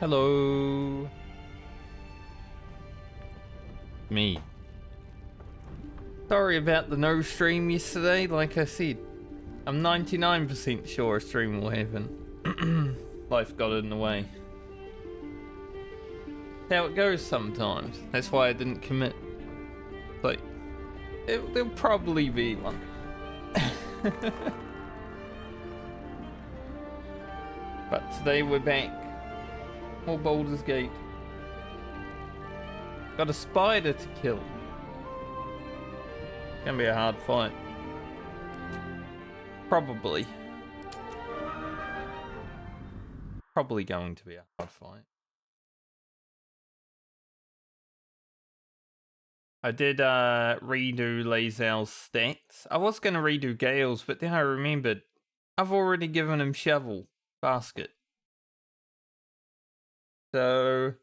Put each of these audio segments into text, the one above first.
Hello. Me. Sorry about the no stream yesterday. Like I said, I'm 99% sure a stream will happen. Life got in the way. How it goes sometimes. That's why I didn't commit. But there'll probably be one. But today we're back. More Baldur's Gate. Got a spider to kill. Gonna be a hard fight. Probably. Probably going to be a hard fight. I did redo Lae'zel's stats. I was gonna redo Gale's, but then I remembered I've already given him shovel basket. So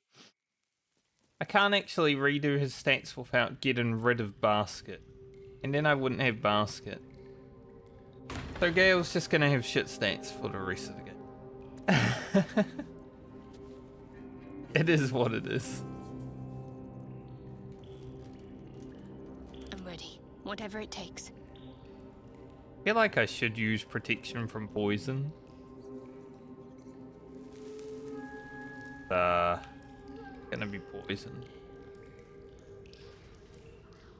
I can't actually redo his stats without getting rid of basket. And then I wouldn't have basket. So Gale's just gonna have shit stats for the rest of the game. It is what it is. I'm ready. Whatever it takes. I feel like I should use protection from poison. Gonna be poisoned.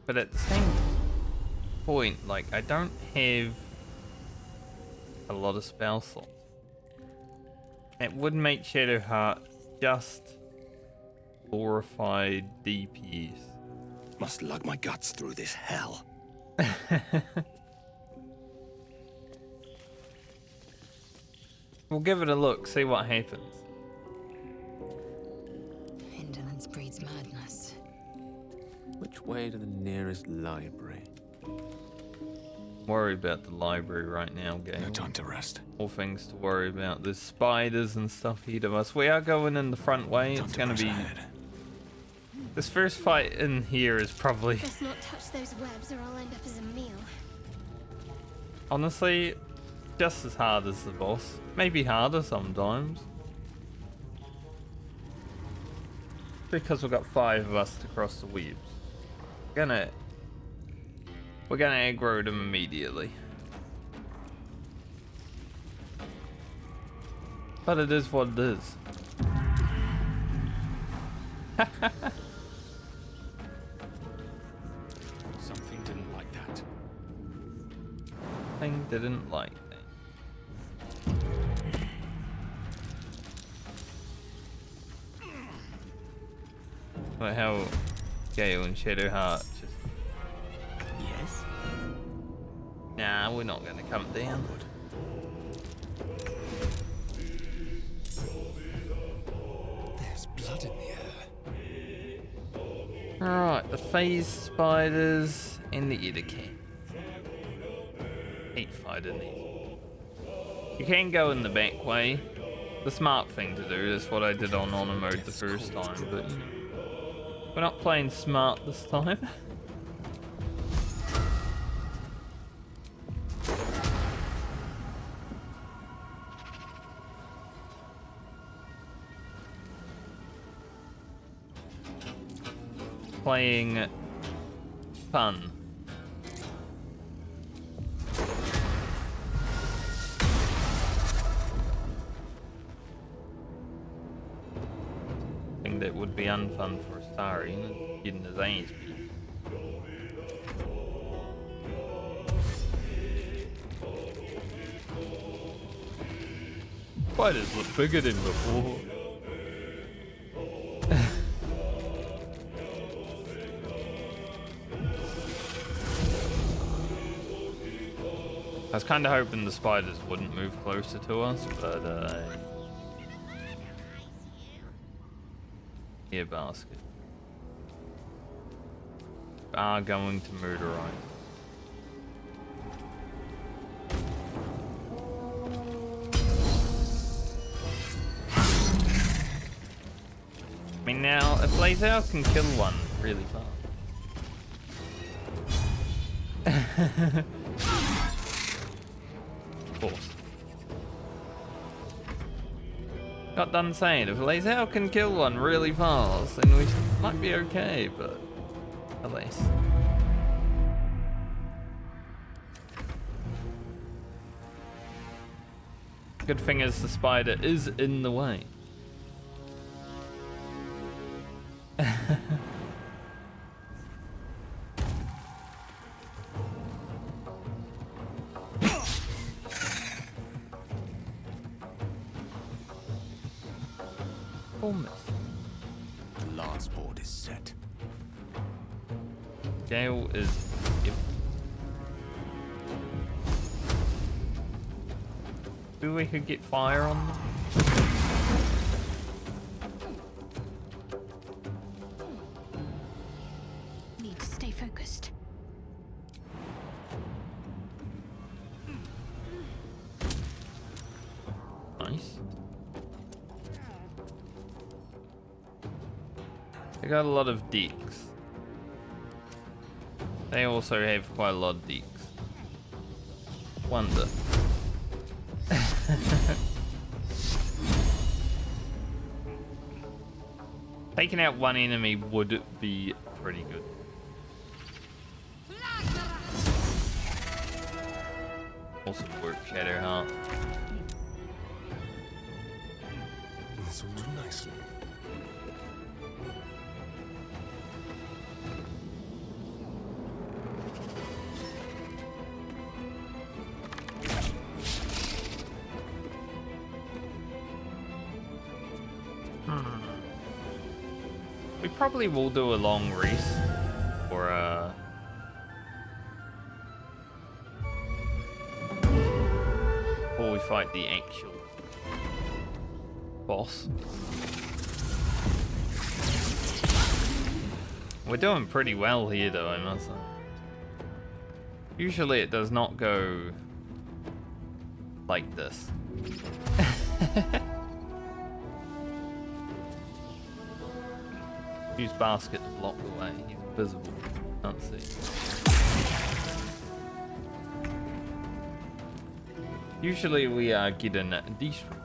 But at the same point, like, I don't have a lot of spell slots. It would make Shadowheart just glorified DPS. Must lug my guts through this hell. We'll give it a look, see what happens. Indolence breeds madness. Which way to the nearest library? Worry about the library right now, Gale. No time to rest. More things to worry about. There's spiders and stuff ahead of us. We are going in the front way. It's going to be... This first fight in here is probably... Let's not touch those webs or I'll end up as a meal. Honestly, just as hard as the boss. Maybe harder sometimes. Because we've got 5 of us to cross the webs. We're gonna aggro them immediately. But it is what it is. Something didn't like that. Thing didn't like that. Like how Gale and Shadowheart just... Yes? Nah, we're not gonna come down. There's blood in the air. Alright, the phase spiders and the Edacan. Hate fighting these. You can go in the back way. The smart thing to do. That's what I did on honor mode the first time, but you know, we're not playing smart this time. Playing fun. Thing that would be unfun for Astarion is getting his ass beat. Spiders look bigger than before. I was kind of hoping the spiders wouldn't move closer to us, but yeah, basket. Are going to murderize. I mean, now if Lae'zel can kill one really fast. Of course. got done saying if Lae'zel can kill one really fast, then we might be okay, but alas. Good thing is the spider is in the way. Almost. The lance board is set. Gale is. Yep. Maybe we could get fire on them. Need to stay focused. Nice. They got a lot of decks. They also have quite a lot of decks. Wonder. Taking out one enemy would be pretty good. Also work Shadowheart. This will do nicely. We probably will do a long race or before we fight the actual boss. We're doing pretty well here though, I must say. Usually it does not go like this. Use basket to block the way. He's invisible. Can't see. Usually we are getting destroyed.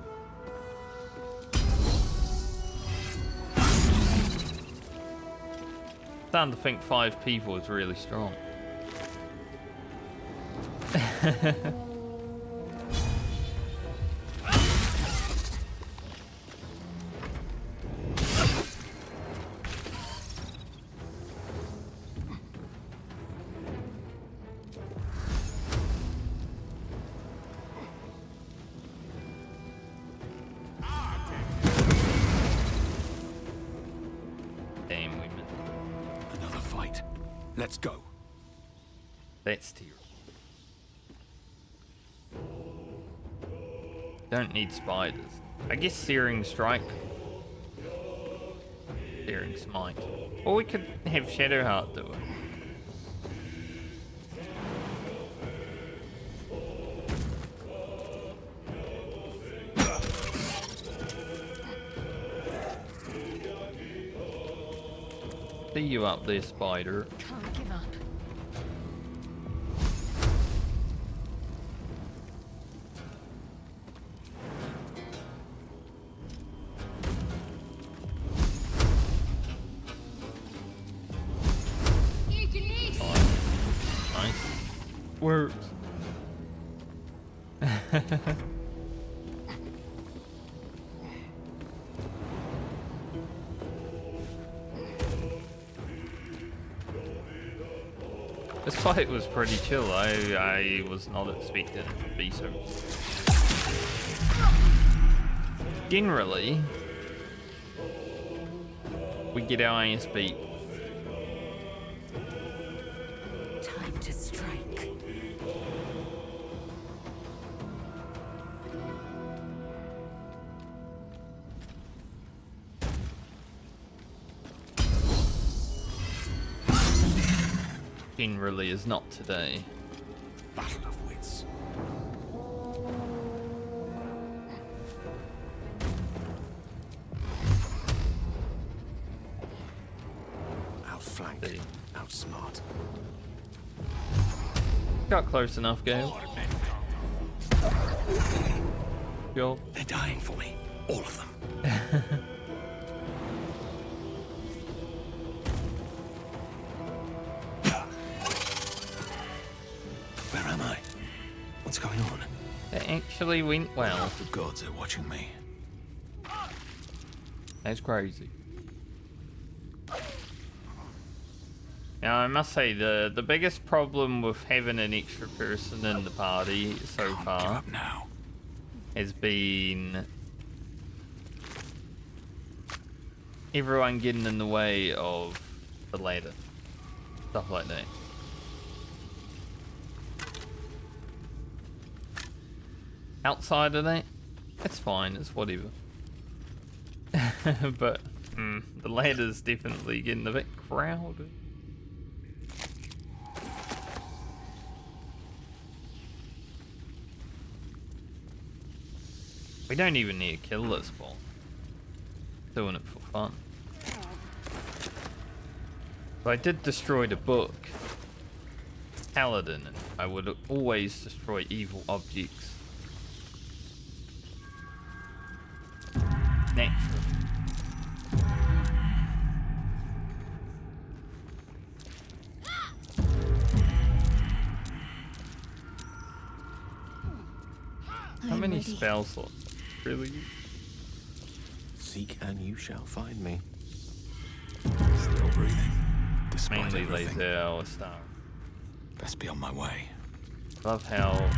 Starting to think 5 people is really strong. Let's go. That's terrible. Don't need spiders. I guess Searing Strike. Searing Smite. Or we could have Shadowheart do it. See you up there, spider. Can't give up. Nice. Works. This fight was pretty chill. I was not expecting it to be so. Generally, we get our ass beat. Time to strike. Generally is not today. Battle of wits. Outflank. Outsmart. Got close enough, Gale. Yo. They're dying for me. All of them. Where am I? What's going on? It actually went well. The gods are watching me. That's crazy. Now I must say the biggest problem with having an extra person in the party so Can't give far up now. has been everyone getting in the way of the ladder. Stuff like that. Outside of that, it's fine, it's whatever. But the ladder's definitely getting a bit crowded. We don't even need to kill this ball. Doing it for fun. But I did destroy the book, Paladin, and I would always destroy evil objects. Naturally. How many spell slots? Really? Seek and you shall find me. Still breathing. Despite Mainly everything. Lae'zel, Astarion. Best be on my way. Love how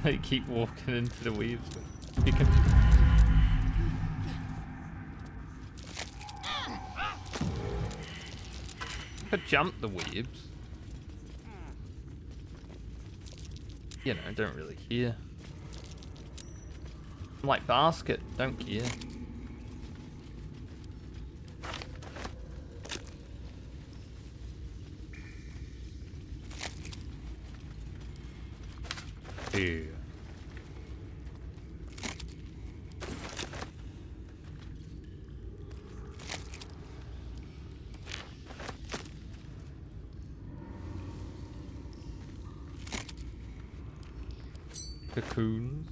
they keep walking into the weaves. You can. Could jump the weaves. You know, don't really care. I'm like basket, don't care. Ew. Cocoons.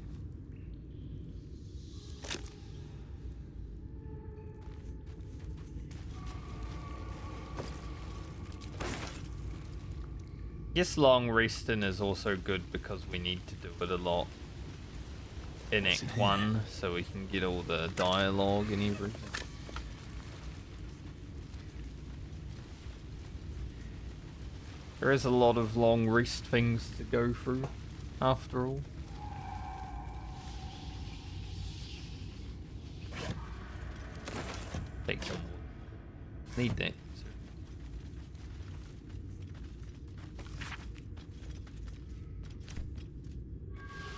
Yes, long resting is also good because we need to do it a lot in Act 1 so we can get all the dialogue and everything. There is a lot of long rest things to go through after all. Take some more. Need that.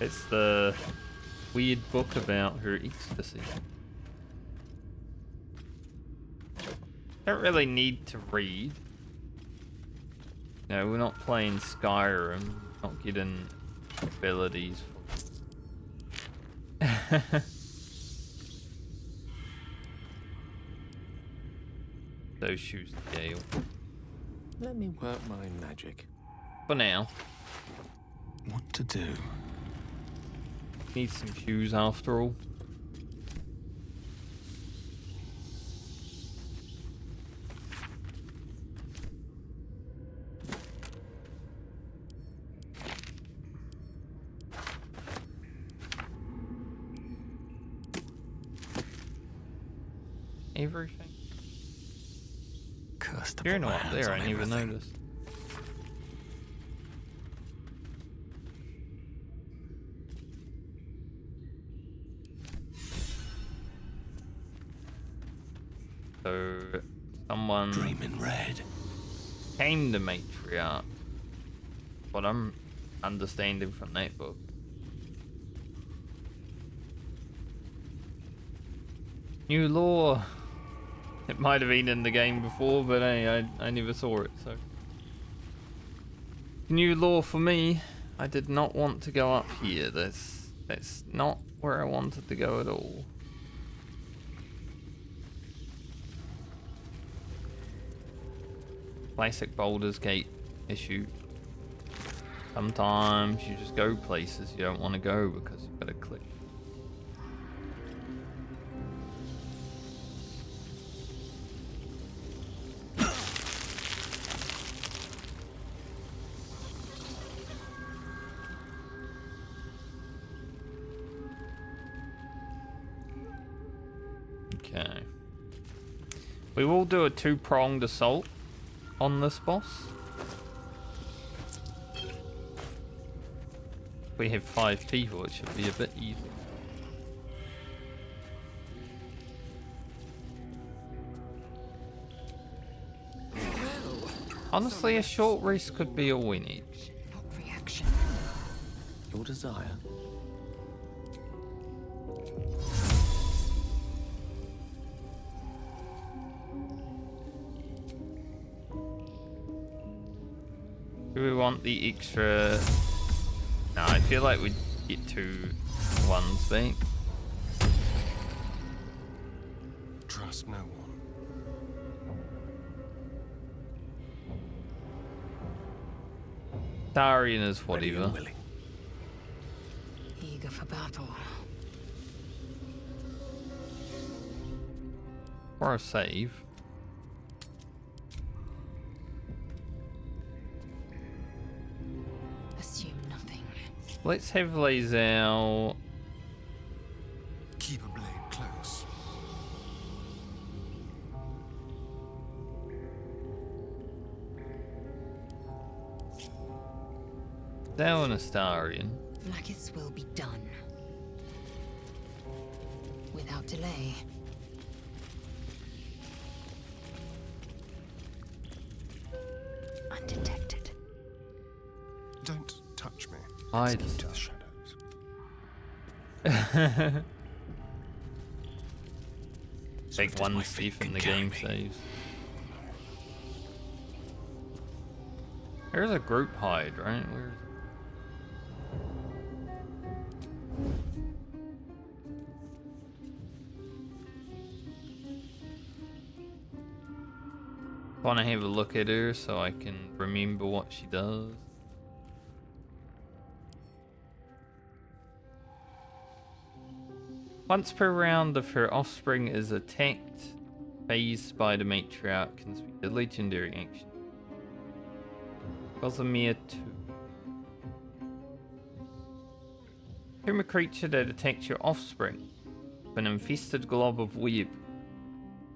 It's the weird book about her ecstasy. Don't really need to read. No, we're not playing Skyrim. Not getting abilities. Those shoes to Gale. Let me work my magic. For now. What to do? Need some shoes after all. Everything. Cursed to You're put my not up hands there, I on didn't even everything. notice. So, someone Dream in red. came to Matriarch. What I'm understanding from that book. New lore. It might have been in the game before, but hey, I never saw it, so. New lore for me. I did not want to go up here. That's not where I wanted to go at all. Classic Baldur's Gate issue. Sometimes you just go places you don't want to go because you've got to click. Okay. We will do a two-pronged assault on this boss. We have 5 people, it should be a bit easier. Honestly, a short rest could be all we need. Not reaction. Your desire. Do we want the extra... No, I feel like we'd get 2 ones back. Trust no one. Astarion is Ready and whatever. willing. Eager for battle. Or a save. Assume nothing. Let's have Lae'zel. Keep a blade close. Down Astarion. Like its will be done. Without delay. Undetected. Don't touch me. Hide. Into the shadows. Take Swift as one my thief feet in can the carry game me. saves. There's a group hide, right? Where is it? Want to have a look at her so I can remember what she does. Once per round, if her offspring is attacked, phased by the Matriarch, can speak a legendary action. Was a mere 2. Consume a creature that attacks your offspring with an infested glob of web.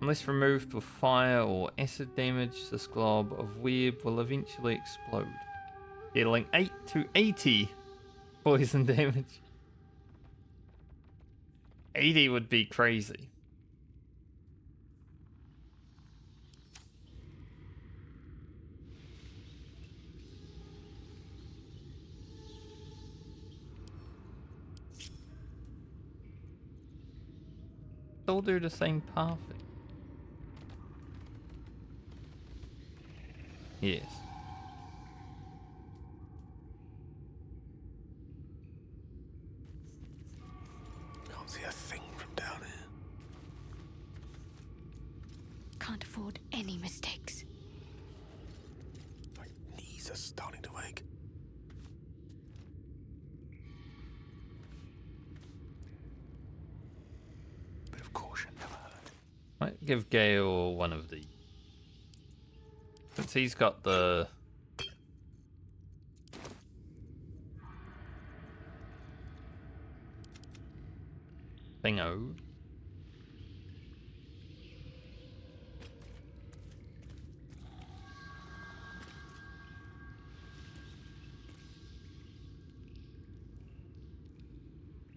Unless removed with fire or acid damage, this glob of web will eventually explode, dealing 8 to 80 poison damage. 80 would be crazy. Still do the same path. Yes. Can't see a thing from down here. Can't afford any mistakes. My knees are starting to ache. Bit of caution never hurt. Might give Gale one of these. Since he's got the... thingo.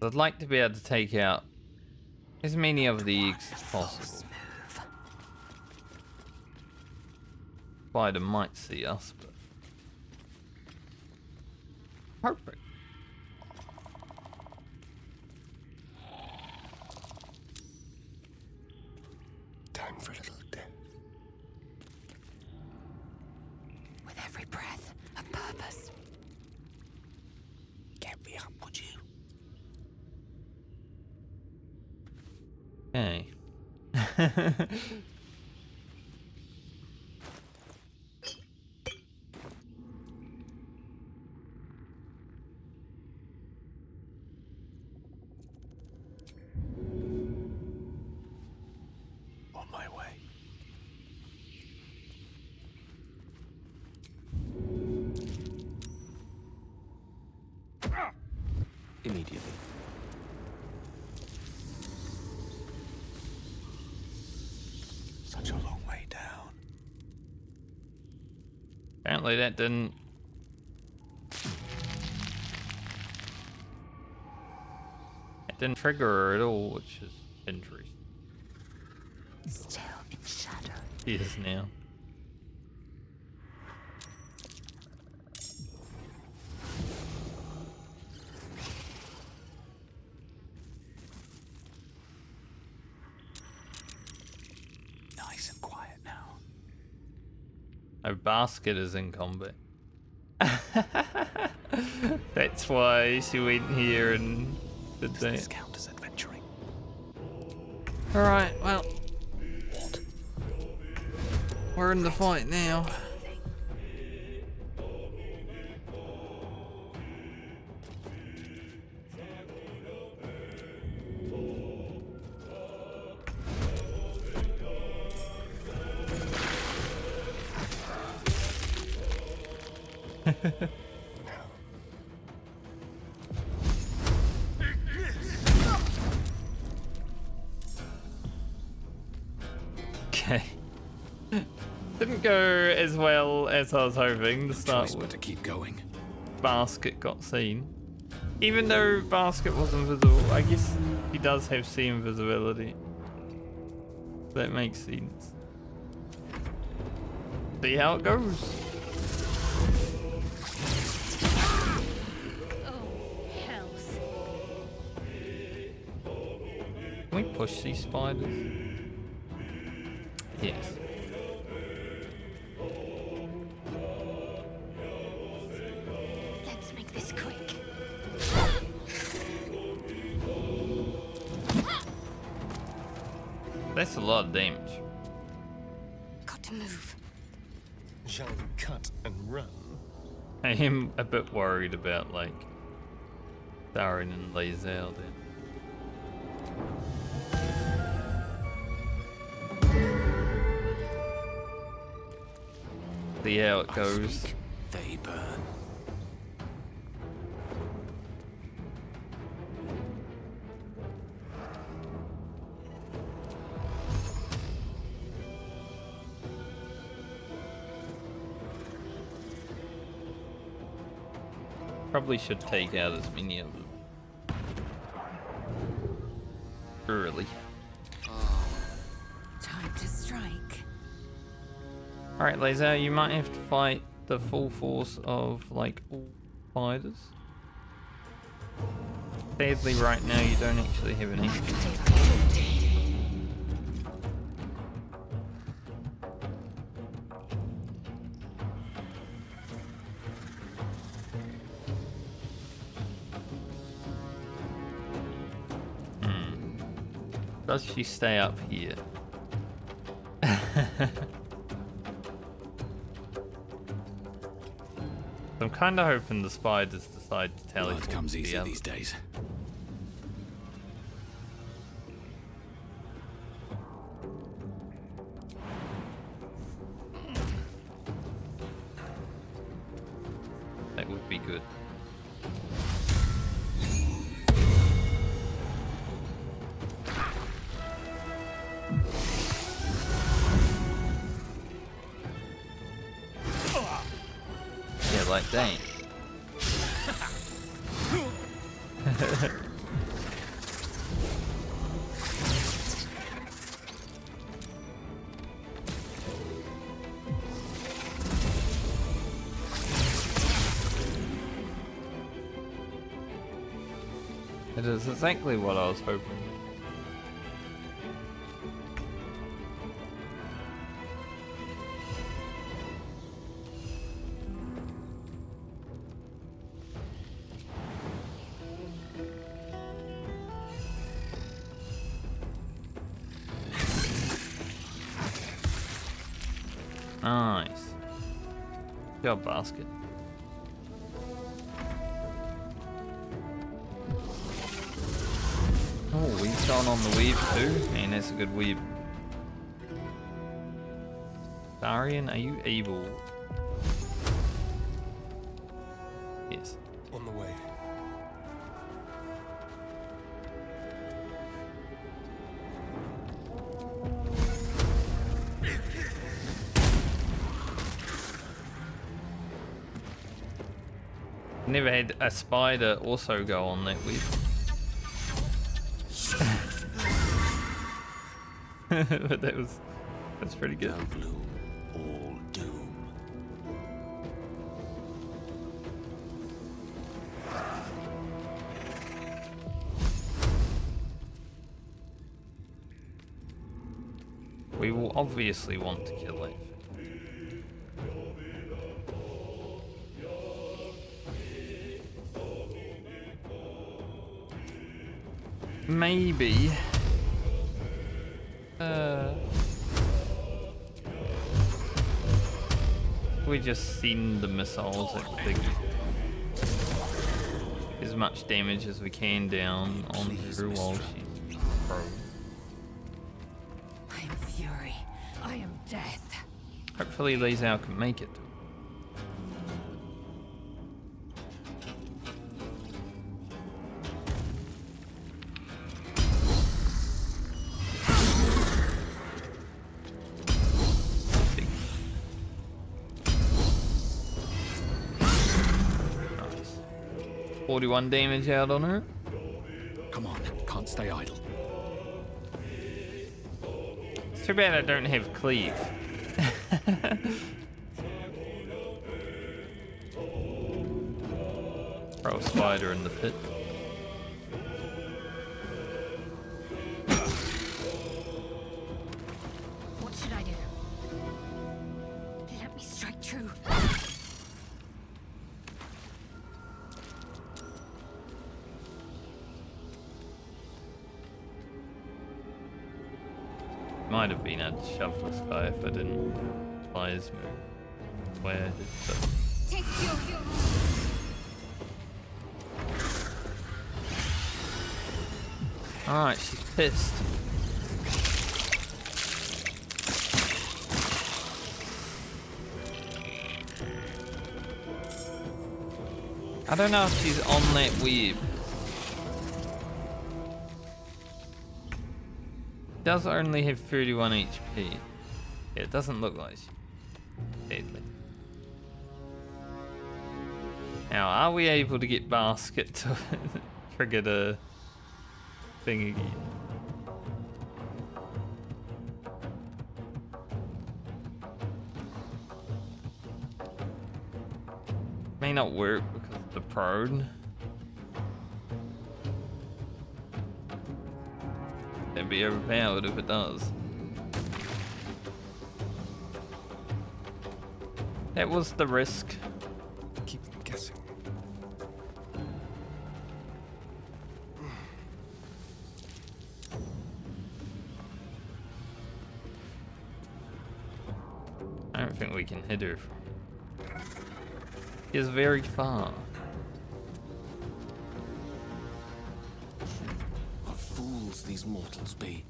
I'd like to be able to take out as many of the eggs as possible. Spider might see us, but... Perfect. Time for a little death. With every breath, a purpose. Get me up, would you? Okay. On my way. Immediately. apparently that didn't. It didn't trigger her at all, which is interesting. Still in shadow. She is now. Nice and quiet now. Our basket is in combat. That's why she went here and did Does this that. count as adventuring? Alright, well. We're in the fight now. Okay. Didn't go as well as I was hoping to start Choice but with. to keep going. Basket got seen. Even though Basket was invisible, I guess he does have sea invisibility. That makes sense. See how it goes. Oh, hells. Can we push these spiders? Yes. Let's make this quick. That's a lot of damage. Got to move. Shall we cut and run? I am a bit worried about like Astarion and Lae'zel then. See how it goes. Speak, they burn. Probably should take out as many of them early. Time to strike. Alright, Lae'zel, you might have to fight the full force of like all spiders. Sadly, right now you don't actually have an HP. Does she stay up here? I'm kind of hoping the spiders decide to teleport Blood comes to the easy other. these days. That would be good. Yeah, like dang. It is exactly what I was hoping. Nice. Good job, basket. Oh, we've gone on the weave too. Man, that's a good weave. Astarion, are you able? Yes. On the way. Never had a spider also go on that web. But that's pretty good. No gloom, all doom. We will obviously want to kill it. Maybe. We just send the missiles at big as much damage as we can down on her while she's prone. I am fury. I am death. Hopefully Lae'zel can make it. Nice. 41 damage out on her. Come on, can't stay idle. It's too bad I don't have cleave. Throw a spider in the pit. What should I do? Let me strike true. Might have been able to shove this guy if I didn't apply his move. Where I did so. Take your Alright, she's pissed. I don't know if she's on that web. Does only have 31 HP. Yeah, it doesn't look like she's deadly. Now, are we able to get basket to trigger the thing again? May not work because of the prone. It'd be overpowered if it does. That was the risk. Keep guessing. I don't think we can hit her from. She is very far. What fools these mortals be.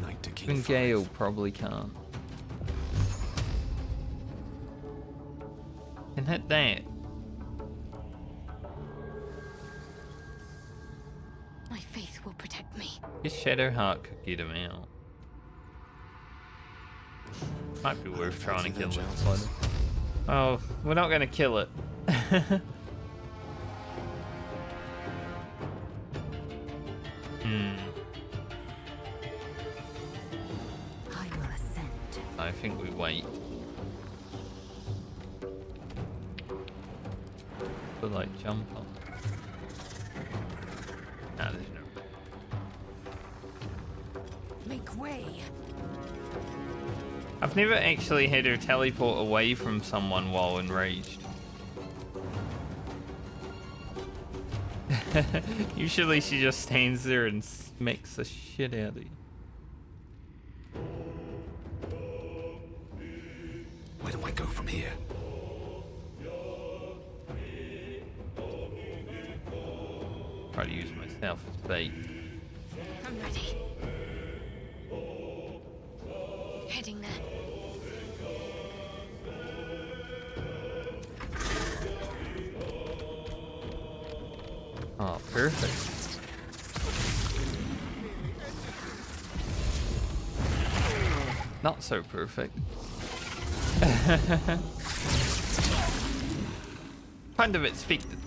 Knight to King Even Gale probably can't. Can hit that. My faith will protect me. His Shadowheart could get him out. Might be worth trying to kill it. Oh, we're not gonna kill it. I will ascend. I think we wait. But like jump on. Nah, there's no way. Make way. I've never actually had her teleport away from someone while enraged. Usually she just stands there and smacks the shit out of you. Where do I go from here? Try to use myself as bait. I'm ready. Heading there. Oh, perfect. Not so perfect. Kind of expected.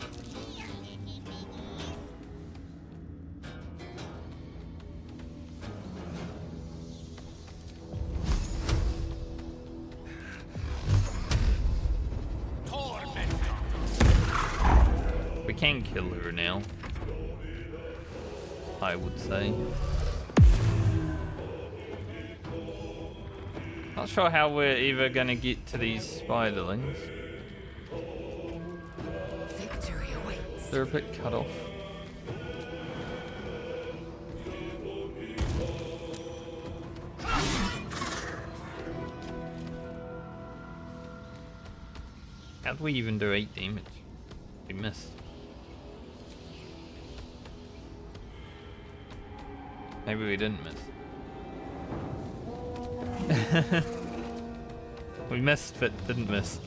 We can kill her now, I would say. Not sure how we're ever gonna get to these spiderlings. Victory awaits. They're a bit cut off. How'd we even do 8 damage? We missed. Maybe we didn't miss. We missed but didn't miss.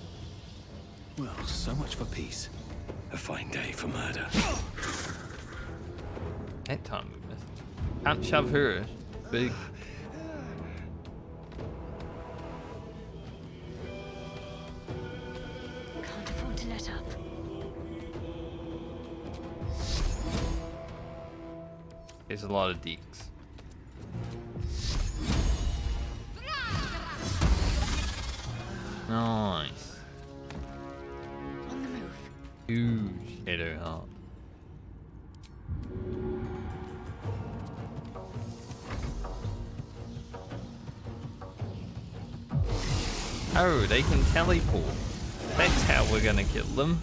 Well, so much for peace. A fine day for murder. That time we missed. Can't shove her. Big. Can't afford to let up. There's a lot of deeks. Nice. On the move. Huge shadow heart. Oh, they can teleport. That's how we're gonna kill them.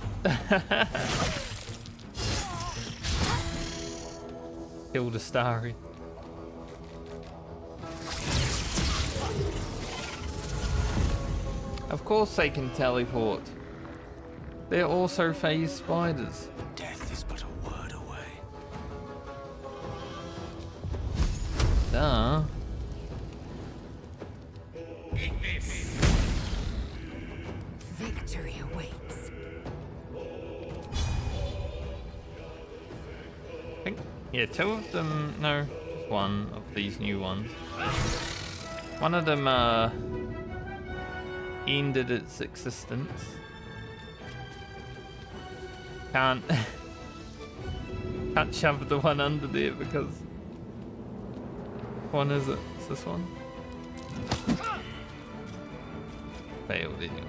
Killed Astarion. Of course they can teleport. They're also phase spiders. Death is but a word away. Duh. Victory awaits. I think, yeah, 2 of them, no, just 1 of these new ones. One of them ended its existence. Can't shove the one under there because one is it? It's this one? Failed anyway.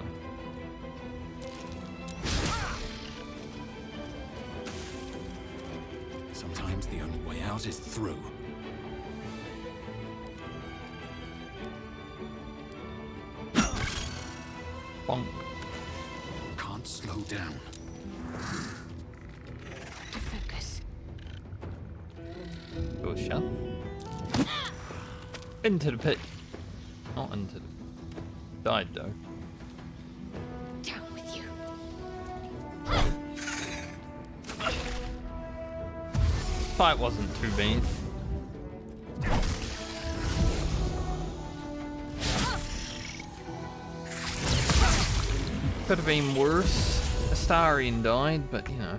Sometimes the only way out is through. Bonk. Can't slow down. To focus. Do a shove. Into the pit. Not into the... Died though. Down with you. Fight wasn't too bad. Could have been worse. Astarion died, but you know.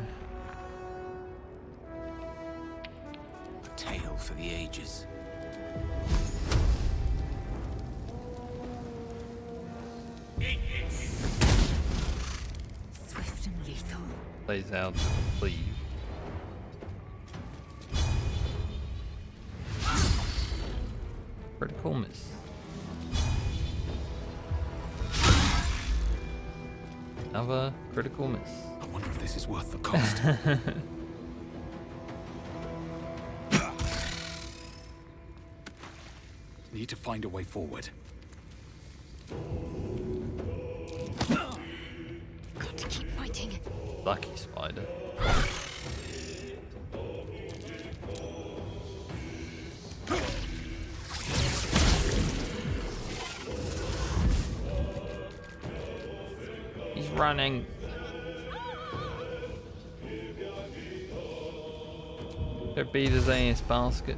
A tale for the ages. Swift and lethal. Lae'zel to leave. Critical miss. Another critical miss. I wonder if this is worth the cost. Need to find a way forward. Got to keep fighting. Lucky spider. He's running. They beat his ass, basket.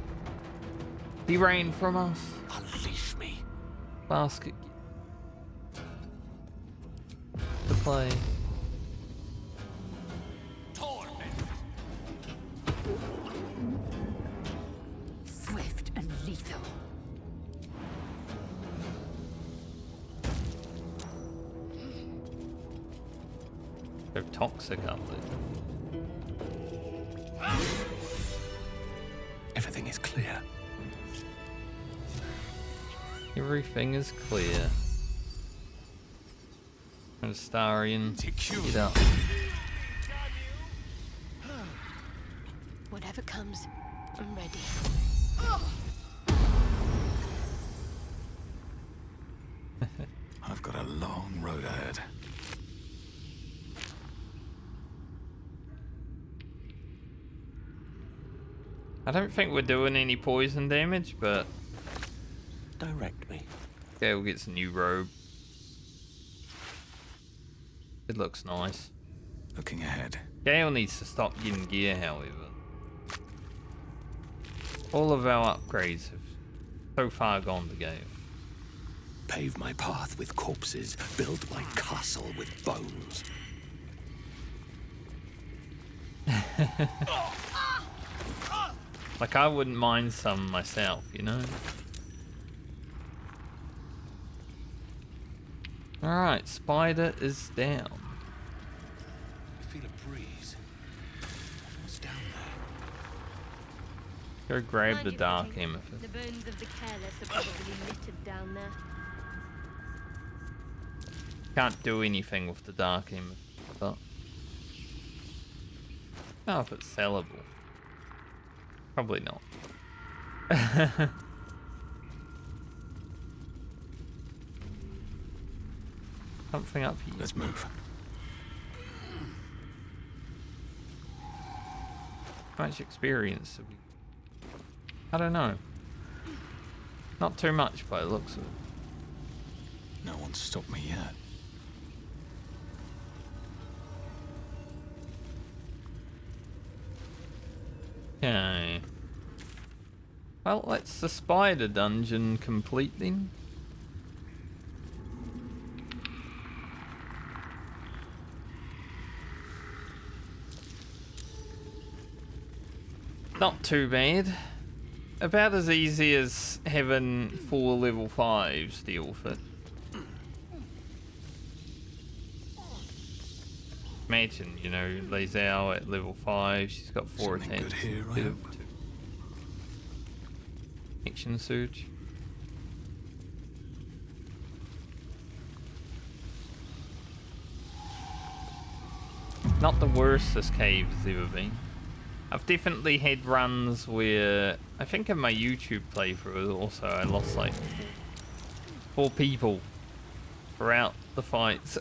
He ran from us. Unleash me. Basket. The play. Swift and lethal. They're toxic up there. Everything is clear. Everything is clear. And Astarion, get up. Whatever comes, I'm ready. I've got a long road ahead. I don't think we're doing any poison damage, but Direct me. Gale gets a new robe. It looks nice. Looking ahead. Gale needs to stop getting gear, however. All of our upgrades have so far gone to Gale. Pave my path with corpses. Build my castle with bones. Like, I wouldn't mind some myself, you know? Alright, spider is down. I feel a breeze. What's down there? Go grab Mind the you, dark Viking, amethyst. The bones of the careless are probably littered down there. Can't do anything with the dark amethyst, but... I don't know if it's sellable. Probably not. Something up here. Let's move. How much experience have we... I don't know. Not too much by the looks of it. No one's stopped me yet. Okay. Well, let's the spider dungeon complete then. Not too bad. About as easy as having 4 level 5s deal with it. Imagine, you know, Lae'zel at level 5, she's got 4 Something attacks. good here, I instead of hope. 2. Action surge. Not the worst this cave has ever been. I've definitely had runs where, I think in my YouTube playthrough also, I lost like 4 people throughout the fights.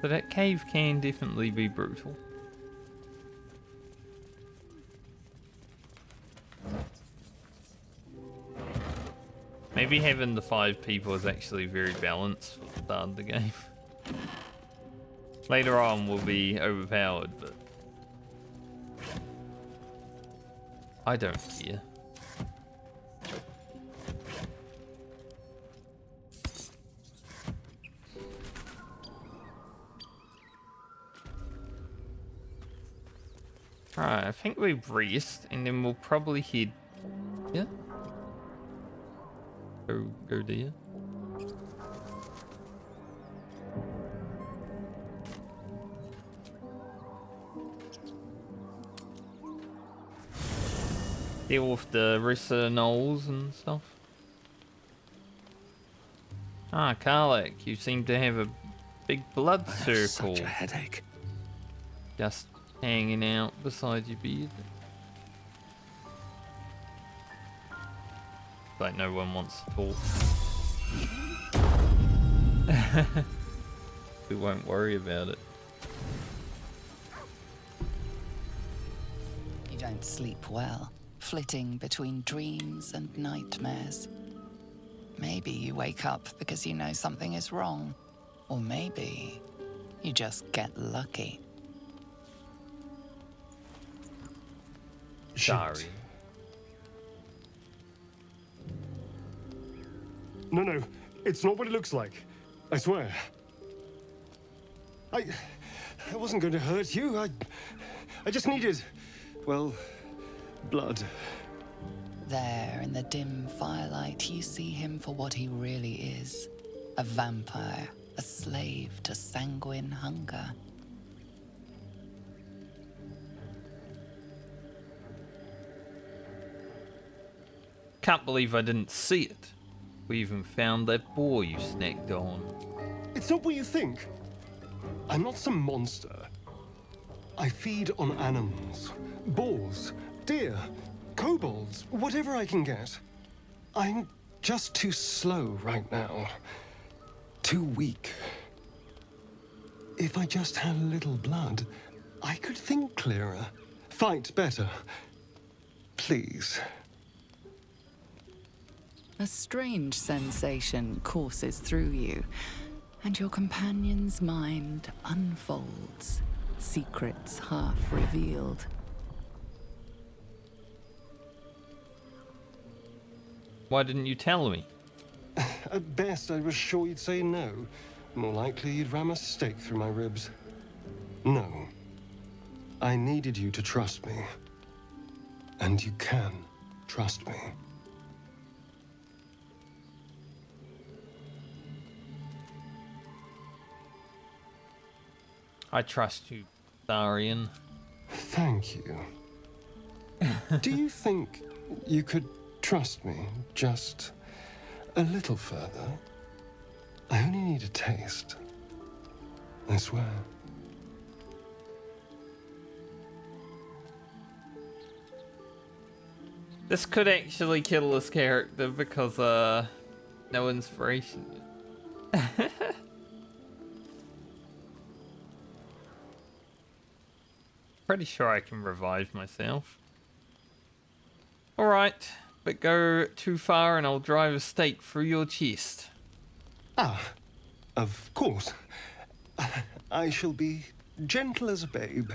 So that cave can definitely be brutal. Maybe having the 5 people is actually very balanced for the start of the game. Later on we'll be overpowered, but I don't care. Alright, I think we rest and then we'll probably head here. Go there. Deal with the rest of the Gnolls and stuff. Ah, Karlach, you seem to have a big blood I have circle such a headache. just hanging out beside your bed. Like no one wants to talk. We won't worry about it. You don't sleep well, flitting between dreams and nightmares. Maybe you wake up because you know something is wrong. Or maybe you just get lucky. Sorry. No, it's not what it looks like. I swear. I wasn't going to hurt you. I just needed, well, blood. there in the dim firelight, you see him for what he really is. A vampire, a slave to sanguine hunger. Can't believe I didn't see it. We even found that boar you snagged on. It's not what you think. I'm not some monster. I feed on animals. Boars, deer, kobolds, whatever I can get. I'm just too slow right now. Too weak. If I just had a little blood, I could think clearer, fight better. Please. A strange sensation courses through you, and your companion's mind unfolds, secrets half revealed. Why didn't you tell me? At best, I was sure you'd say no. More likely, you'd ram a stake through my ribs. No. I needed you to trust me. And you can trust me. I trust you, Astarion. Thank you. Do you think you could trust me just a little further? I only need a taste. I swear. This could actually kill this character because, no inspiration. Pretty sure I can revive myself. Alright, but go too far and I'll drive a stake through your chest. Ah, of course. I shall be gentle as a babe.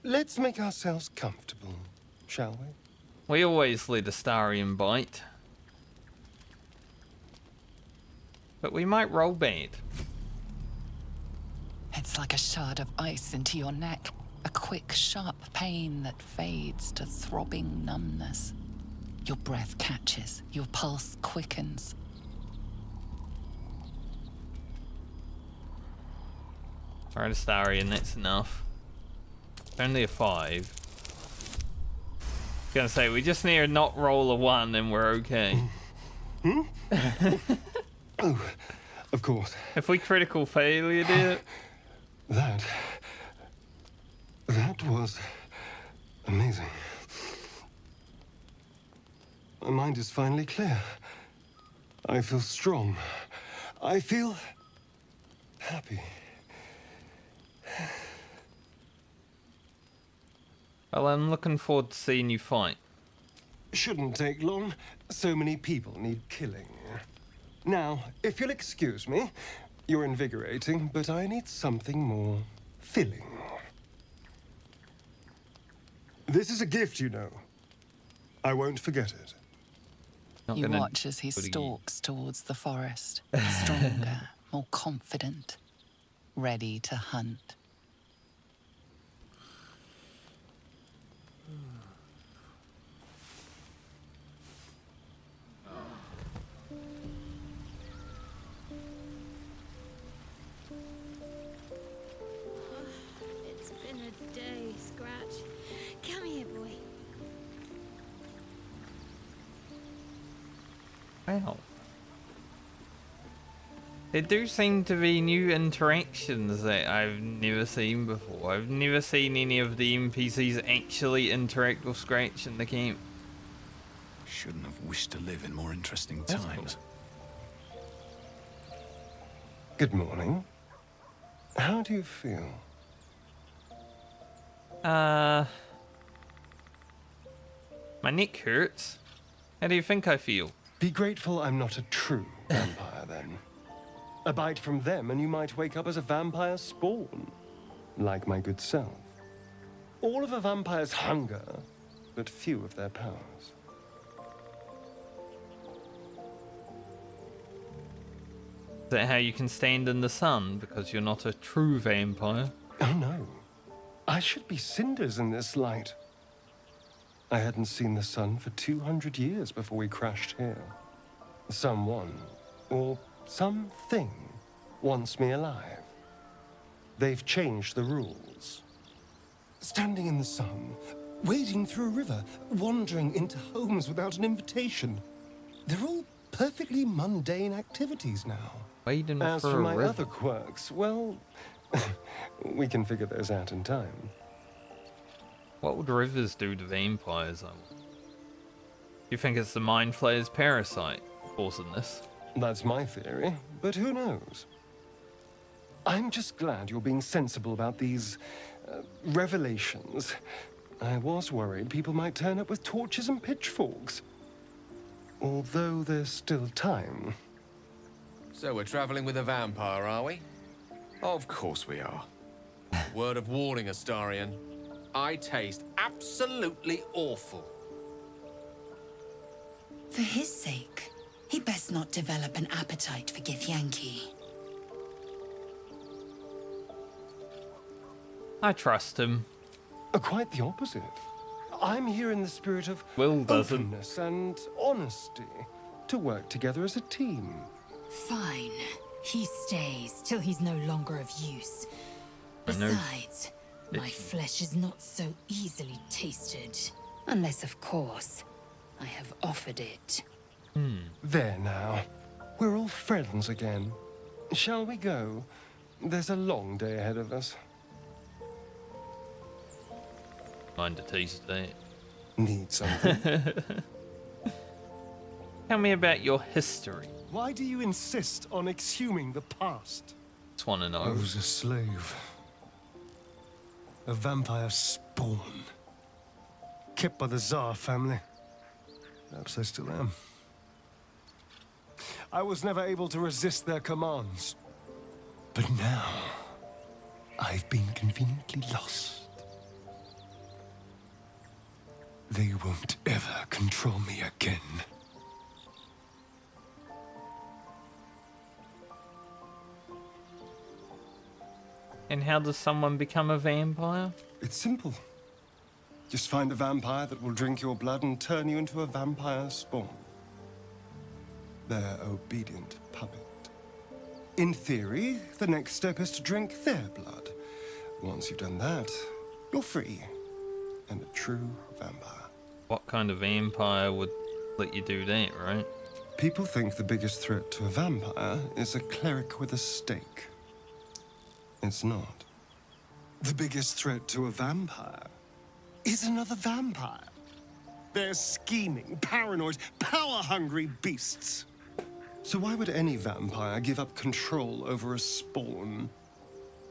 Let's make ourselves comfortable, shall we? We always let Astarion bite. But we might roll bad. It's like a shard of ice into your neck. A quick, sharp pain that fades to throbbing numbness. Your breath catches, your pulse quickens. Alright, Astarion, that's enough. Only a 5. I was gonna say, we just need to not roll a 1 and we're okay. Oh, of course. If we critical failure it, That was amazing. My mind is finally clear. I feel strong. I feel happy. well, I'm looking forward to seeing you fight. Shouldn't take long. So many people need killing. Now, if you'll excuse me, you're invigorating, but I need something more filling. This is a gift, you know. I won't forget it. Not You gonna watch as he put a- stalks towards the forest, stronger, more confident, ready to hunt. It's been a day, Scratch. Come here, boy. Wow. There do seem to be new interactions that I've never seen before. I've never seen any of the NPCs actually interact with Scratch in the camp. Shouldn't have wished to live in more interesting That's times. Good morning. How do you feel? My neck hurts. How do you think I feel? Be grateful I'm not a true vampire, then. A bite from them and you might wake up as a vampire spawn. Like my good self. All of a vampire's hunger, but few of their powers. Is that how you can stand in the sun because you're not a true vampire? Oh no. I should be cinders in this light. I hadn't seen the sun for 200 years before we crashed here. Someone, or something, wants me alive. They've changed the rules. Standing in the sun, wading through a river, wandering into homes without an invitation. They're all perfectly mundane activities now. Wading As for for a my river. other quirks, well, we can figure those out in time. What would rivers do to vampires? You think it's the Mind Flayer's parasite causing this? That's my theory, but who knows? I'm just glad you're being sensible about these revelations. I was worried people might turn up with torches and pitchforks. Although there's still time. So we're traveling with a vampire, are we? Of course we are. Word of warning, Astarion. I taste absolutely awful. For his sake, he best not develop an appetite for Githyanki. I trust him. Quite the opposite. I'm here in the spirit of Will doesn't. openness and honesty to work together as a team. Fine. He stays till he's no longer of use. I know. Besides, my flesh is not so easily tasted. Unless, of course, I have offered it. There now. We're all friends again. Shall we go? There's a long day ahead of us. Mind to taste it. Need something? Tell me about your history. Why do you insist on exhuming the past? Just want to know. I was a slave. A vampire spawn. Kept by the Tsar family. Perhaps I still am. I was never able to resist their commands. But now, I've been conveniently lost. They won't ever control me again. And how does someone become a vampire? It's simple. Just find a vampire that will drink your blood and turn you into a vampire spawn. Their obedient puppet. In theory, the next step is to drink their blood. Once you've done that, you're free. And a true vampire. What kind of vampire would let you do that, right? People think the biggest threat to a vampire is a cleric with a stake. It's not. The biggest threat to a vampire is another vampire. They're scheming, paranoid, power-hungry beasts. So why would any vampire give up control over a spawn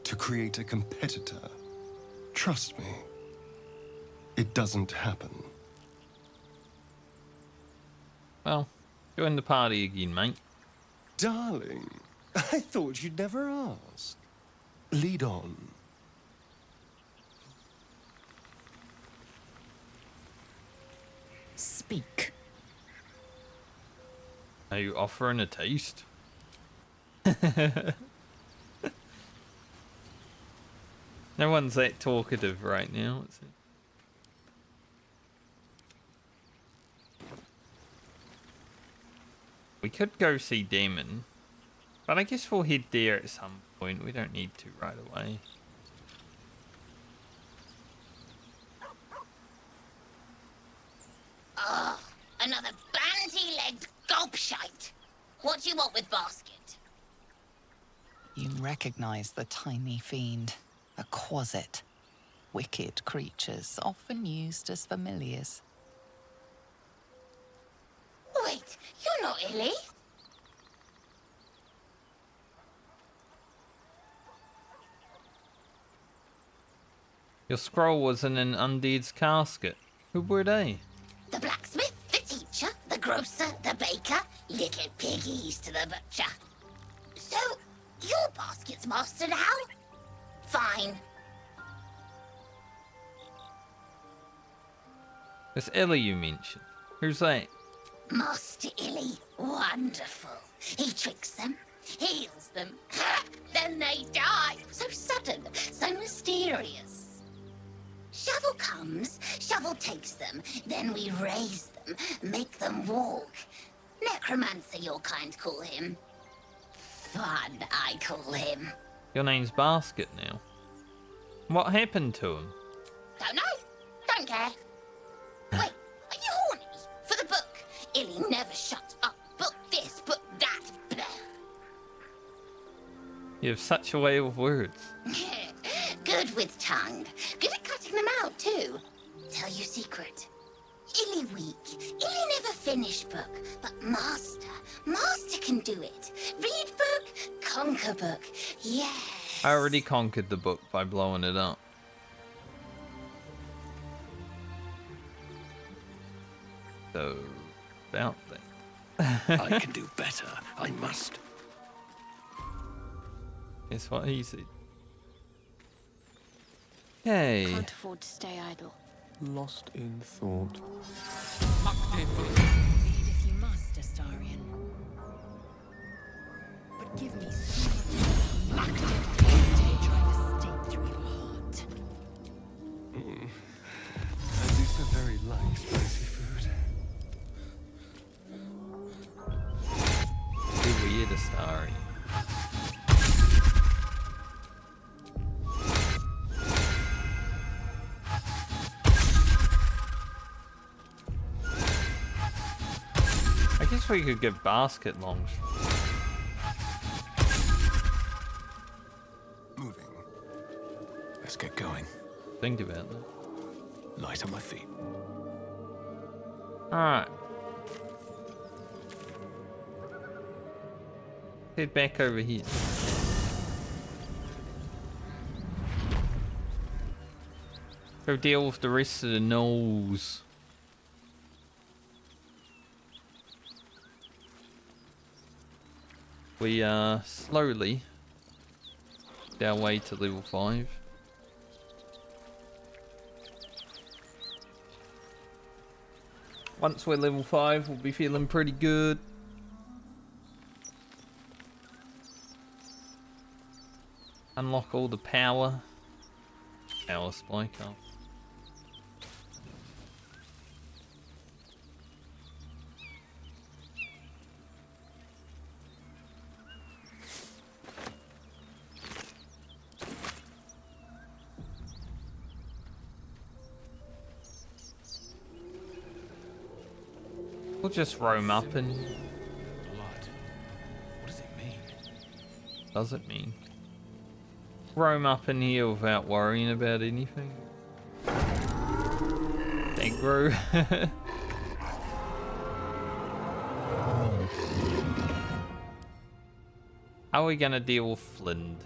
to create a competitor? Trust me, it doesn't happen. Well, join the party again, mate. Darling, I thought you'd never ask. Lead on. Speak. Are you offering a taste? No one's that talkative right now, is it? We could go see Damon, but I guess we'll head there at some point. We don't need to right away. Oh, another bandy-legged gobshite. What do you want with basket? You recognize the tiny fiend, a quasit. Wicked creatures, often used as familiars. Wait, you're not Illy? Your scroll was in an undead's casket. Who were they? The blacksmith, the teacher, the grocer, the baker, little piggies to the butcher. So, your basket's master now? Fine. This Ellie you mentioned. Who's that? Master Illy, wonderful. He tricks them, heals them, then they die. So sudden, so mysterious. Shovel comes, Shovel takes them, then we raise them, make them walk. Necromancer, your kind call him. Fun, I call him. Your name's Basket now. What happened to him? Don't know. Don't care. Wait, are you horny? For the book? Illy never shuts up. Book this, book that. Blah. You have such a way with words. Good with tongue. Good at cutting them out, too. Tell you secret. Illy weak. Illy never finish book. But Master can do it. Read book, conquer book. Yes. I already conquered the book by blowing it up. So, about that. I can do better. I must. It's what he said. Hey. Can't afford to stay idle. Lost in thought. Lead if you must, Astarion. But give me some luck to drive a stake through your heart. I do so very like spicy food. Too weird, Astarion. I guess we could give Basket long. Moving. Let's get going. Think about that. Light on my feet. Alright. Head back over here. Go deal with the rest of the Gnolls. We are slowly our way to level 5. Once we're level 5, we'll be feeling pretty good. Unlock all the power. Power spike up. We'll just roam up and... Blood. What does it mean? Does it mean? Roam up in here without worrying about anything. Aggro. How are we gonna deal with Flind?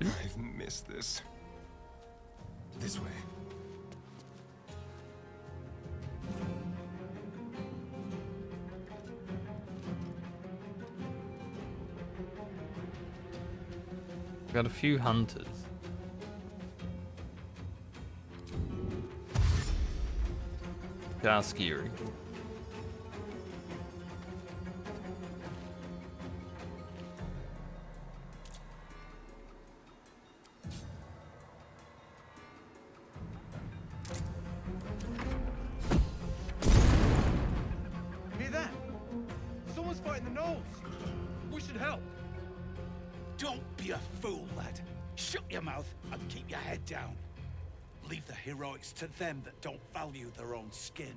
I've missed this. This way. We've got a few hunters. They are scary. Hear that? Someone's fighting the Gnolls. We should help. Don't be a fool, lad. Shut your mouth and keep your head down. Leave the heroics to them that don't value their own skin.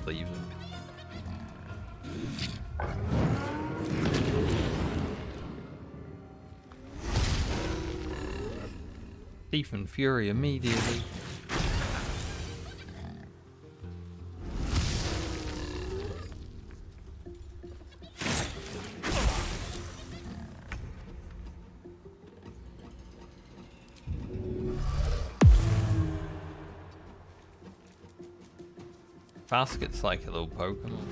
Leave him. Thief and Fury immediately. Basket's like a little Pokemon.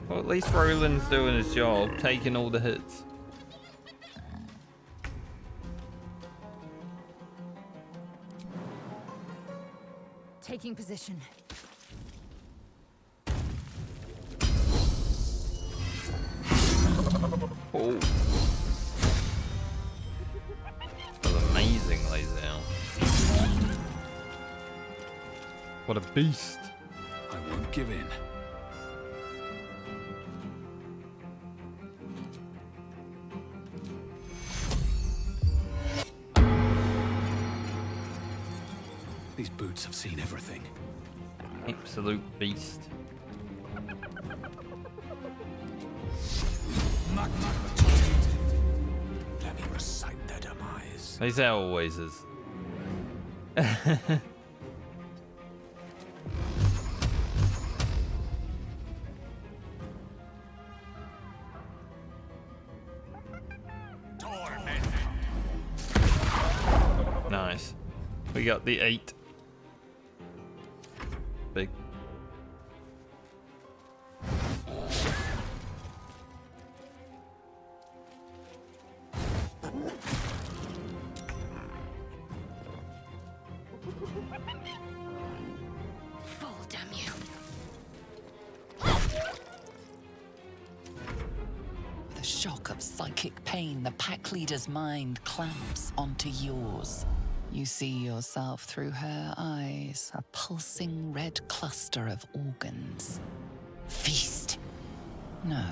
Well, at least Roland's doing his job, taking all the hits. Taking position. Oh. That was amazing, Lae'zel. What a beast. I won't give in. These boots have seen everything. Absolute beast. Let me recite their demise. Lae'zel always is. Nice. We got the 8. Big. Fall, damn you. With a shock of psychic pain, the pack leader's mind clamps onto yours. You see yourself through her eyes, a pulsing red cluster of organs. Feast! No.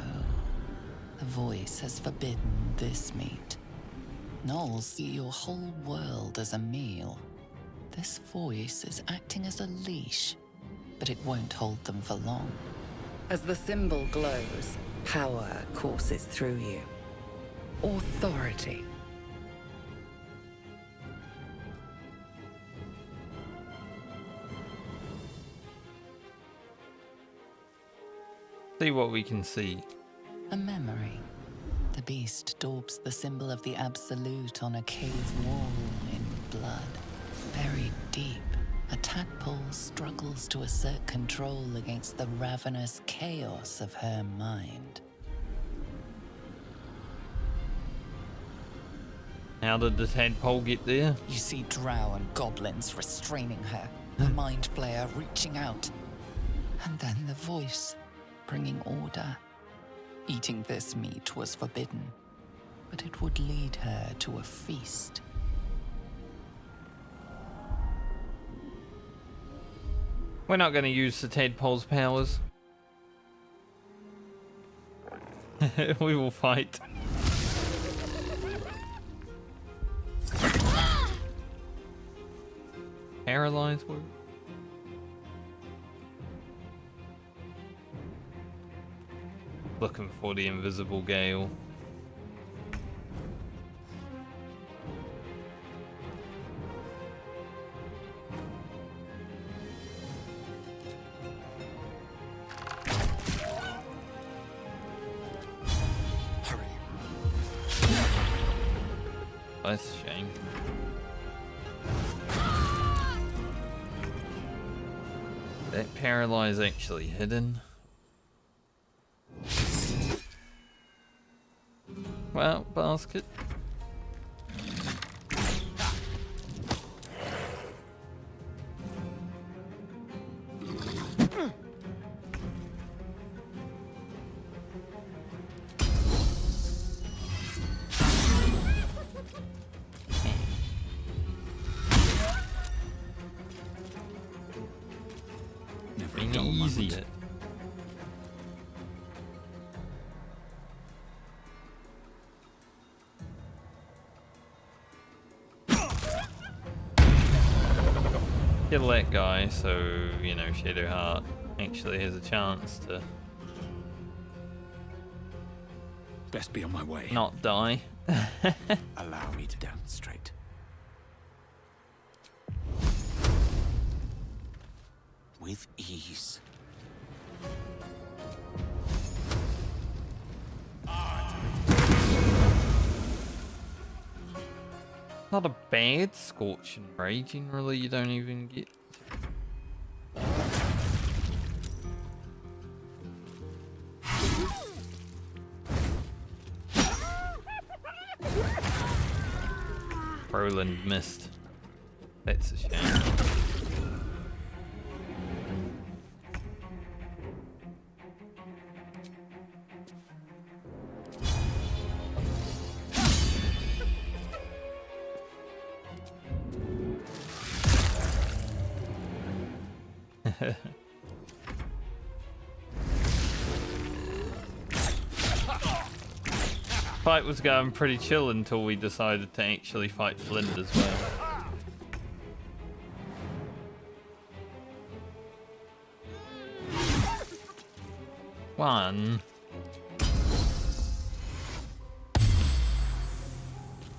The voice has forbidden this meat. Gnolls see your whole world as a meal. This voice is acting as a leash, but it won't hold them for long. As the symbol glows, power courses through you. Authority. See what we can see. A memory. The beast daubs the symbol of the Absolute on a cave wall in blood. Buried deep, a tadpole struggles to assert control against the ravenous chaos of her mind. How did the tadpole get there? You see drow and goblins restraining her, the mind flayer reaching out. And then the voice, bringing order. Eating this meat was forbidden, but it would lead her to a feast. We're not going to use the tadpole's powers. We will fight. Paralyzed word? Looking for the invisible gale. Hurry. That's a shame. That paralyze actually hidden. Well, basket. Never Being a dull easy. moment. Kill that guy, so you know Shadowheart actually has a chance to Best be on my way. not die. Allow me to demonstrate. With ease. Not a bad Scorch and Raging, really. You don't even get. Roland missed. That's a shame. Fight was going pretty chill until we decided to actually fight Flind as well. One.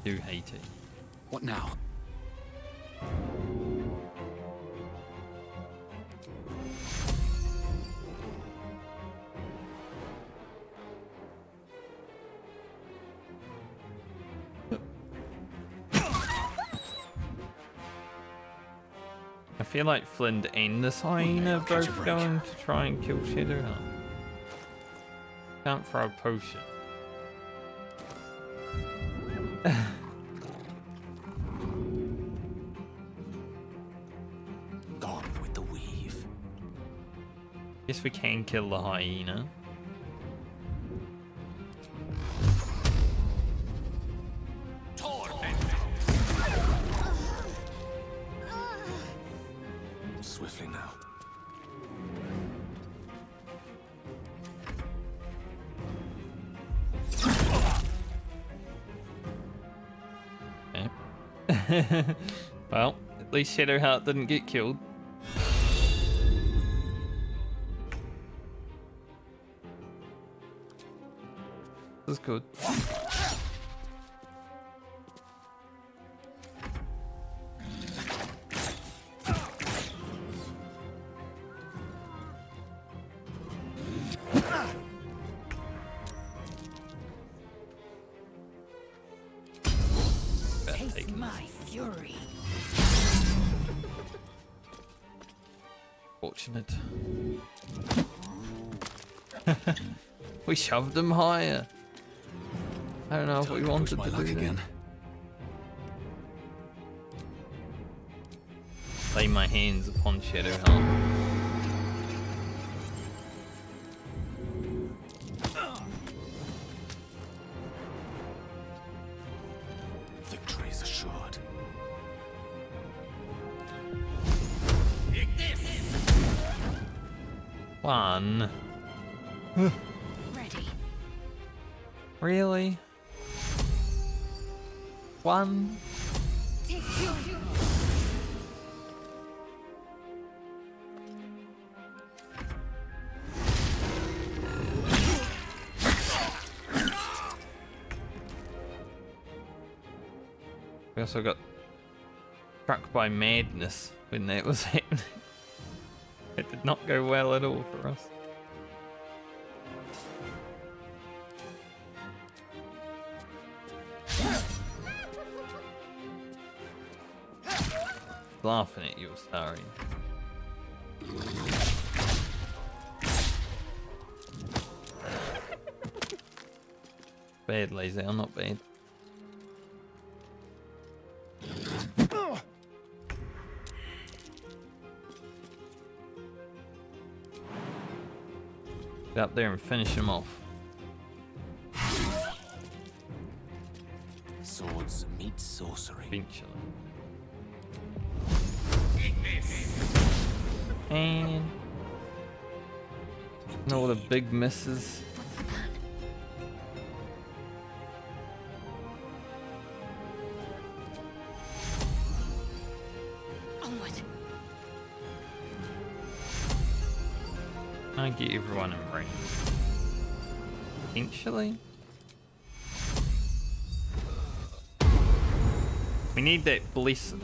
Do hate it. What now? I feel like Flind and this hyena both going to try and kill Shadowheart. Can't throw a potion. Gone with the weave. Guess we can kill the hyena. Swiftly now. Okay. Well, at least Shadowheart didn't get killed. That's good. Taste my fury. Fortunate. We shoved him higher. I don't know if we wanted to do again. Lay my hands upon Shadowheart. Victory is assured. One. Ready. Really? One. We also got struck by madness when that was happening. It did not go well at all for us. Laughing at you, Astarion. Bad, Lae'zel, not bad. Get up there and finish him off. Swords meet sorcery. Eventually. And all the big misses. Onward. I get everyone in range. Eventually. We need that blessing.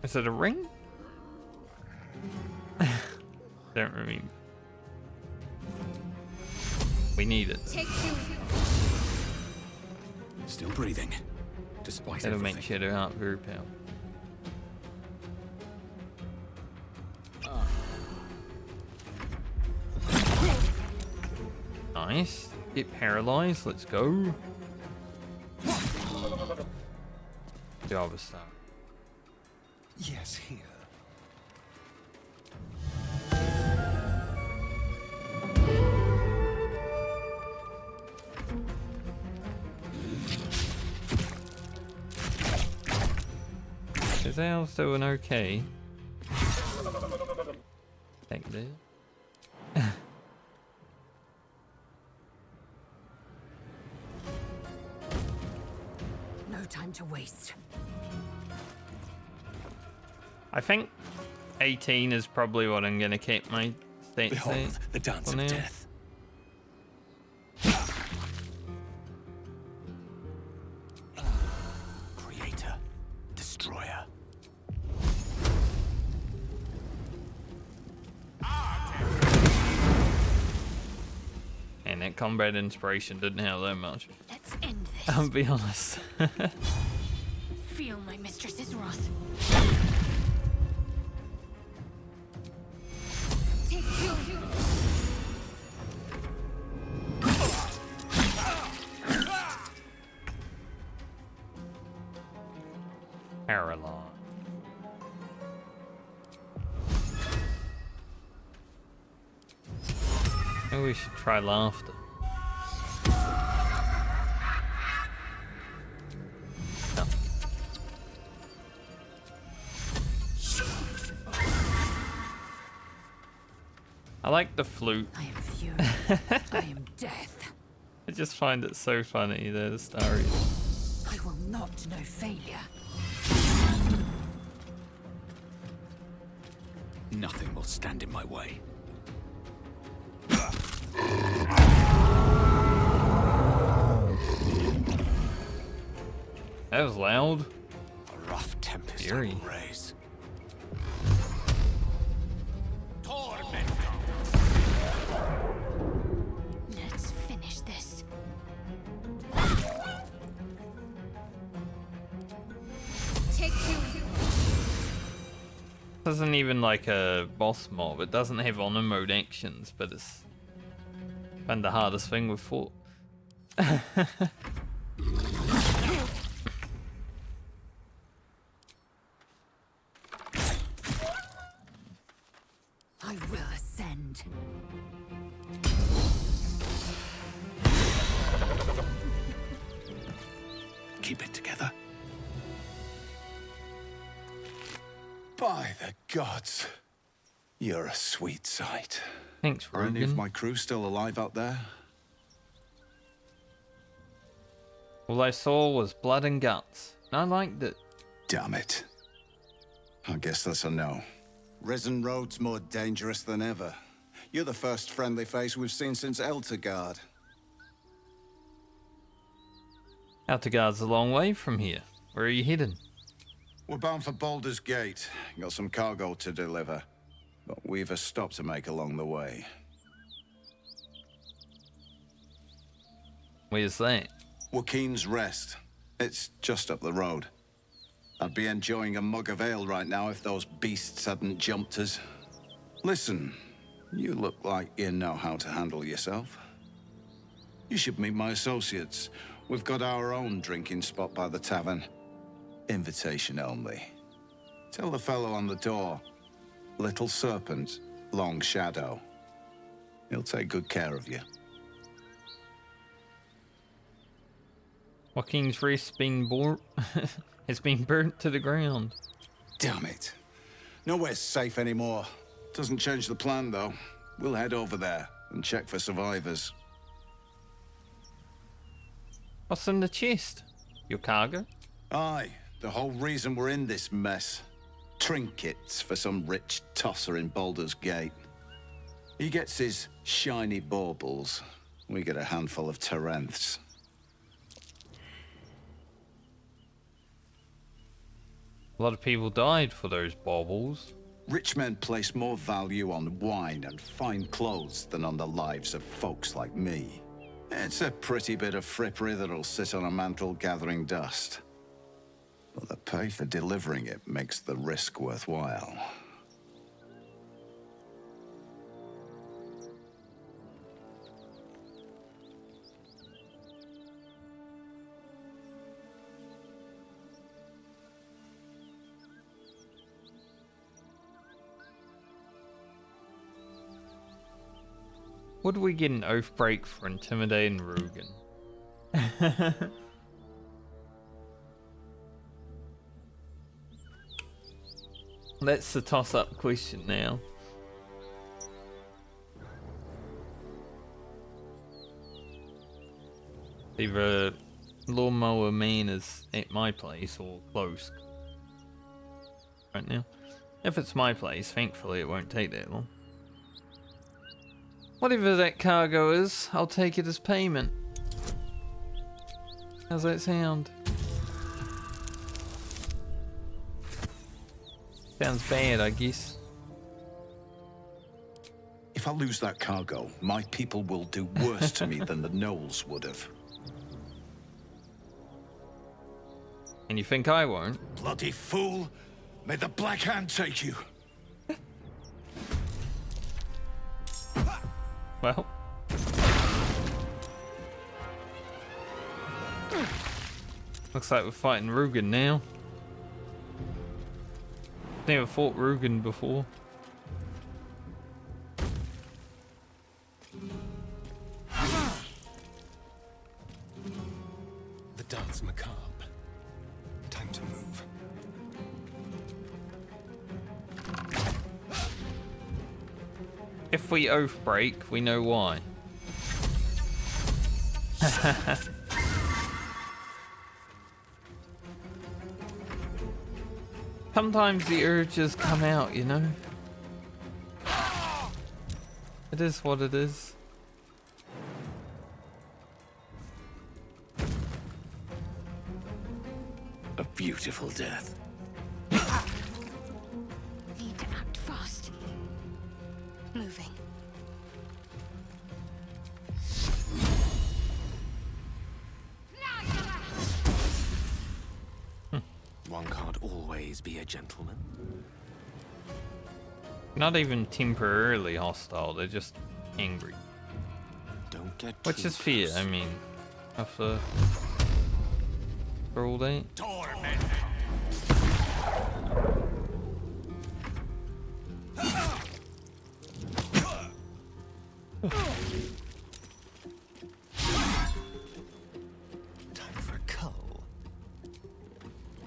Is it a ring? Don't remember. We need it. Still breathing, despite That'll everything. make Shadowheart very powerful. Nice. Get paralyzed. Let's go. Job is done. Yes, here. Is Al's doing okay? Take this. No time to waste. I think 18 is probably what I'm gonna keep my stats Behold, at the dance for of now. death. Creator, destroyer. And that combat inspiration didn't have that much. Let's end this. I'll be honest. Feel my mistress's wrath. Take two. Caroline. Maybe we should try laughter. No. I like the flute. I am fury. I am death. I just find it so funny, the Astarion. I will not know failure. Nothing will stand in my way. That was loud. A rough tempest I Eerie. will raise. Let's finish this. Take two. This isn't even like a boss mob. It doesn't have honor mode actions, but it's kind of the hardest thing we've fought. I will ascend. Keep it together. By the gods, you're a sweet sight. Thanks, Are any of Rugen. my crew still alive out there? All I saw was blood and guts, and I liked it. Damn it. I guess that's a no. Risen Road's more dangerous than ever. You're the first friendly face we've seen since Eltergard. Outerguard's a long way from here. Where are you heading? We're bound for Baldur's Gate. Got some cargo to deliver. But we've a stop to make along the way. Where's that? Joaquin's Rest. It's just up the road. I'd be enjoying a mug of ale right now if those beasts hadn't jumped us. Listen, you look like you know how to handle yourself. You should meet my associates. We've got our own drinking spot by the tavern. Invitation only. Tell the fellow on the door. Little Serpent, Long Shadow. He'll take good care of you. Joaquin's wrist has been burnt to the ground. Damn it. Nowhere's safe anymore. Doesn't change the plan, though. We'll head over there and check for survivors. What's in the chest? Your cargo? Aye, the whole reason we're in this mess. Trinkets for some rich tosser in Baldur's Gate. He gets his shiny baubles. We get a handful of Terenths. A lot of people died for those baubles. Rich men place more value on wine and fine clothes than on the lives of folks like me. It's a pretty bit of frippery that'll sit on a mantle gathering dust. But the pay for delivering it makes the risk worthwhile. Would we get an oath break for intimidating Rugen? That's the toss-up question now. Either Lawnmower Man is at my place or close right now. If it's my place, thankfully it won't take that long. Whatever that cargo is, I'll take it as payment. How's that sound? Sounds bad, I guess. If I lose that cargo, my people will do worse to me than the Gnolls would have. And you think I won't? Bloody fool! May the Black Hand take you! Well. Looks like we're fighting Rugen now. Never fought Rugen before. The dance macabre. Time to move. If we oath break, we know why. Sometimes the urges come out, you know? It is what it is. A beautiful death. Need to act fast. Moving. One can't always be a gentleman. Not even temporarily hostile, they're just angry. Don't get Which is fair, I mean, after all that. Time for a cull.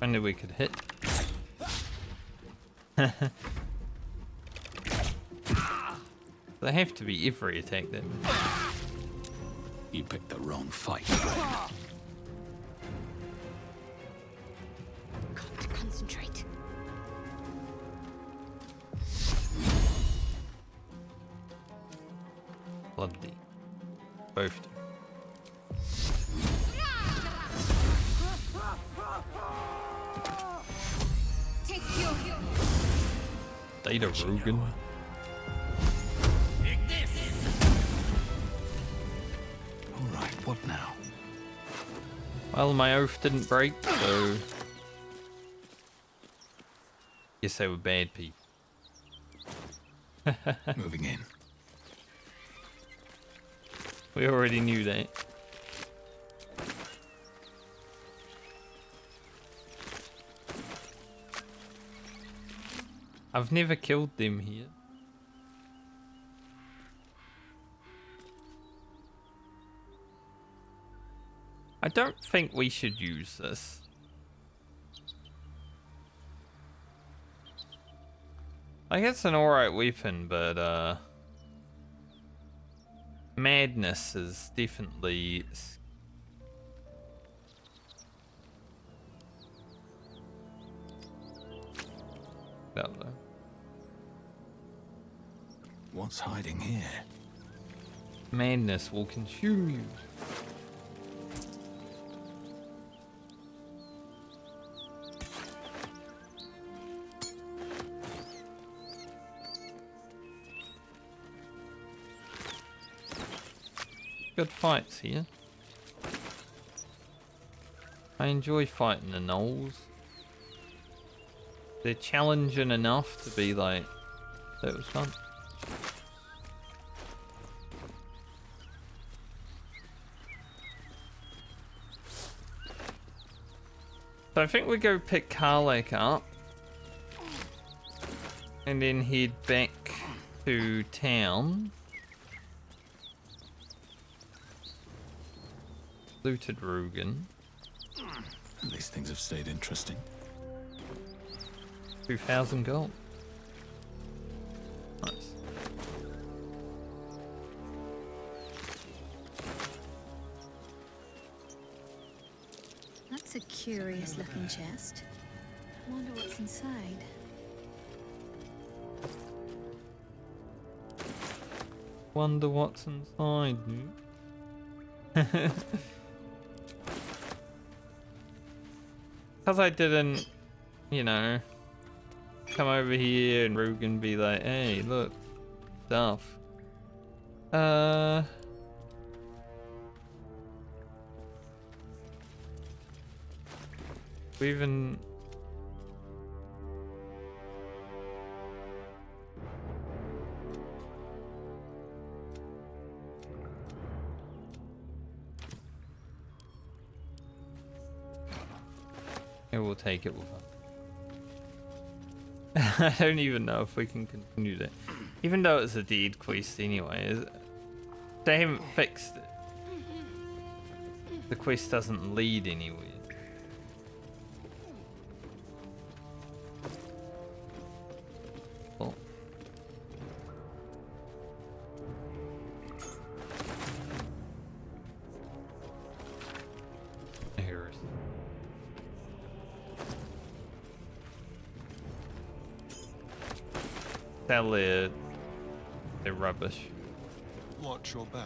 I knew we could hit. They have to be every attack then. You picked the wrong fight. Got to concentrate. Bloody. Both do. Take you. Data Rugen. Alright, what now? Well, my oath didn't break, so guess they were bad people. Moving in. We already knew that. I've never killed them here. I don't think we should use this. Like, it's an alright weapon, but madness is definitely out there. What's hiding here? Madness will consume you. Good fights here. I enjoy fighting the Gnolls. They're challenging enough to be like, that was fun. So I think we go pick Karlach up and then head back to town. Looted Rugen. At least things have stayed interesting. 2,000 gold. Nice. curious looking chest. I wonder what's inside. Wonder what's inside. Because I didn't, you know, come over here and Rugen be like, hey, look, stuff. We even... Yeah, we'll take it. I don't even know if we can continue that. Even though it's a deed quest anyway. They haven't fixed it. The quest doesn't lead anywhere. Oh. Here. Sell it. They're rubbish. Watch your back.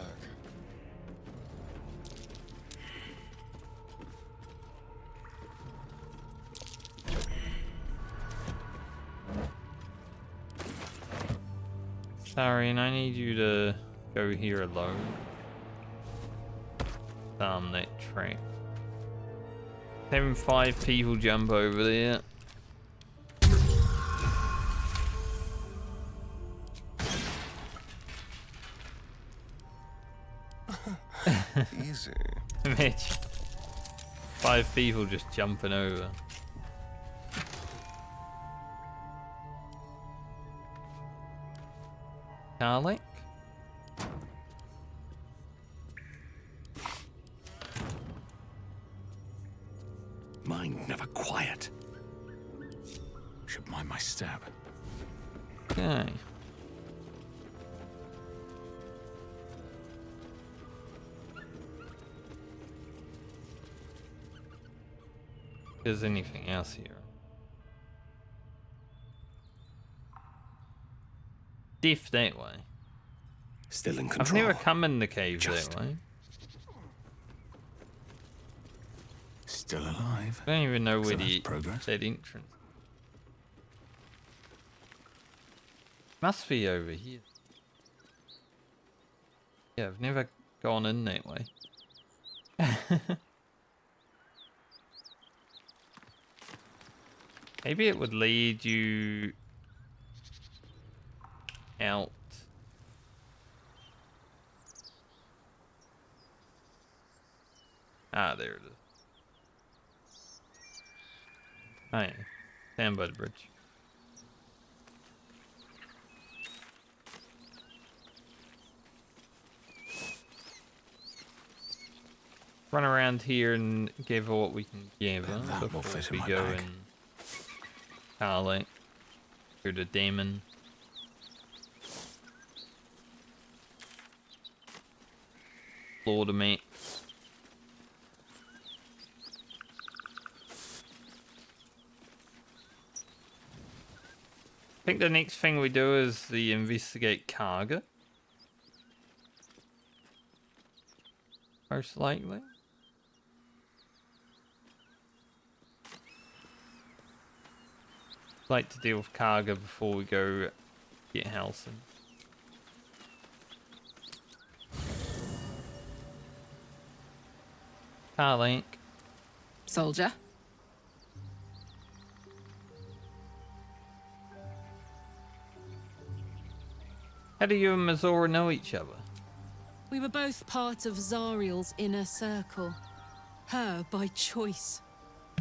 Astarion, I need you to go here alone. Down that track. Having 5 people jump over there. Easy. Mitch. 5 people just jumping over. Garlic? Mind never quiet. Should mind my step. Okay. Is anything else here? Diff that way. Still in control. I've never come in the cave that way. Still alive. I don't even know where Excellent the progress. that entrance. Must be over here. Yeah, I've never gone in that way. Maybe it would lead you out. Ah, there it is. Oh yeah, stand by the bridge. Run around here and give her what we can give her before we go and Carly through the demon. Slaughter meat. I think the next thing we do is the investigate Kagha. Most likely. Like to deal with Kagha before we go get Halsin. Link. Soldier. How do you and Mizora know each other? We were both part of Zariel's inner circle. Her by choice,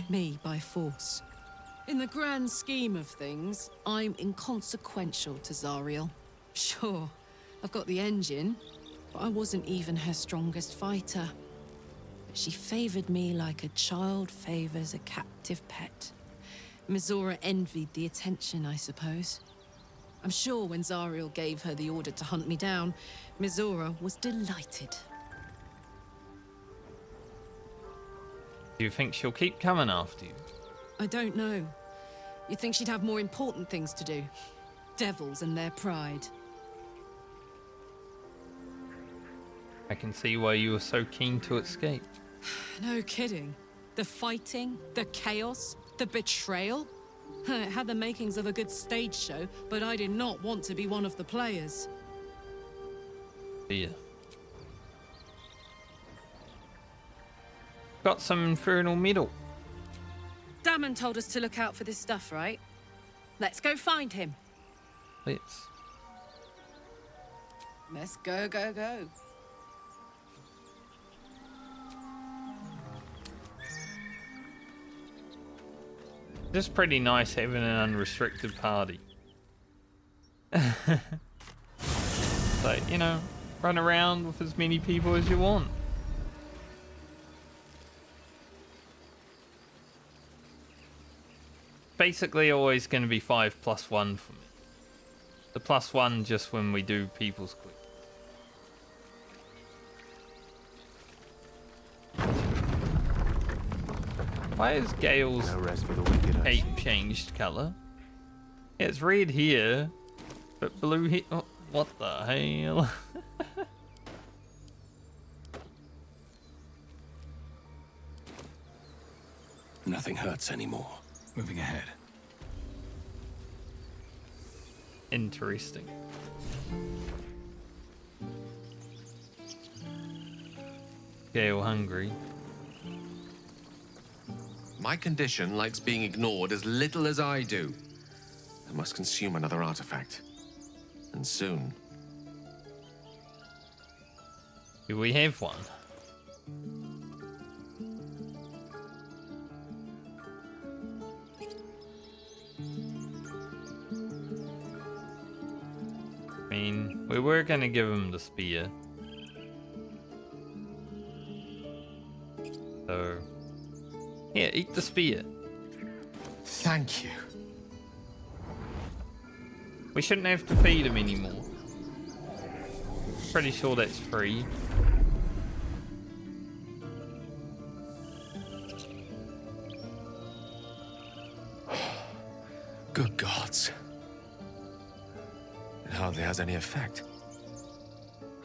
me by force. In the grand scheme of things, I'm inconsequential to Zariel. Sure, I've got the engine, but I wasn't even her strongest fighter. But she favored me like a child favors a captive pet. Mizora envied the attention, I suppose. I'm sure when Zariel gave her the order to hunt me down, Mizora was delighted. Do you think she'll keep coming after you? I don't know. You'd think she'd have more important things to do. Devils and their pride. I can see why you were so keen to escape. No kidding. The fighting, the chaos, the betrayal. It had the makings of a good stage show, but I did not want to be one of the players. Yeah. Got some infernal metal. Damon told us to look out for this stuff, right? Let's go find him. Let's. Let's go, go, go. Just pretty nice having an unrestricted party. Like, you know, run around with as many people as you want. Basically always going to be 5+1 for me. The +1 just when we do people's quick. Why is Gale's cape changed colour? Yeah, it's red here, but blue here. Oh, what the hell? Nothing hurts anymore. Moving ahead. Interesting. Gale hungry. My condition likes being ignored as little as I do. I must consume another artifact. And soon. Do we have one? I mean, we were gonna give him the spear. So, here, eat the spear. Thank you. We shouldn't have to feed him anymore. Pretty sure that's free. Good gods. It hardly has any effect.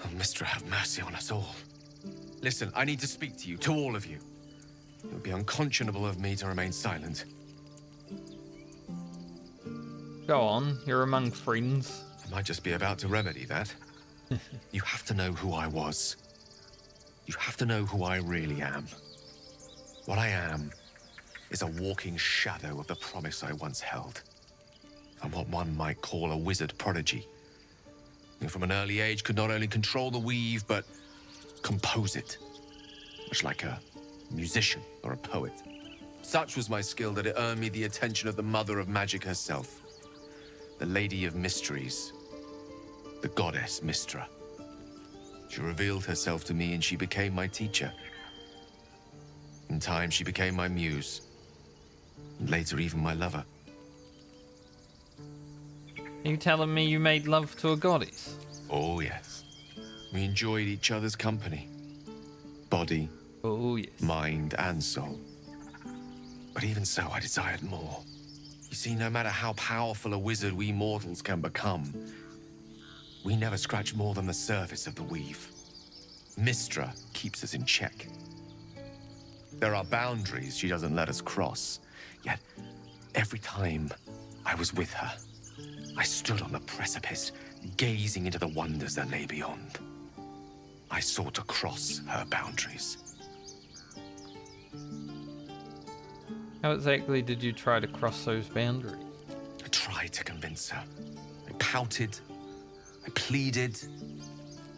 Oh, Mistra, have mercy on us all. Listen, I need to speak to you, to all of you. It would be unconscionable of me to remain silent. Go on, you're among friends. I might just be about to remedy that. You have to know who I was. You have to know who I really am. What I am is a walking shadow of the promise I once held. I'm what one might call a wizard prodigy. Who from an early age could not only control the weave, but compose it. Much like a musician or a poet. Such was my skill that it earned me the attention of the mother of magic herself. The Lady of Mysteries. The goddess Mistra. She revealed herself to me and she became my teacher. In time, she became my muse. And later, even my lover. Are you telling me you made love to a goddess? Oh, yes. We enjoyed each other's company. Body, oh, yes. Mind, and soul. But even so, I desired more. You see, no matter how powerful a wizard we mortals can become, we never scratch more than the surface of the weave. Mistra keeps us in check. There are boundaries she doesn't let us cross. Yet, every time I was with her, I stood on the precipice, gazing into the wonders that lay beyond. I sought to cross her boundaries. How exactly did you try to cross those boundaries? I tried to convince her. I pouted. I pleaded.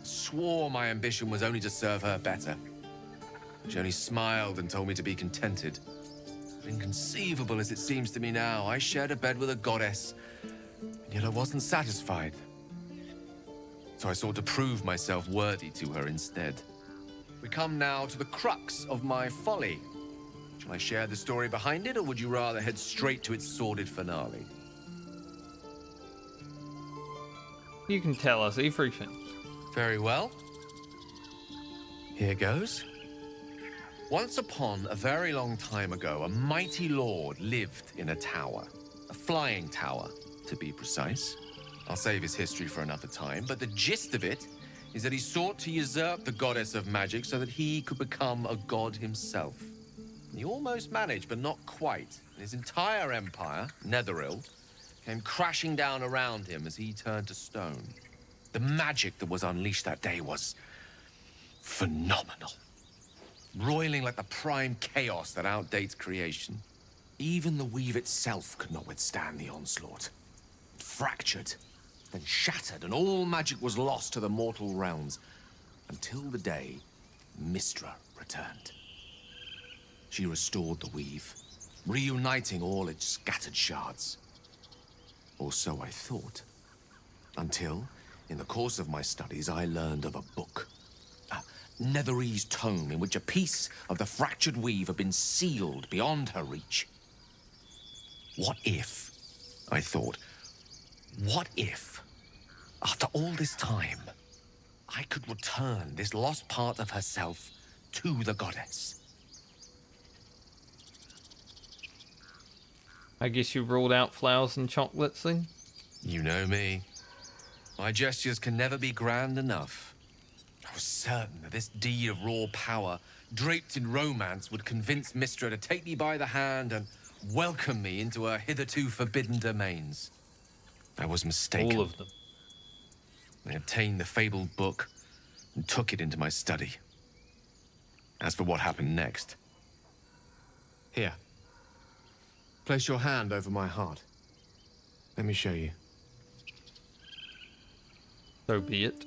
Swore my ambition was only to serve her better. She only smiled and told me to be contented. Inconceivable as it seems to me now, I shared a bed with a goddess, and yet I wasn't satisfied. So I sought to prove myself worthy to her instead. We come now to the crux of my folly. Shall I share the story behind it, or would you rather head straight to its sordid finale? You can tell us everything. Very well. Here goes. Once upon a very long time ago, a mighty lord lived in a tower. A flying tower, to be precise. I'll save his history for another time, but the gist of it is that he sought to usurp the goddess of magic so that he could become a god himself. He almost managed, but not quite. His entire empire, Netheril, came crashing down around him as he turned to stone. The magic that was unleashed that day was phenomenal. Roiling like the prime chaos that outdates creation. Even the weave itself could not withstand the onslaught. It fractured, then shattered, and all magic was lost to the mortal realms, until the day Mystra returned. She restored the weave, reuniting all its scattered shards. Or so I thought. Until, in the course of my studies, I learned of a book. Netherese tome in which a piece of the fractured weave had been sealed beyond her reach. What if, I thought, what if, after all this time, I could return this lost part of herself to the goddess? I guess you ruled out flowers and chocolates then? You know me. My gestures can never be grand enough. I was certain that this deed of raw power, draped in romance, would convince Mystra to take me by the hand and welcome me into her hitherto forbidden domains. I was mistaken. All of them. I obtained the fabled book and took it into my study. As for what happened next... Here. Place your hand over my heart. Let me show you. So be it.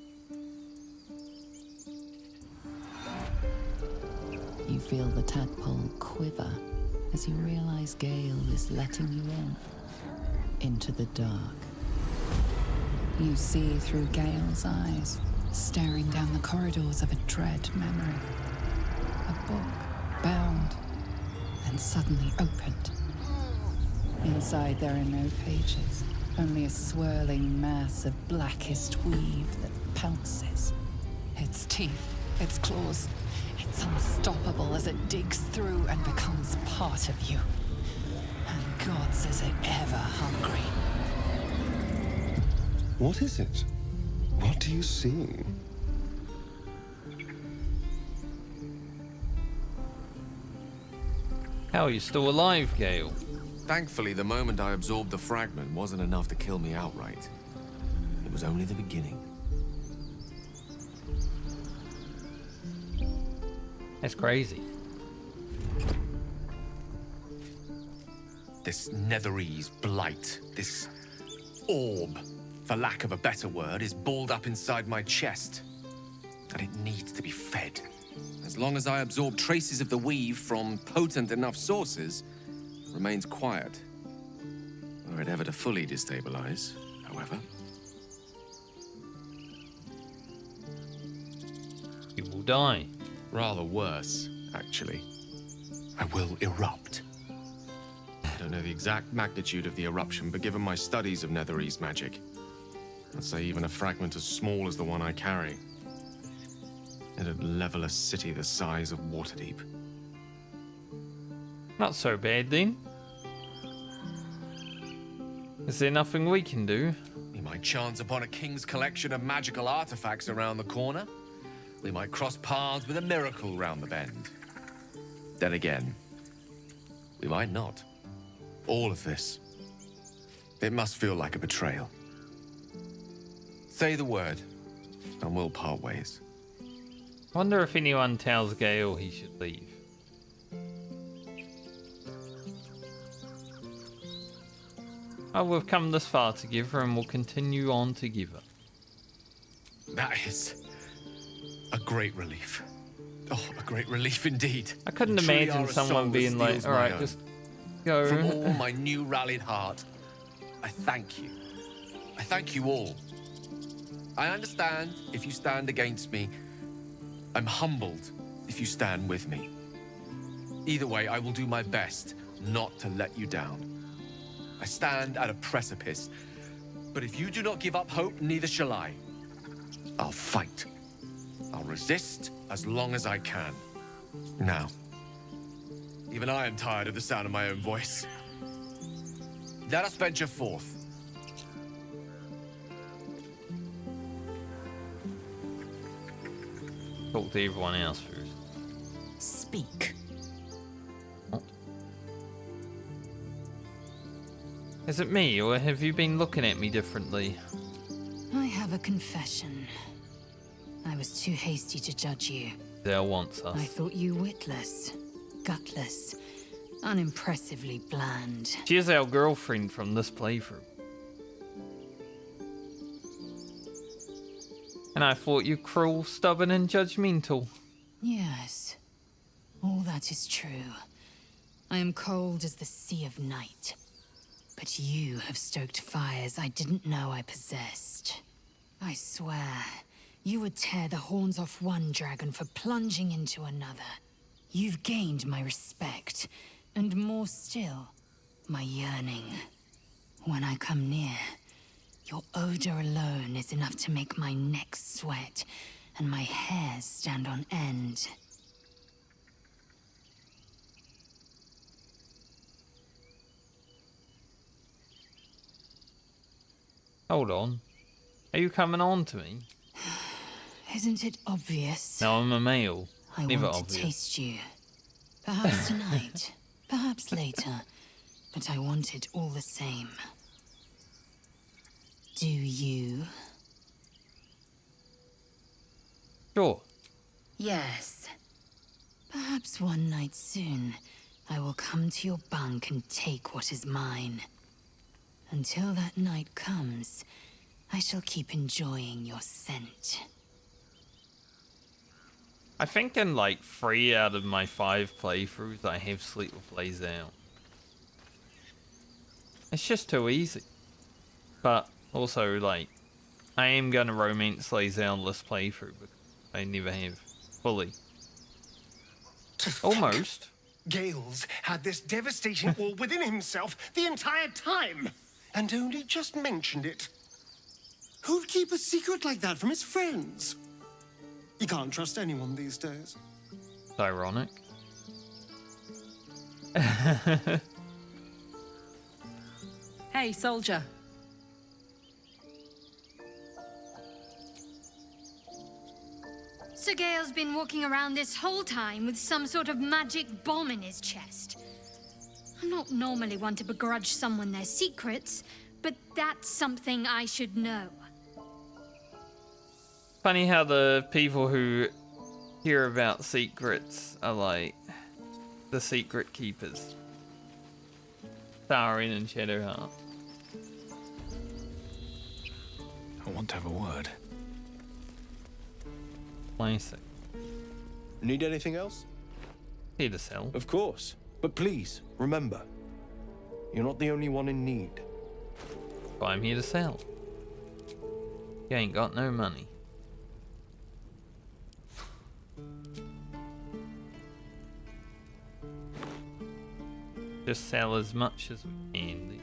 You feel the tadpole quiver as you realize Gale is letting you into the dark. You see through Gale's eyes, staring down the corridors of a dread memory. A book, bound, and suddenly opened. Inside there are no pages, only a swirling mass of blackest weave that pounces. Its teeth, its claws, it's unstoppable as it digs through and becomes part of you. And gods, is it ever hungry. What is it? What do you see? How are you still alive, Gale? Thankfully, the moment I absorbed the fragment wasn't enough to kill me outright. It was only the beginning. That's crazy. This Netherese blight, this orb, for lack of a better word, is balled up inside my chest. And it needs to be fed. As long as I absorb traces of the weave from potent enough sources, it remains quiet. Were it ever to fully destabilize, however. You will die. Rather worse, actually. I will erupt. I don't know the exact magnitude of the eruption, but given my studies of Netherese magic, I'd say even a fragment as small as the one I carry, it'd level a city the size of Waterdeep. Not so bad then. Is there nothing we can do? We might chance upon a king's collection of magical artifacts around the corner. We might cross paths with a miracle round the bend. Then again, we might not. All of this, it must feel like a betrayal. Say the word, and we'll part ways. Wonder if anyone tells Gale he should leave. Oh, we've come this far together and we'll continue on together. That is a great relief. Oh, a great relief indeed. I couldn't imagine someone being like, alright, just go. From all my new rallied heart, I thank you. I thank you all. I understand if you stand against me. I'm humbled if you stand with me. Either way, I will do my best not to let you down. I stand at a precipice, but if you do not give up hope, neither shall I. I'll fight. I'll resist as long as I can. Now, Even I am tired of the sound of my own voice. Let us venture forth. Talk to everyone else first. Speak. What? Is it me, or have you been looking at me differently? I have a confession. I was too hasty to judge you. Lae'zel wants us. I thought you witless, gutless, unimpressively bland. She is our girlfriend from this playthrough. And I thought you cruel, stubborn, and judgmental. Yes, all that is true. I am cold as the sea of night. But you have stoked fires I didn't know I possessed. I swear, you would tear the horns off one dragon for plunging into another. You've gained my respect, and more still, my yearning. When I come near, your odor alone is enough to make my neck sweat and my hair stand on end. Hold on. Are you coming on to me? Isn't it obvious? No, I'm a male. I Never want obvious. to taste you. Perhaps tonight, perhaps later, but I want it all the same. Do you? Sure. Yes. Perhaps one night soon, I will come to your bunk and take what is mine. Until that night comes, I shall keep enjoying your scent. I think in like 3 out of my 5 playthroughs, I have slept with Lae'zel. It's just too easy. But also, like, I am gonna romance Lae'zel this playthrough, but I never have fully. Almost. Gales had this devastating war within himself the entire time, and only just mentioned it. Who'd keep a secret like that from his friends? You can't trust anyone these days. It's ironic. Hey, soldier. So Gale's been walking around this whole time with some sort of magic bomb in his chest. I'm not normally one to begrudge someone their secrets, but that's something I should know. Funny how the people who hear about secrets are like the secret keepers. Astarion and Shadowheart. I want to have a word. Classic. Need anything else? Here to sell. Of course. But please, remember, you're not the only one in need. But I'm here to sell. You ain't got no money. Just sell as much as we can.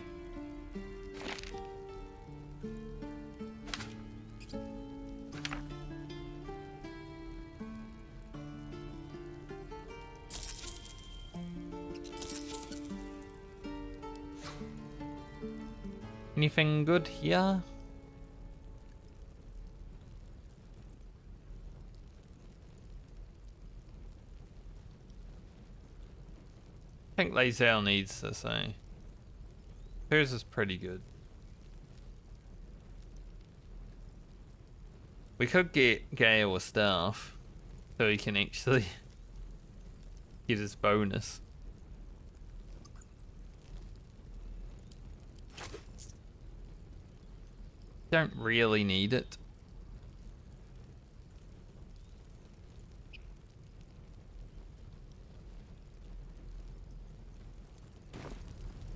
Anything good here? I think Lae'zel needs this, eh? Hers is pretty good. We could get Gale a staff, so he can actually get his bonus. Don't really need it.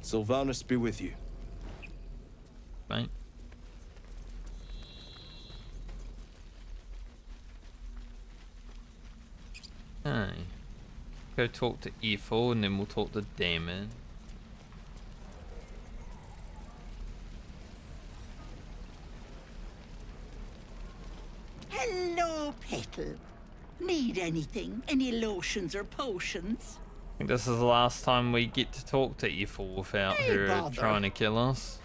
Sylvanas be with you. Right. Aye. Go talk to E4 and then we'll talk to Damon. Hello, Petal. Need anything? Any lotions or potions? think this is the last time we get to talk to Ethel without her bother. trying to kill us.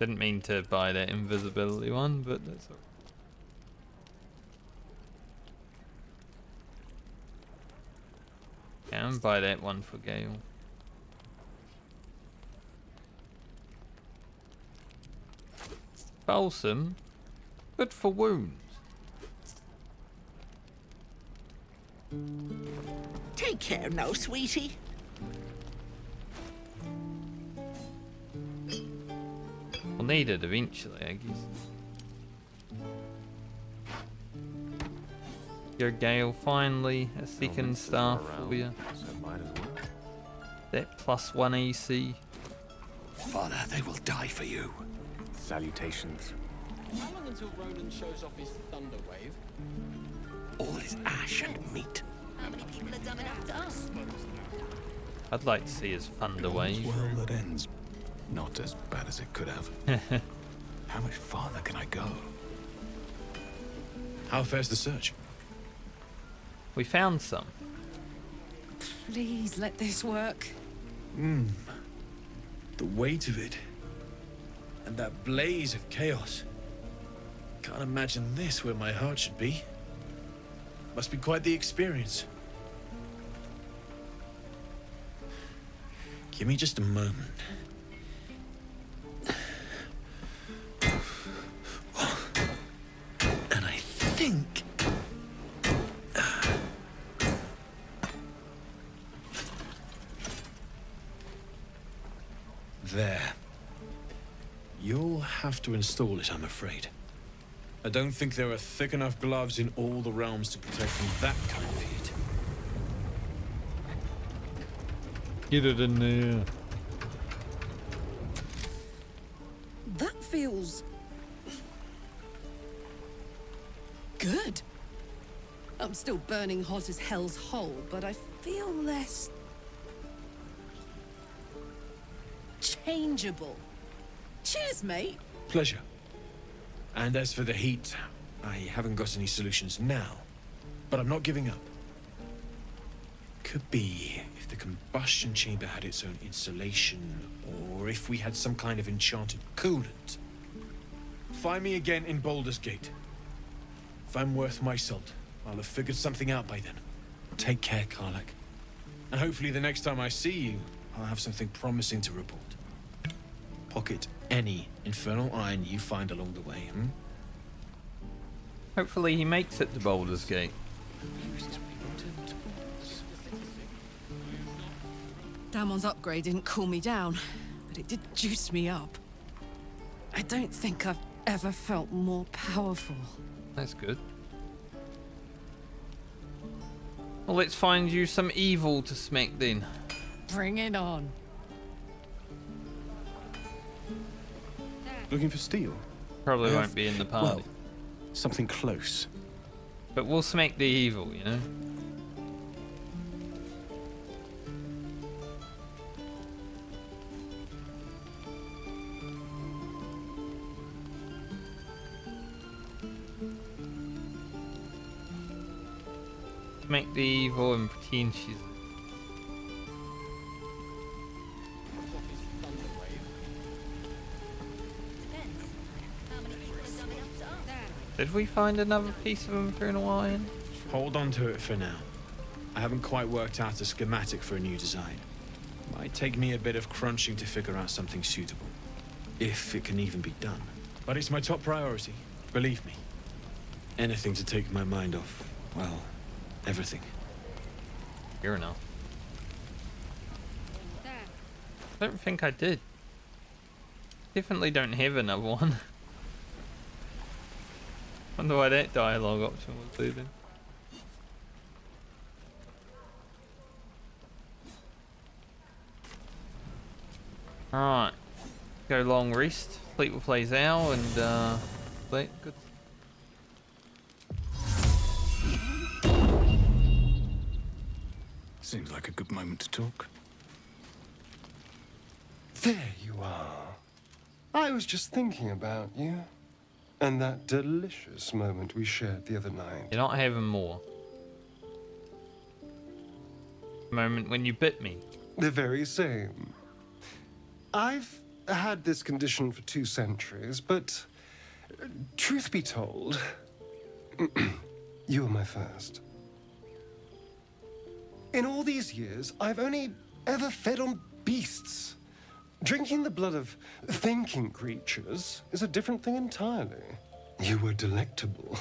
Didn't mean to buy that invisibility one, but that's alright. Can buy that one for Gale. Balsam, good for wounds. Take care now, sweetie. We'll need it eventually, I guess. Your Gale, finally a second staff for you. That +1 AC. Father, they will die for you. Salutations. How long until Roland shows off his thunder wave? All is ash and meat. How many people are dumb enough to ask? I'd like to see his thunder wave. Well, that ends not as bad as it could have. How much farther can I go? How fares the search? We found some. Please let this work. The weight of it. And that blaze of chaos. Can't imagine this where my heart should be. Must be quite the experience. Give me just a moment. And I think... There. You'll have to install it, I'm afraid. I don't think there are thick enough gloves in all the realms to protect from that kind of heat. Get it in there. That feels... good. I'm still burning hot as hell's hole, but I feel less... changeable. Cheers, mate. Pleasure. And as for the heat, I haven't got any solutions now, but I'm not giving up. Could be if the combustion chamber had its own insulation, or if we had some kind of enchanted coolant. Find me again in Baldur's Gate. If I'm worth my salt, I'll have figured something out by then. Take care, Karlach. And hopefully the next time I see you, I'll have something promising to report. Pocket any infernal iron you find along the way, Hopefully he makes it to Baldur's Gate. Damon's upgrade didn't cool me down, but it did juice me up. I don't think I've ever felt more powerful. That's good. Well, let's find you some evil to smack then. Bring it on. Looking for steel? Probably won't be in the party. Well, something close. But we'll smack the evil, you know? Smack the evil and pretend she's... Did we find another piece of infernal iron? Hold on to it for now. I haven't quite worked out a schematic for a new design. Might take me a bit of crunching to figure out something suitable. If it can even be done. But it's my top priority, believe me. Anything to take my mind off, well, everything. Fair enough. I don't think I did. Definitely don't have another one. Wonder why that dialogue option was there then. Alright. Go long rest. Sleep with Lae'zel and sleep. Good. Seems like a good moment to talk. There you are. I was just thinking about you. And that delicious moment we shared the other night. You're not having more. Moment when you bit me. The very same. I've had this condition for 2 centuries, but truth be told, you were my first. In all these years, I've only ever fed on beasts. Drinking the blood of thinking creatures is a different thing entirely. You were delectable.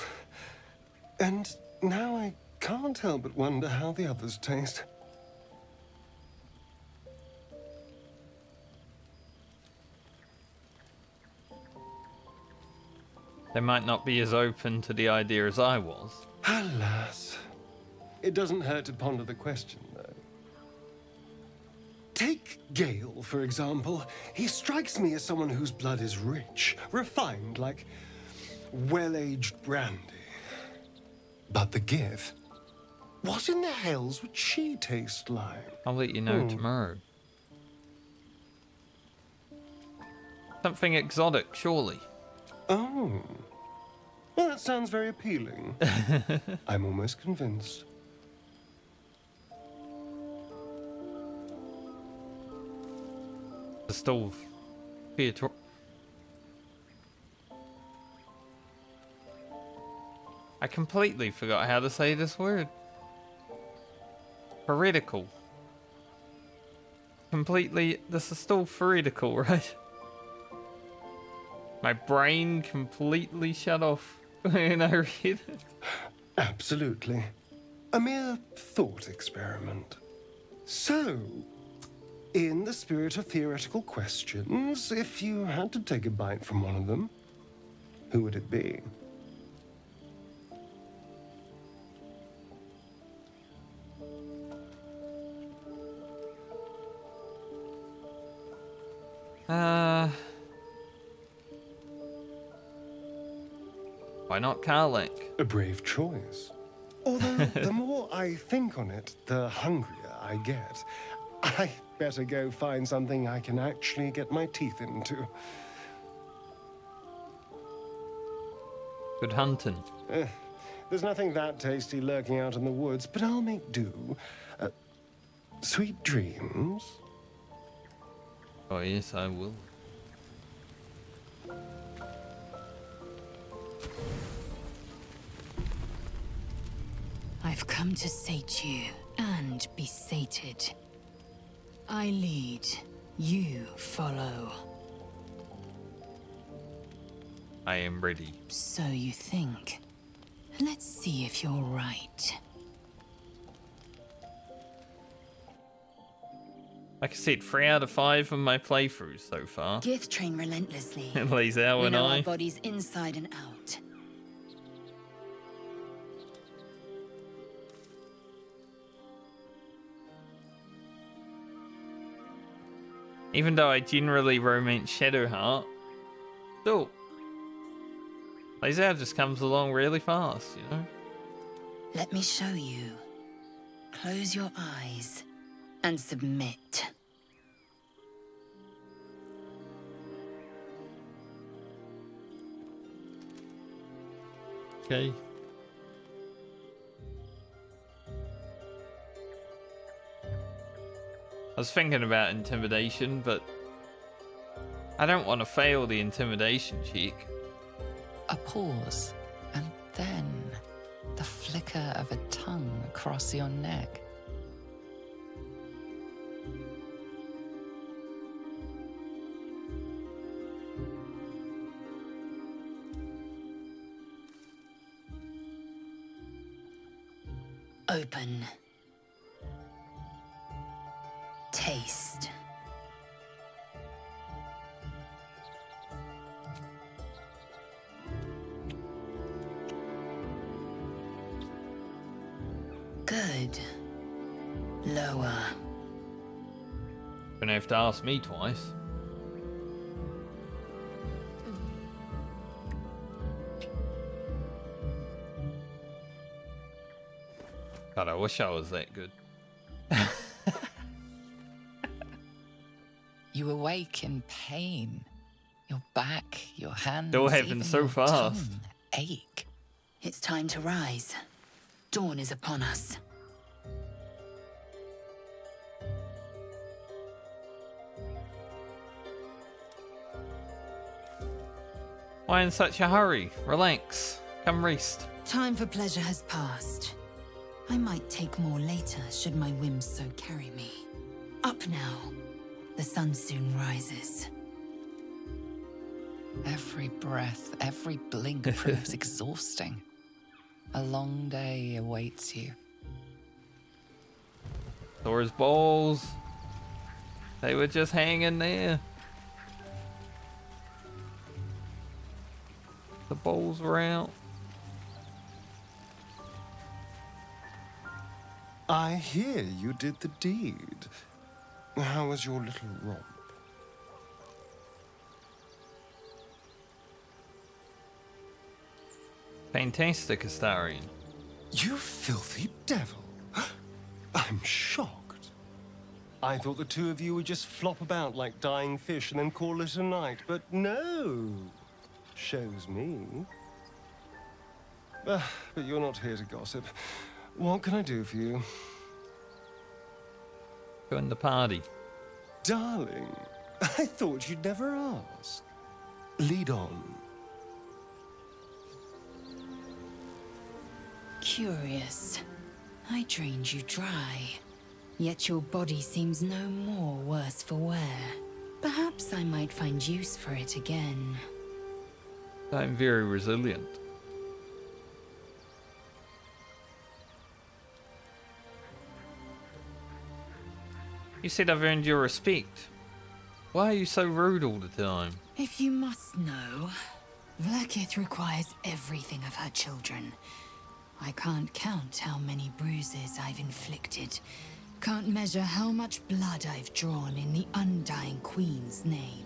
And now I can't help but wonder how the others taste. They might not be as open to the idea as I was. Alas. It doesn't hurt to ponder the question, though. Take Gale, for example. He strikes me as someone whose blood is rich, refined, like well-aged brandy. But the Gith? What in the hells would she taste like? I'll let you know tomorrow. Something exotic, surely. Oh. Well, that sounds very appealing. I'm almost convinced. The stove. Theatre. I completely forgot how to say this word. Heretical. Completely. This is still heretical, right? My brain completely shut off when I read it. Absolutely. A mere thought experiment. So, in the spirit of theoretical questions, if you had to take a bite from one of them, who would it be? Why not Karlach? A brave choice. Although, the more I think on it, the hungrier I get. I better go find something I can actually get my teeth into. Good hunting. There's nothing that tasty lurking out in the woods, but I'll make do. Sweet dreams. Oh yes, I will. I've come to sate you and be sated. I lead, you follow. I am ready. So you think. Let's see if you're right. Like I said, 3 out of 5 of my playthroughs so far. Gith train relentlessly. Lae'zel We and know I. our bodies inside and out. Even though I generally romance Shadowheart, still, Lae'zel just comes along really fast, you know? Let me show you. Close your eyes and submit. Okay. I was thinking about intimidation, but I don't want to fail the intimidation check. A pause, and then the flicker of a tongue across your neck. Open. Taste. Good. Lower. Gonna have to ask me twice. God, I wish I was that good. You awake in pain, Your back, your hands, Still happened even so your fast. tongue ache. It's time to rise. Dawn is upon us. Why in such a hurry? Relax. Come rest. Time for pleasure has passed. I might take more later, should my whims so carry me. Up now. The sun soon rises. Every breath, every blink proves exhausting. A long day awaits you. Thor's balls. They were just hanging there. The balls were out. I hear you did the deed. How was your little romp? Fantastic, Astarion. You filthy devil! I'm shocked. I thought the two of you would just flop about like dying fish and then call it a night, but no. Shows me. But you're not here to gossip. What can I do for you? Join the party. Darling, I thought you'd never ask. Lead on. Curious. I drained you dry. Yet your body seems no more worse for wear. Perhaps I might find use for it again. I'm very resilient. You said I've earned your respect. Why are you so rude all the time? If you must know, Vlaakith requires everything of her children. I can't count how many bruises I've inflicted. Can't measure how much blood I've drawn in the Undying Queen's name.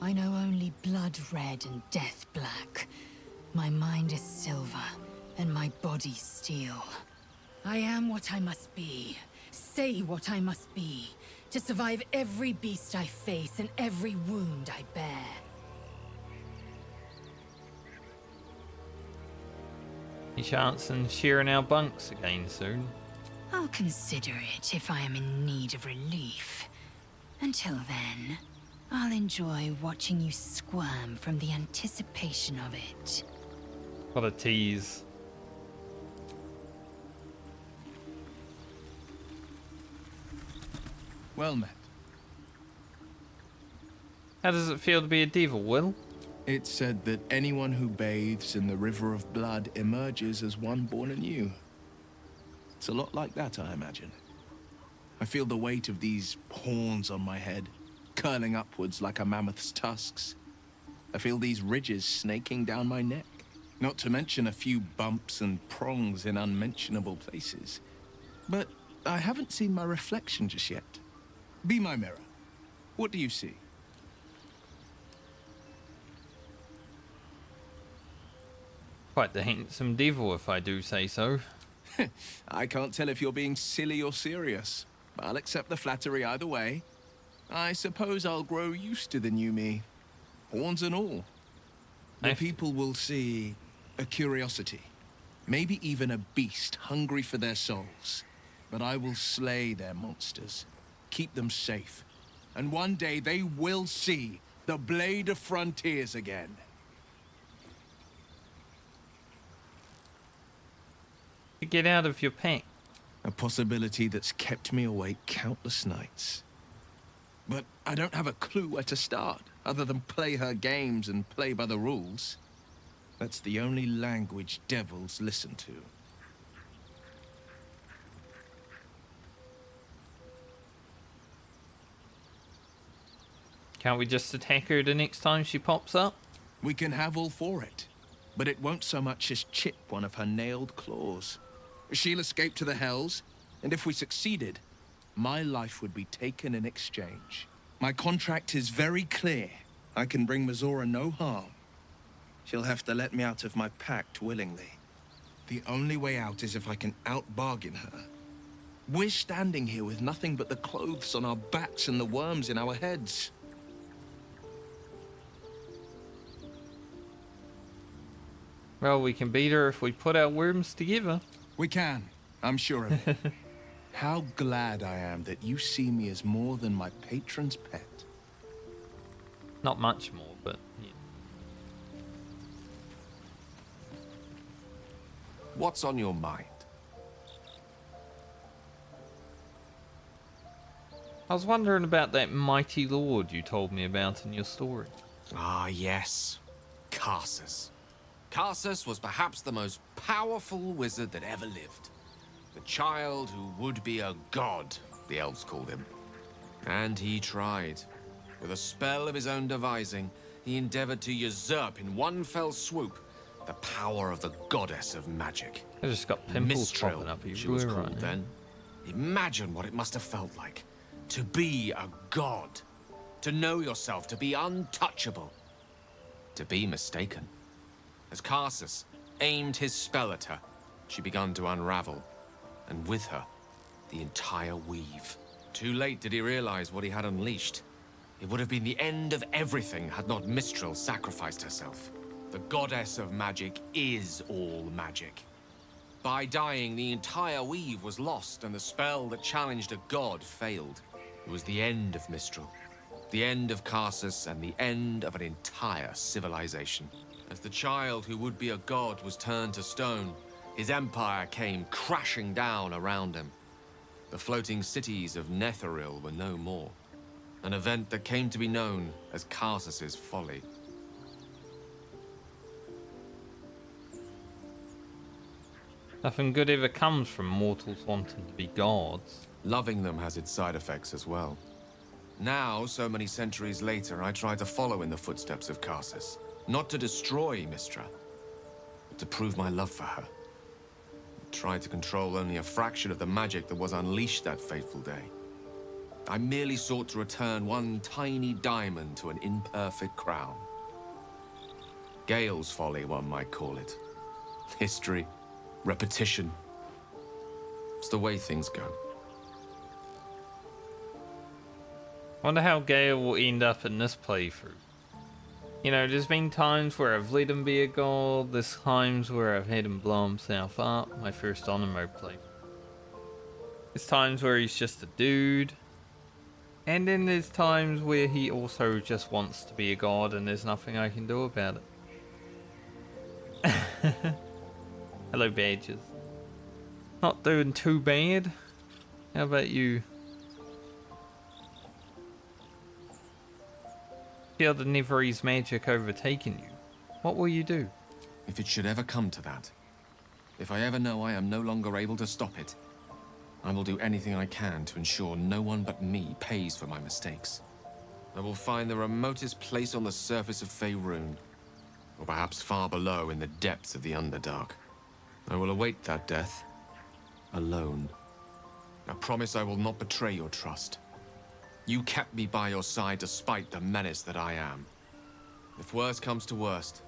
I know only blood red and death black. My mind is silver, and my body steel. I am what I must be, say what I must be, to survive every beast I face and every wound I bear. Any chance in sharing our bunks again soon? I'll consider it if I am in need of relief. Until then, I'll enjoy watching you squirm from the anticipation of it. What a tease. Well met. How does it feel to be a devil, Will? It's said that anyone who bathes in the river of blood emerges as one born anew. It's a lot like that, I imagine. I feel the weight of these horns on my head, curling upwards like a mammoth's tusks. I feel these ridges snaking down my neck, not to mention a few bumps and prongs in unmentionable places. But I haven't seen my reflection just yet. Be my mirror. What do you see? Quite the handsome devil, if I do say so. I can't tell if you're being silly or serious. I'll accept the flattery either way. I suppose I'll grow used to the new me. Horns and all. The people will see a curiosity. Maybe even a beast hungry for their souls. But I will slay their monsters. Keep them safe. And one day they will see the Blade of Frontiers again. To get out of your pack. A possibility that's kept me awake countless nights. But I don't have a clue where to start, other than play her games and play by the rules. That's the only language devils listen to. Can't we just attack her the next time she pops up? We can have all for it, but it won't so much as chip one of her nailed claws. She'll escape to the Hells, and if we succeeded, my life would be taken in exchange. My contract is very clear. I can bring Mizora no harm. She'll have to let me out of my pact willingly. The only way out is if I can out-bargain her. We're standing here with nothing but the clothes on our backs and the worms in our heads. Well, we can beat her if we put our worms together. We can. I'm sure of it. How glad I am that you see me as more than my patron's pet. Not much more, but yeah. What's on your mind? I was wondering about that mighty lord you told me about in your story. Ah, yes. Karsus. Karsus was perhaps the most powerful wizard that ever lived. The child who would be a god, the elves called him. And he tried. With a spell of his own devising, he endeavored to usurp in one fell swoop the power of the goddess of magic. I just got pimples Mistral, popping up. she was Right called now. then. Imagine what it must have felt like to be a god, to know yourself, to be untouchable, to be mistaken. As Karsus aimed his spell at her, she began to unravel, and with her, the entire weave. Too late did he realize what he had unleashed. It would have been the end of everything had not Mistral sacrificed herself. The goddess of magic is all magic. By dying, the entire weave was lost, and the spell that challenged a god failed. It was the end of Mistral, the end of Karsus, and the end of an entire civilization. As the child who would be a god was turned to stone, his empire came crashing down around him. The floating cities of Netheril were no more. An event that came to be known as Karsus's folly. Nothing good ever comes from mortals wanting to be gods. Loving them has its side effects as well. Now, so many centuries later, I try to follow in the footsteps of Karsus. Not to destroy Mistra, but to prove my love for her. I tried to control only a fraction of the magic that was unleashed that fateful day. I merely sought to return one tiny diamond to an imperfect crown. Gale's folly, one might call it. History, repetition. It's the way things go. Wonder how Gale will end up in this playthrough. You know, there's been times where I've let him be a god, there's times where I've had him blow himself up, my first honor mode playthrough. There's times where he's just a dude. And then there's times where he also just wants to be a god and there's nothing I can do about it. Hello, badges. Not doing too bad. How about you? Feel the Nevery's magic overtaking you. What will you do? If it should ever come to that, if I ever know I am no longer able to stop it, I will do anything I can to ensure no one but me pays for my mistakes. I will find the remotest place on the surface of Faerun, or perhaps far below in the depths of the Underdark. I will await that death, alone. I promise I will not betray your trust. You kept me by your side despite the menace that I am. If worst comes to worst,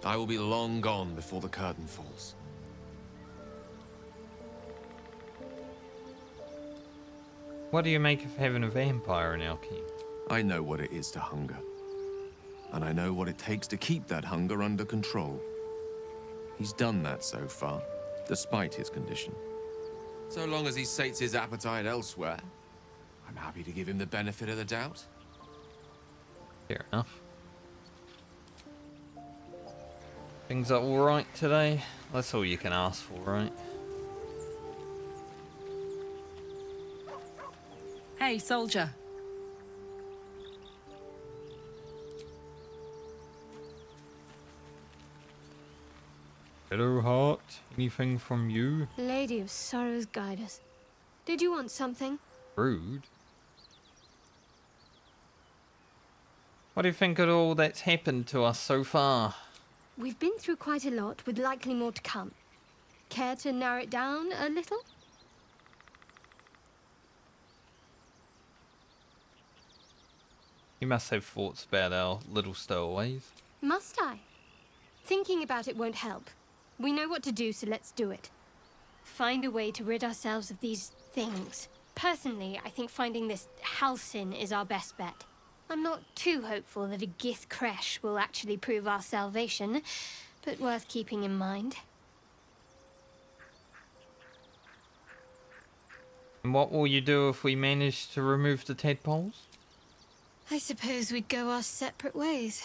I will be long gone before the curtain falls. What do you make of having a vampire in our camp? I know what it is to hunger. And I know what it takes to keep that hunger under control. He's done that so far, despite his condition. So long as he sates his appetite elsewhere, I'm happy to give him the benefit of the doubt. Fair enough. Things are alright today. That's all you can ask for, right? Hey, soldier. Hello, heart. Anything from you? Lady of Sorrows, guide us. Did you want something? Rude. What do you think of all that's happened to us so far? We've been through quite a lot, with likely more to come. Care to narrow it down a little? You must have thoughts about our little stowaways. Must I? Thinking about it won't help. We know what to do, so let's do it. Find a way to rid ourselves of these things. Personally, I think finding this Halcyon is our best bet. I'm not too hopeful that a Gith Kresh will actually prove our salvation, but worth keeping in mind. And what will you do if we manage to remove the tadpoles? I suppose we'd go our separate ways.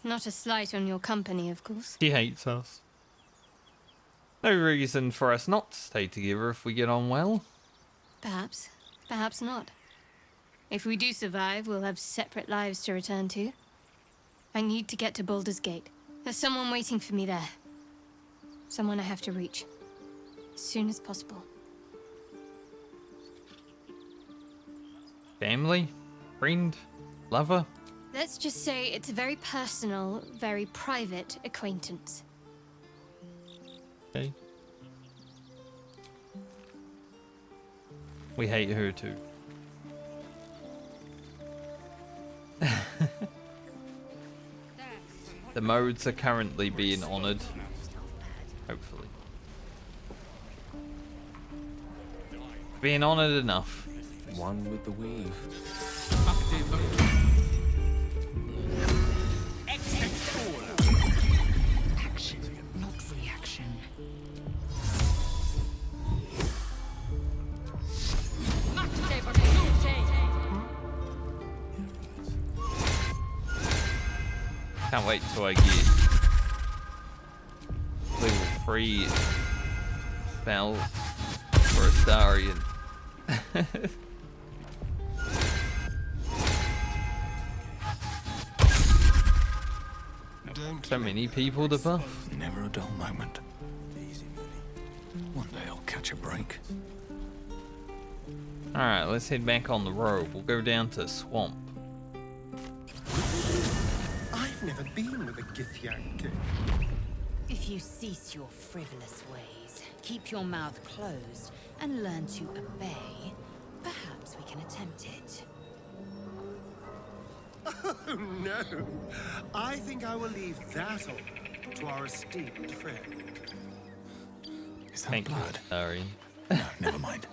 Not a slight on your company, of course. She hates us. No reason for us not to stay together if we get on well. Perhaps. Perhaps not. If we do survive, we'll have separate lives to return to. I need to get to Baldur's Gate. There's someone waiting for me there. Someone I have to reach. As soon as possible. Family? Friend? Lover? Let's just say it's a very personal, very private acquaintance. Okay. We hate her too. The modes are currently being honoured. Hopefully. Being honoured enough. One with the weave. Action, not reaction. Can't wait till I get level 3 spell for Astarion. So many people to buff. Never a dull moment. One day I'll catch a break. Alright, let's head back on the road. We'll go down to Swamp. I've never been with a Githyank king. If you cease your frivolous ways, keep your mouth closed, and learn to obey, perhaps we can attempt it. Oh, no. I think I will leave that on to our esteemed friend. Is that Thank blood? you, Astarion. No, never mind.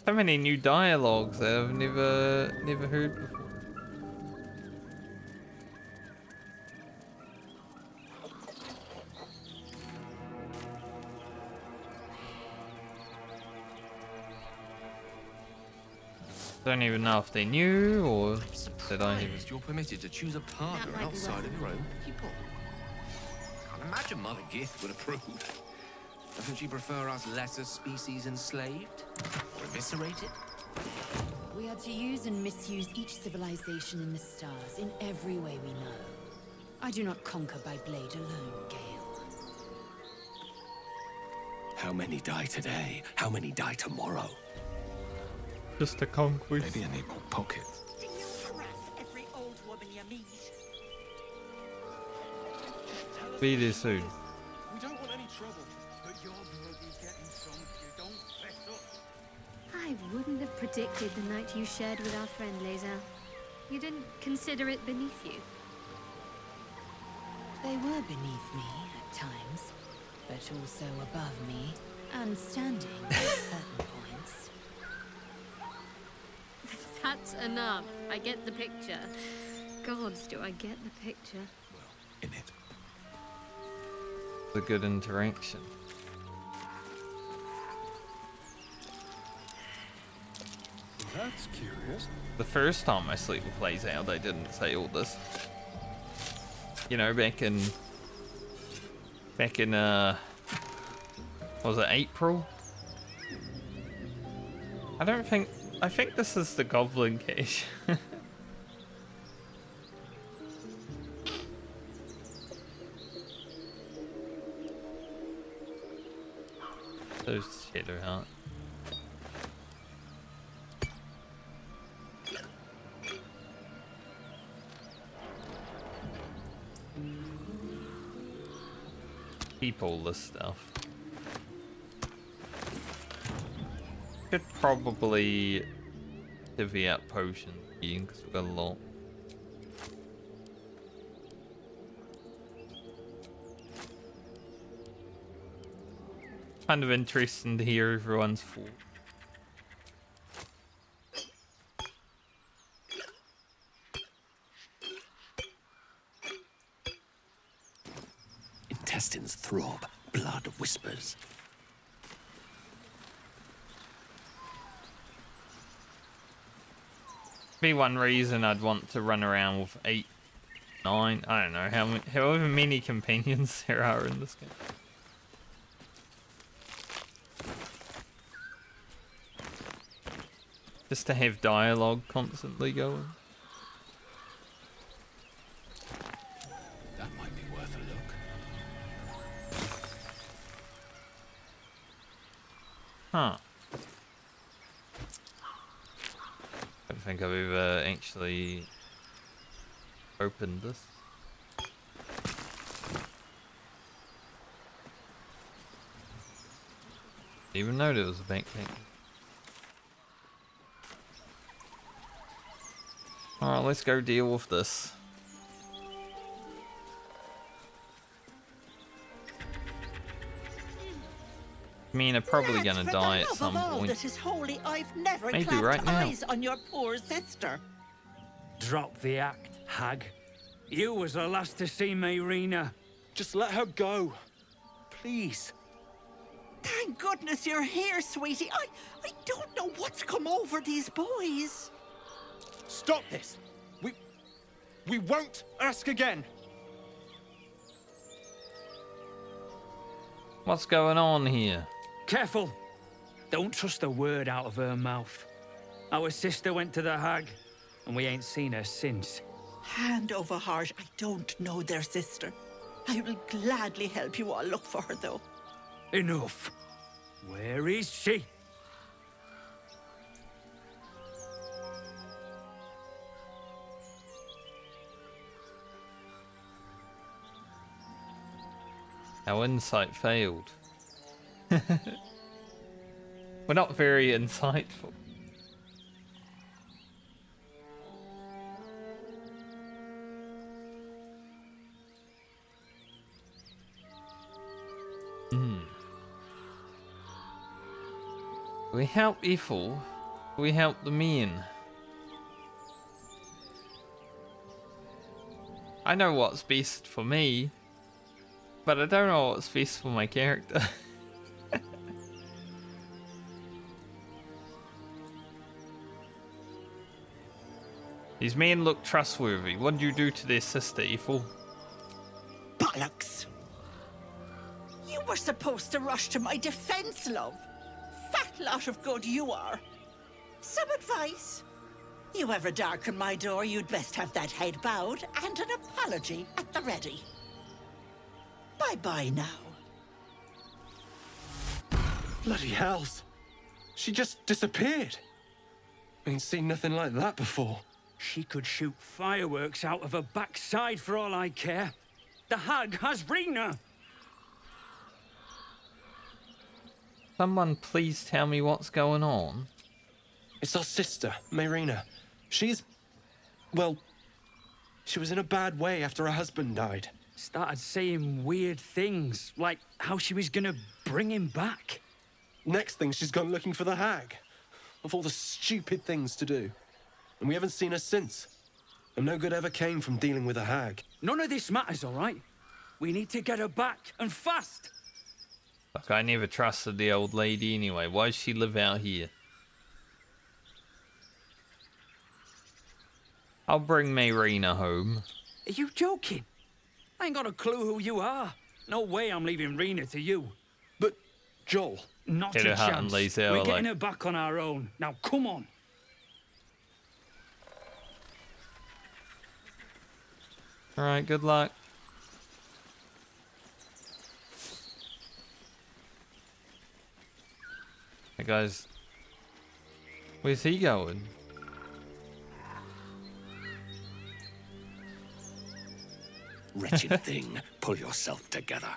So many new dialogues that I've never heard before. Don't even know if they're new or did I even... You're permitted to choose a partner outside of your own people. Can't imagine Mother Gith would approve. Doesn't she prefer us lesser species enslaved? Or eviscerated? We are to use and misuse each civilization in the stars in every way we know. I do not conquer by blade alone, Gale. How many die today? How many die tomorrow? Just a conquest. Maybe I need more pocket. Do you harass every old woman you meet? Be there soon. We don't want any trouble, but your blood is getting some if you don't fess up. I wouldn't have predicted the night you shared with our friend Lae'zel. You didn't consider it beneath you. They were beneath me at times, but also above me and standing at certain points. That's enough. I get the picture. Gods, do I get the picture? In it. A good interaction. That's curious. The first time I sleep with Lae'zel, I didn't say all this. You know, back in what was it, April? I think this is the goblin cache. Those Shadowheart. Keep all this stuff. Could probably divvy out potions because we've got a lot. Kind of interesting to hear everyone's thoughts. intestines throb, blood whispers. Be one reason I'd want to run around with 8, 9, I don't know, however many companions there are in this game. Just to have dialogue constantly going. That might be worth a look. Huh. I don't think I've ever actually opened this. Didn't even know there was a backpack. Alright, let's go deal with this. I mean, I'm probably gonna die at some point. That is holy, I've never Maybe clapped right now. eyes on your poor sister. Drop the act, hag. You was the last to see Mayrina. Just let her go. Please. Thank goodness you're here, sweetie. I don't know what's come over these boys. Stop this. We won't ask again. What's going on here? Careful! Don't trust a word out of her mouth. Our sister went to the hag, and we ain't seen her since. Hand over heart, I don't know their sister. I will gladly help you all look for her, though. Enough. Where is she? Our insight failed. We're not very insightful. We help Ethel. We help the men. I know what's best for me, but I don't know what's best for my character. These men look trustworthy. What did you do to their sister, Ethel? Bollocks! You were supposed to rush to my defense, love. Fat lot of good you are. Some advice? You ever darken my door, you'd best have that head bowed and an apology at the ready. Bye-bye now. Bloody hells. She just disappeared. Ain't seen nothing like that before. She could shoot fireworks out of her backside for all I care. The hag has Rena! Someone please tell me what's going on. It's our sister, Mayrina. She's... well... she was in a bad way after her husband died. Started saying weird things, like how she was gonna bring him back. Next thing, she's gone looking for the hag. Of all the stupid things to do. And we haven't seen her since. And no good ever came from dealing with a hag. None of this matters, all right? We need to get her back, and fast! Look, I never trusted the old lady anyway. Why does she live out here? I'll bring Mayrina home. Are you joking? I ain't got a clue who you are. No way I'm leaving Rena to you. But, Joel... Not Get a her hat and chance. Lae'zel, We're getting like- her back on our own. Now, come on. Alright, good luck. Hey guys, where's he going? Wretched thing, pull yourself together.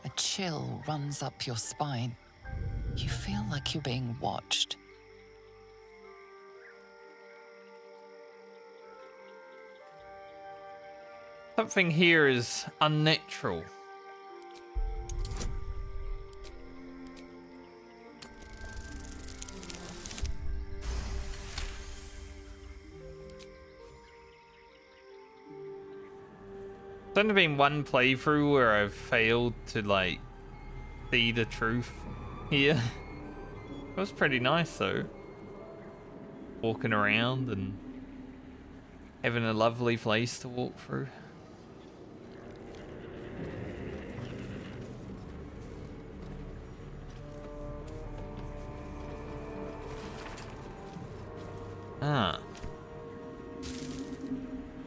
A chill runs up your spine. You feel like you're being watched. Something here is unnatural. only been one playthrough where I've failed to like see the truth here. It was pretty nice though. Walking around and having a lovely place to walk through. Ah.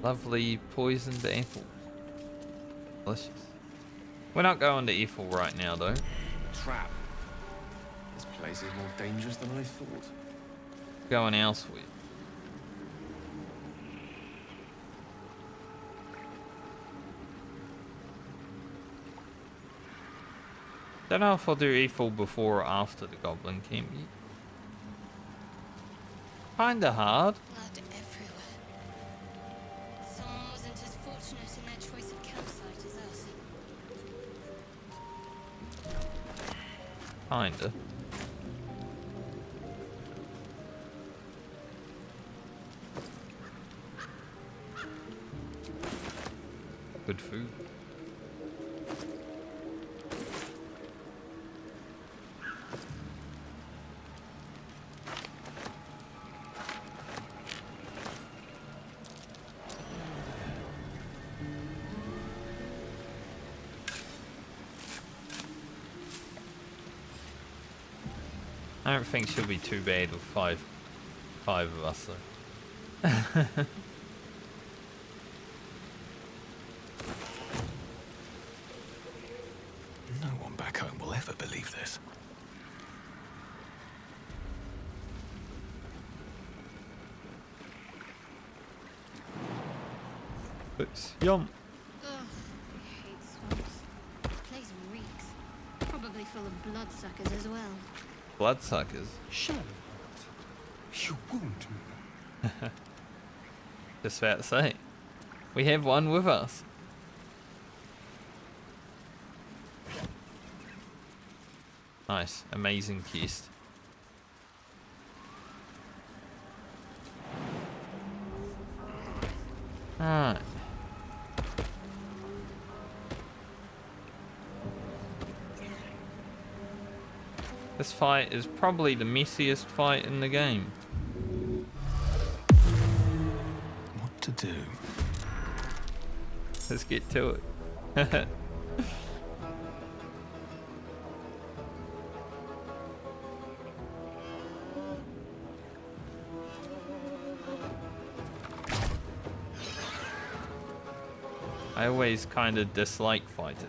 Lovely poisoned apple. Delicious. We're not going to Ethel right now though. Trap. This place is more dangerous than I thought. Going elsewhere. Don't know if I'll do Ethel before or after the Goblin Camp yet. Kinda hard. Blood everywhere. Someone wasn't as fortunate in their choice of campsite as us. Kinda. Good food. I don't think she'll be too bad with five of us though. No one back home will ever believe this. It's yum. Ugh, I hate swamps. The place reeks. Probably full of bloodsuckers as well. Bloodsuckers. Charlotte, you wound me. Just about to say. We have one with us. Nice. Amazing quest. Alright. This fight is probably the messiest fight in the game. What to do? Let's get to it. I always kind of dislike fighting.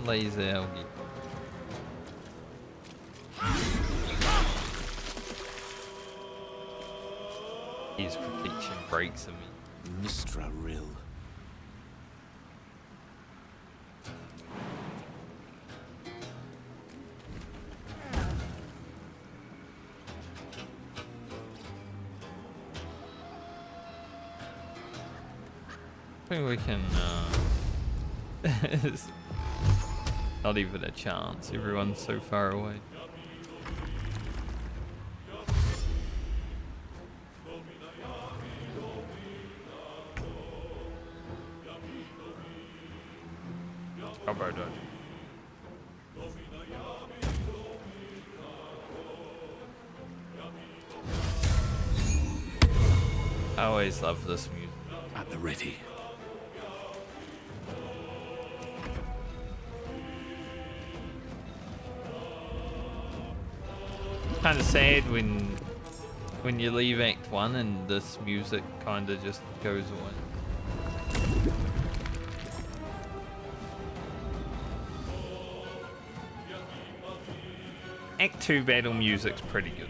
Lae'zel. His protection breaks on me. Mistra Rill. I think we can not even a chance. Everyone's so far away. How about that? I always love this music. At the ready. Kind of sad when you leave Act 1 and this music kind of just goes away. Act 2 battle music's pretty good.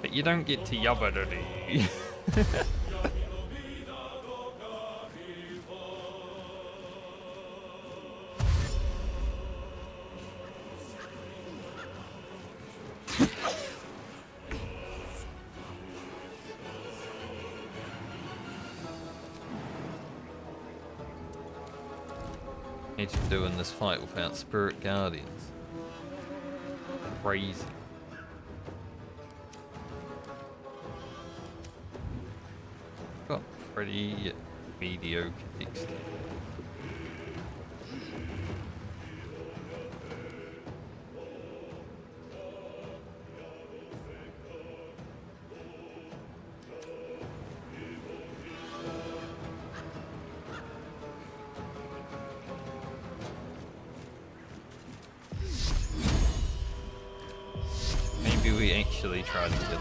But you don't get to yabba-da-dee. Imagine doing this fight without spirit guardians. Crazy. Got pretty mediocre dexterity. Maybe we actually tried to kill it.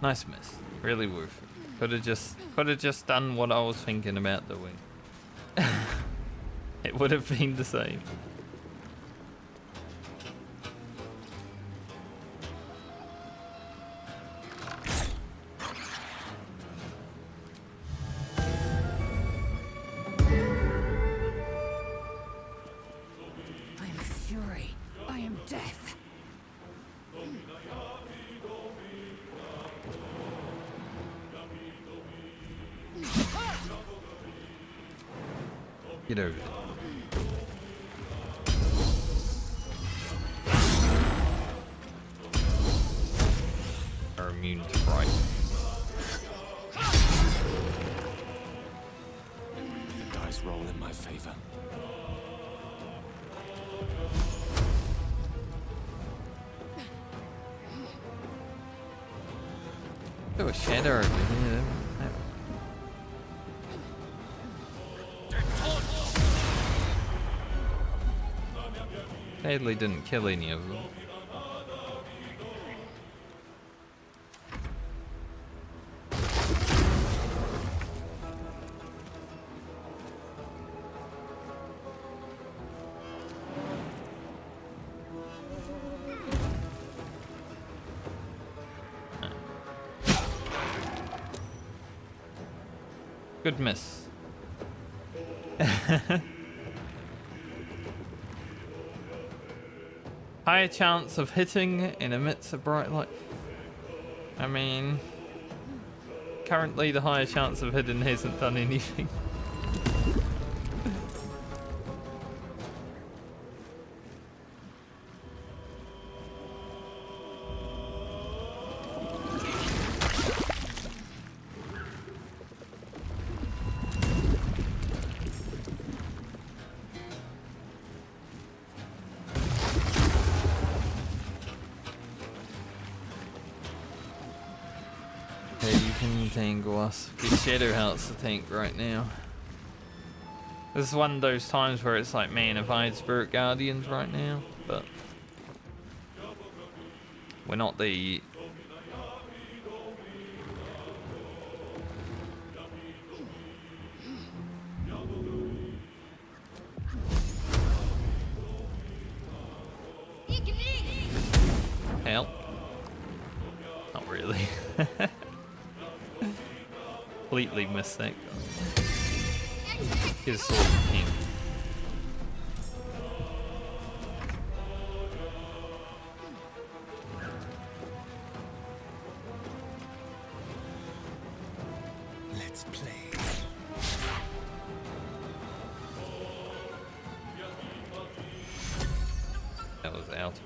Nice miss. Really worth it. Could have just done what I was thinking about doing. It would have been the same. I am fury. I am death. Get over it. Are immune to fright. The dice roll in my favor. Oh, a shadow over here. Sadly didn't kill any of them. Good miss. Higher chance of hitting in amidst a bright light. I mean, currently the higher chance of hitting hasn't done anything. Tangle us. Get Shadowheart's the tank right now. This is one of those times where it's like, man, if I had Spirit Guardians right now, but we're not there yet. Hell. Not really. Completely missed that guy. His sword pink. Let's play. That was out.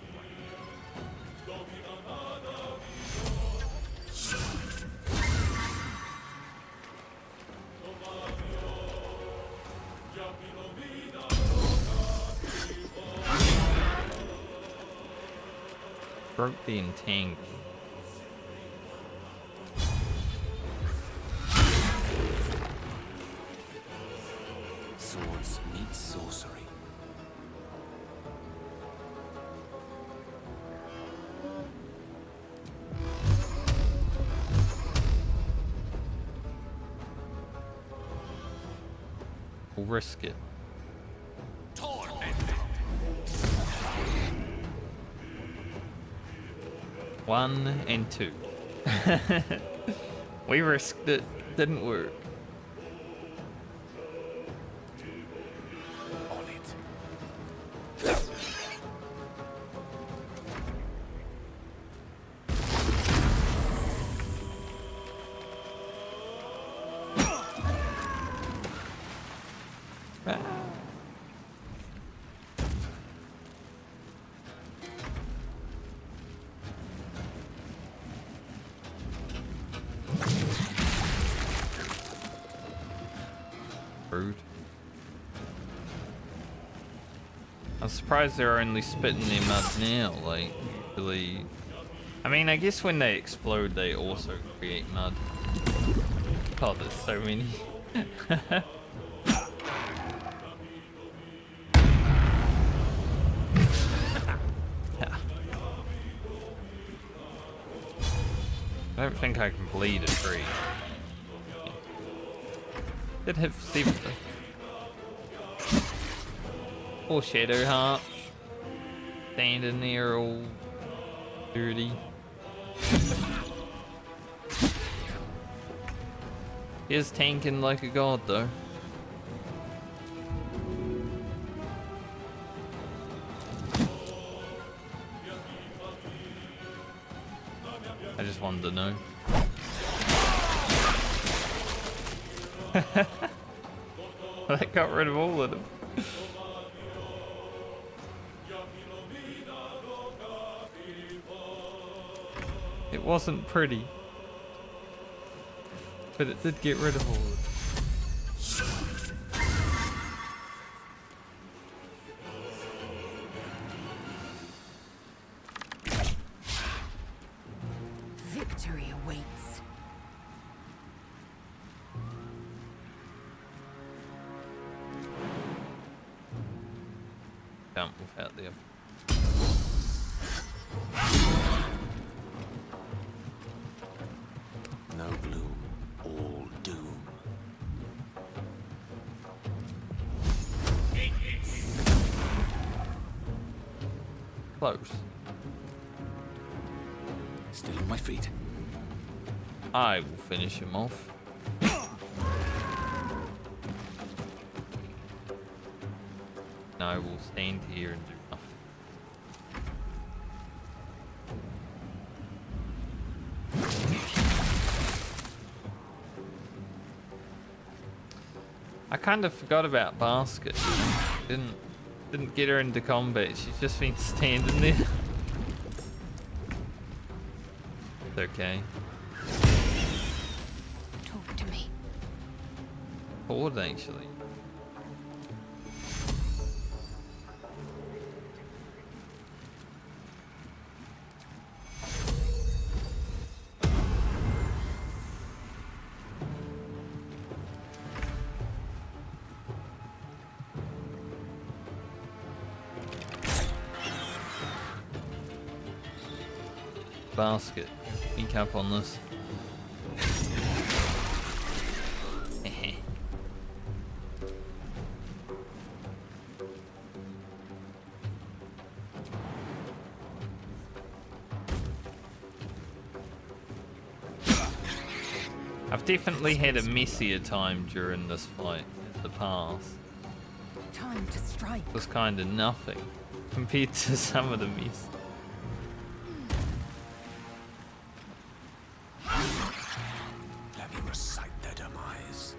Broke the entangle. Swords meet sorcery. We'll risk it. 1 and 2. We risked it, didn't work. On it. Ah. Rude. I'm surprised they're only spitting their mud now, like, really. I mean, I guess when they explode, they also create mud. Oh, there's so many. I don't think I can bleed a tree. Did hit for 7 though. Poor Shadow Heart. Standing there all dirty. He is tanking like a god though. I just wanted to know. That got rid of all of them. It wasn't pretty, but it did get rid of all of them. Victory awaits. Can't move out there. No gloom, all doom. Close. Still on my feet. I will finish him off. And I will stand here and do nothing. I kind of forgot about Basket. Didn't get her into combat. She's just been standing there. It's okay. Talk to me. Forward actually. Basket. Sneak up on this. I've definitely had a messier time during this fight in the past. Time to strike. It was kind of nothing compared to some of the mess. Let me recite their demise.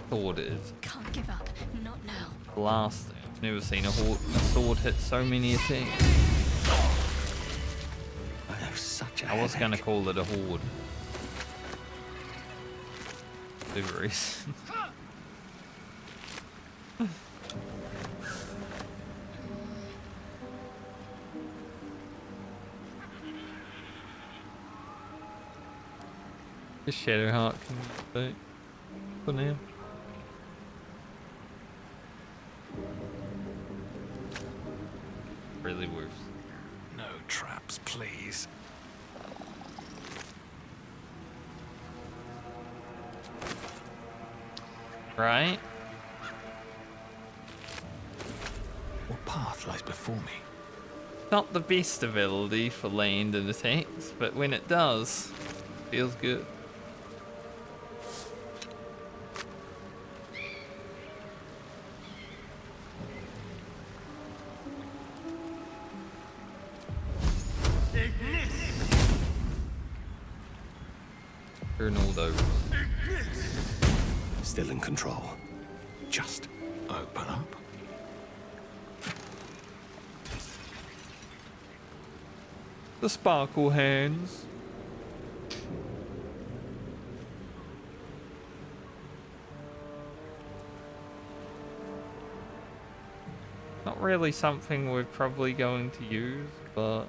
Sword is Can't give up. Not now. blasting. I've never seen a sword hit so many attacks. I have such a I was headache. gonna call it a horde. For reason. This Shadowheart can do for now. Really worth. No traps, please. Right? What path lies before me? Not the best ability for land and attacks, but when it does, feels good. Ronaldo. Still in control. Just open up. The sparkle hands. Not really something we're probably going to use, but...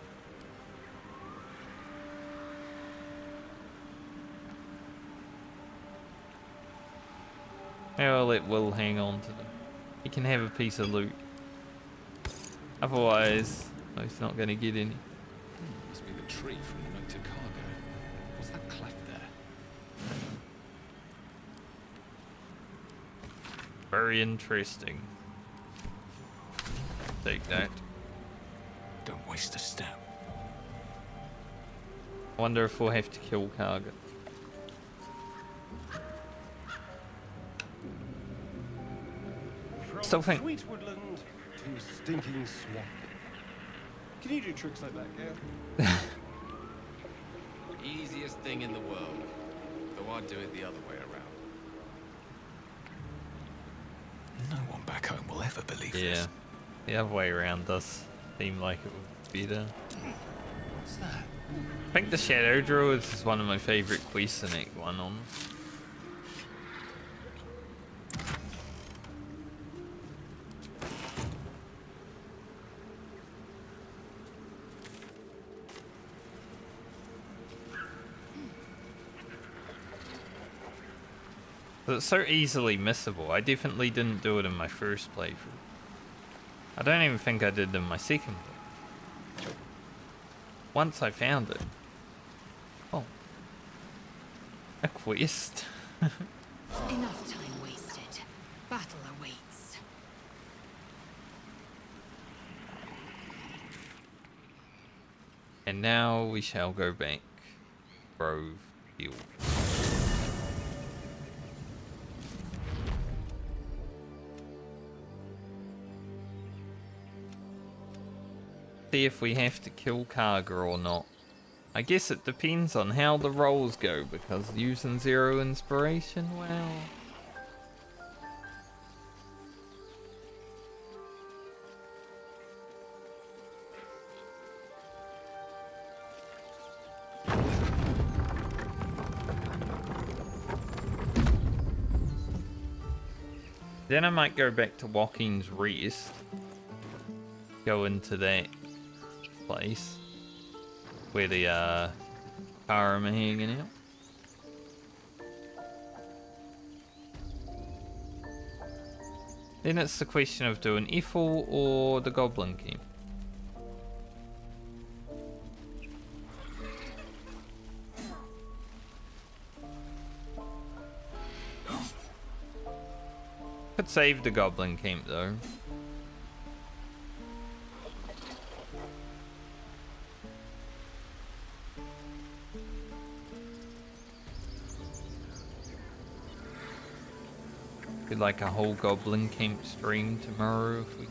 Well, it will hang on to them. He can have a piece of loot. Otherwise, he's not going to get any. Must be the tree from the note to Kagha. What's that cleft there? Very interesting. Take that. Don't waste a step. Wonder if we'll have to kill Kagha. Still think. Sweet woodland to stinking swamp. Can you do tricks like that, Gale? Easiest thing in the world. Though I'd do it the other way around. No one back home will ever believe this. Yeah, the other way around does seem like it would be better. What's that? I think the Shadow Druids is one of my favourite quests in Act 1 on. But it's so easily missable. I definitely didn't do it in my first playthrough. I don't even think I did it in my second one. Once I found it. Oh. A quest. Enough time wasted. Battle awaits. And now we shall go back. Grove Hill. See if we have to kill Kagha or not. I guess it depends on how the rolls go, because using 0 inspiration, well... Then I might go back to Waukeen's Rest. Go into that place where the Karam are hanging out. Then it's the question of doing Ethel or the Goblin Camp. Could save the Goblin Camp though. Could like a whole Goblin Camp stream tomorrow if we...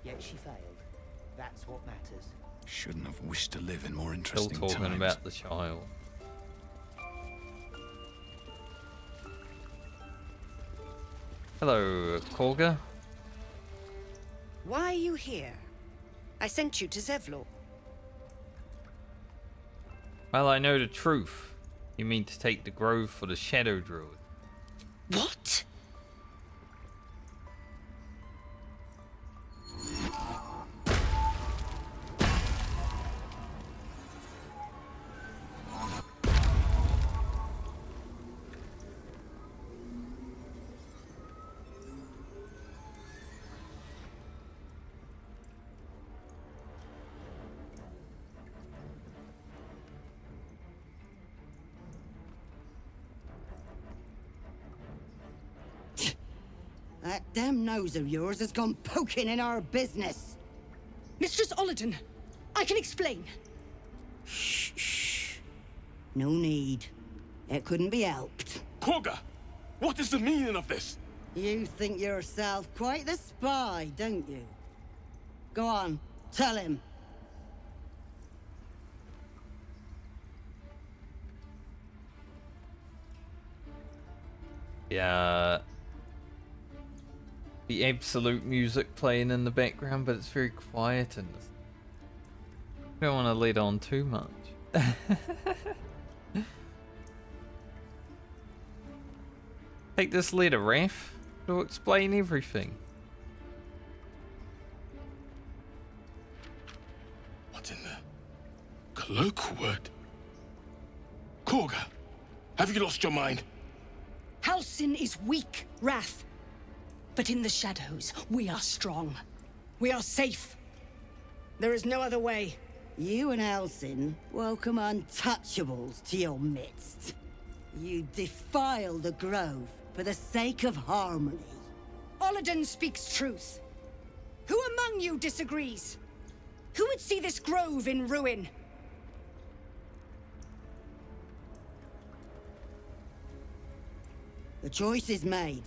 Yet she failed. That's what matters. Shouldn't have wished to live in more Still interesting talking times. about the child. Hello, Kagha. Why are you here? I sent you to Zevlor. Well, I know the truth. You mean to take the grove for the Shadow Druid. What? That damn nose of yours has gone poking in our business. Mistress Olladin, I can explain. Shh, shh. No need. It couldn't be helped. Kagha, what is the meaning of this? You think yourself quite the spy, don't you? Go on, tell him. Yeah. The absolute music playing in the background, but it's very quiet and I don't want to let on too much. Take this letter, Raph. It'll explain everything. What's in the cloakwood? Kagha, have you lost your mind? Halsin is weak, Wrath. But in the shadows, we are strong. We are safe. There is no other way. You and Halsin welcome untouchables to your midst. You defile the grove for the sake of harmony. Paladin speaks truth. Who among you disagrees? Who would see this grove in ruin? The choice is made.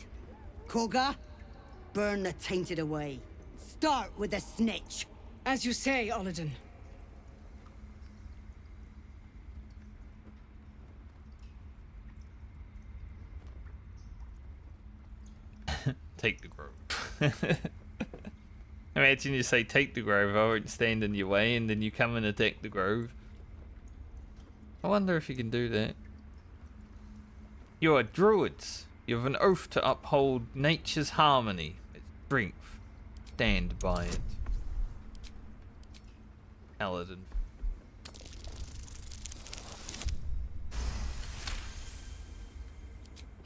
Kagha, burn the tainted away. Start with the snitch. As you say, Paladin. Take the grove. Imagine you say take the grove, I won't stand in your way, and then you come and attack the grove. I wonder if you can do that. You are druids. You have an oath to uphold nature's harmony, its strength. Stand by it. Paladin.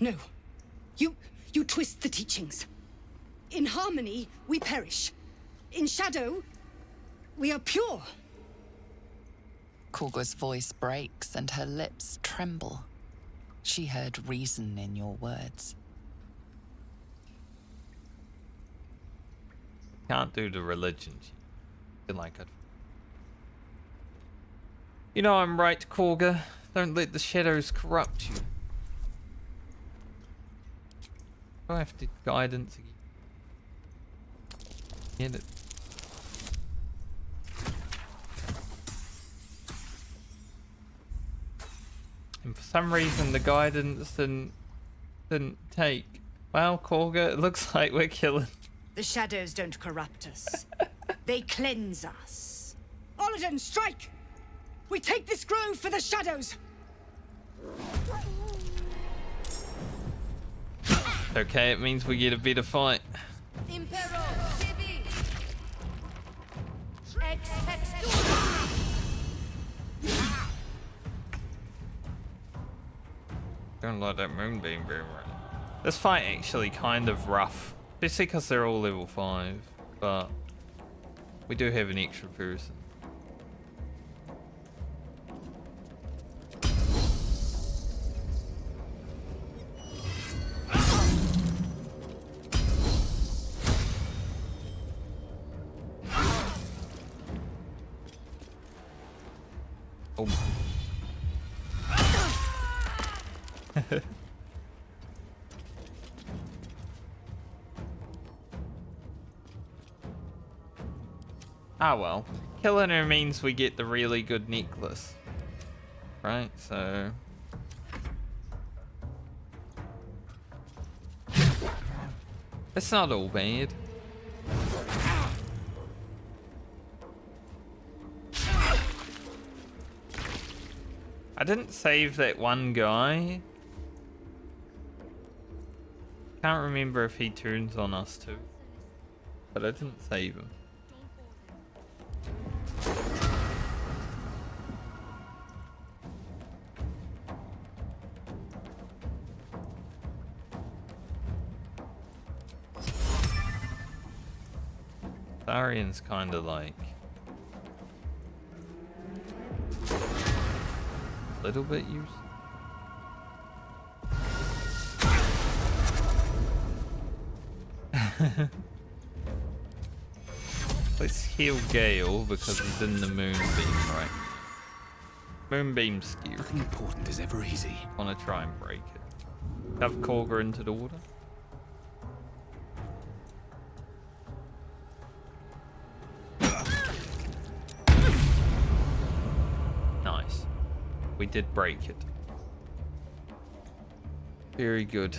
No. You twist the teachings. In harmony, we perish. In shadow, we are pure. Kagha's voice breaks and her lips tremble. She heard reason in your words. Can't do the religion. Feel like it. You know I'm right, Kagha. Don't let the shadows corrupt you. Do I have to guidance again? Get it. And for some reason the guidance didn't take. Well, Kagha, it looks like we're killing. The shadows don't corrupt us. They cleanse us. Paladin, strike! We take this grove for the shadows! Okay, it means we get a better fight. Don't like that moonbeam very much. This fight actually kind of rough, especially because they're all level 5, but we do have an extra person. Oh. Ah well, killing her means we get the really good necklace, right? So it's not all bad. I didn't save that one guy. Can't remember if he turns on us too, but I didn't save him. Astarion's kind of like a little bit used. Let's heal Gale because he's in the moonbeam, right? Moonbeam skew. Nothing important is ever easy. Want to try and break it. Shove Kagha into the water. Nice. We did break it. Very good.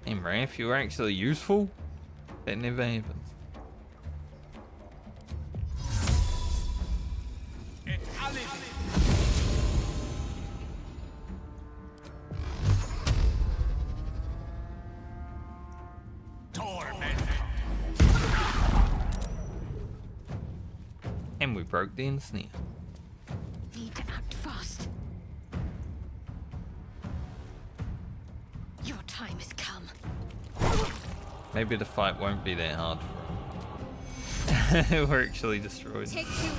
And Raph, you're actually useful? That never happens. And we broke the ensnare. Need to act fast. Your time has come. Maybe the fight won't be that hard for him. We're actually destroyed. Take two.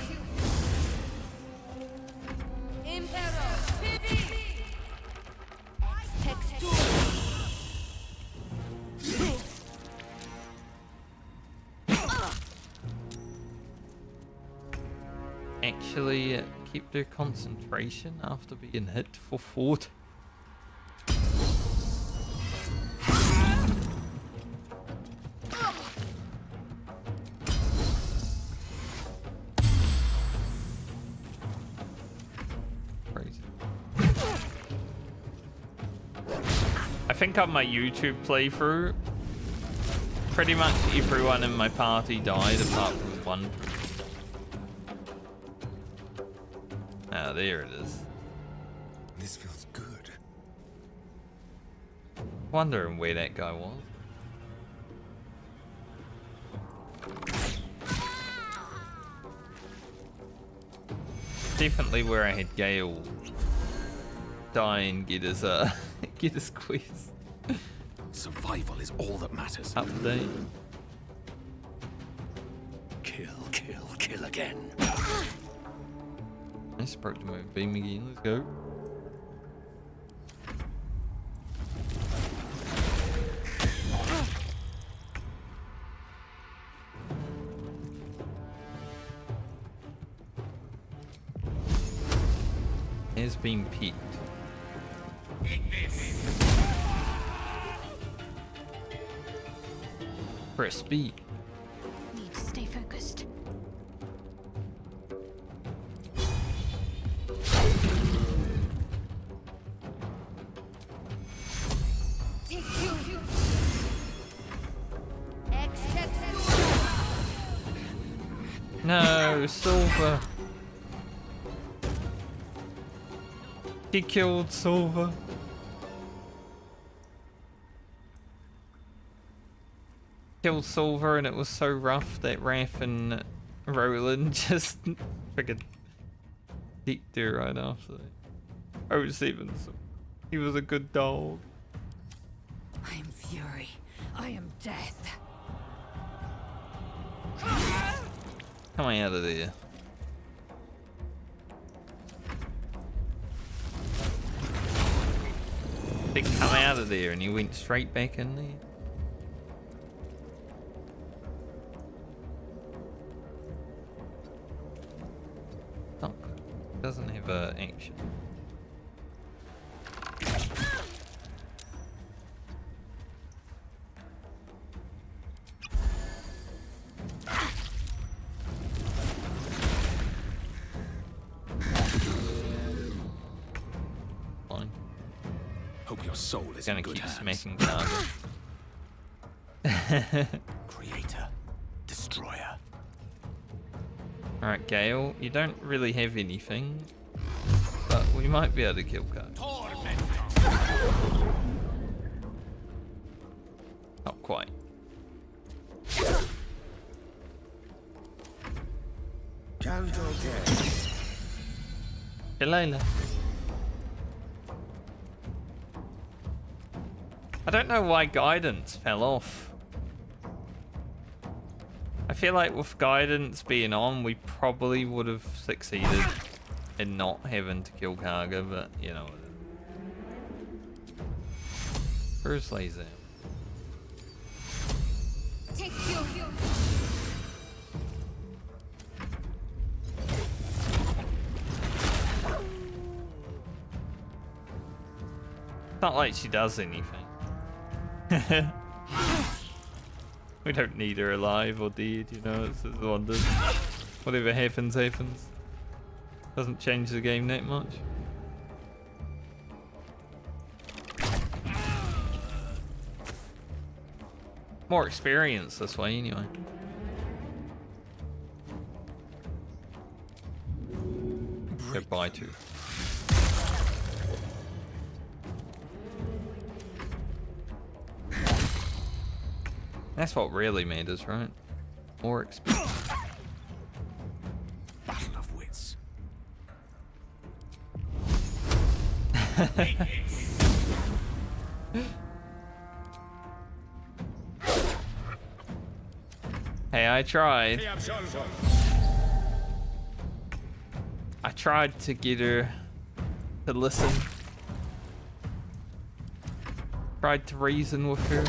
Actually, keep their concentration after being hit for 40. Crazy. I think on my YouTube playthrough, pretty much everyone in my party died apart from one person. Ah, there it is. This feels good. Wondering where that guy was. Definitely where I had Gale die and get his get his quest. Survival is all that matters. Update. Kill, kill, kill again. I just broke the move beam again. Let's go. Has been peaked. Press B. Need to stay focused. Take two. No, Silver. He killed Silver. Killed Silver, and it was so rough that Raph and Roland just friggin' decked her right after that. Oh, Seven. He was a good dog. I am fury. I am death. Come on out of there. They come out of there and he went straight back in there. Oh, doesn't have action. Hope your soul is gonna in good keep hands. smacking Kagha. Creator, destroyer. Alright, Gale, you don't really have anything, but we might be able to kill Kagha. Not quite. Delilah. I don't know why guidance fell off. I feel like with guidance being on, we probably would have succeeded in not having to kill Kagha, but you know. Where's Lae'zel? Take two. It's not like she does anything. We don't need her alive or dead, you know, it's wonders. Whatever happens, happens. Doesn't change the game that much. More experience this way, anyway. Goodbye to. That's what really matters, right? More experience. Battle of wits. Hey, I tried. I tried to get her to listen. Tried to reason with her.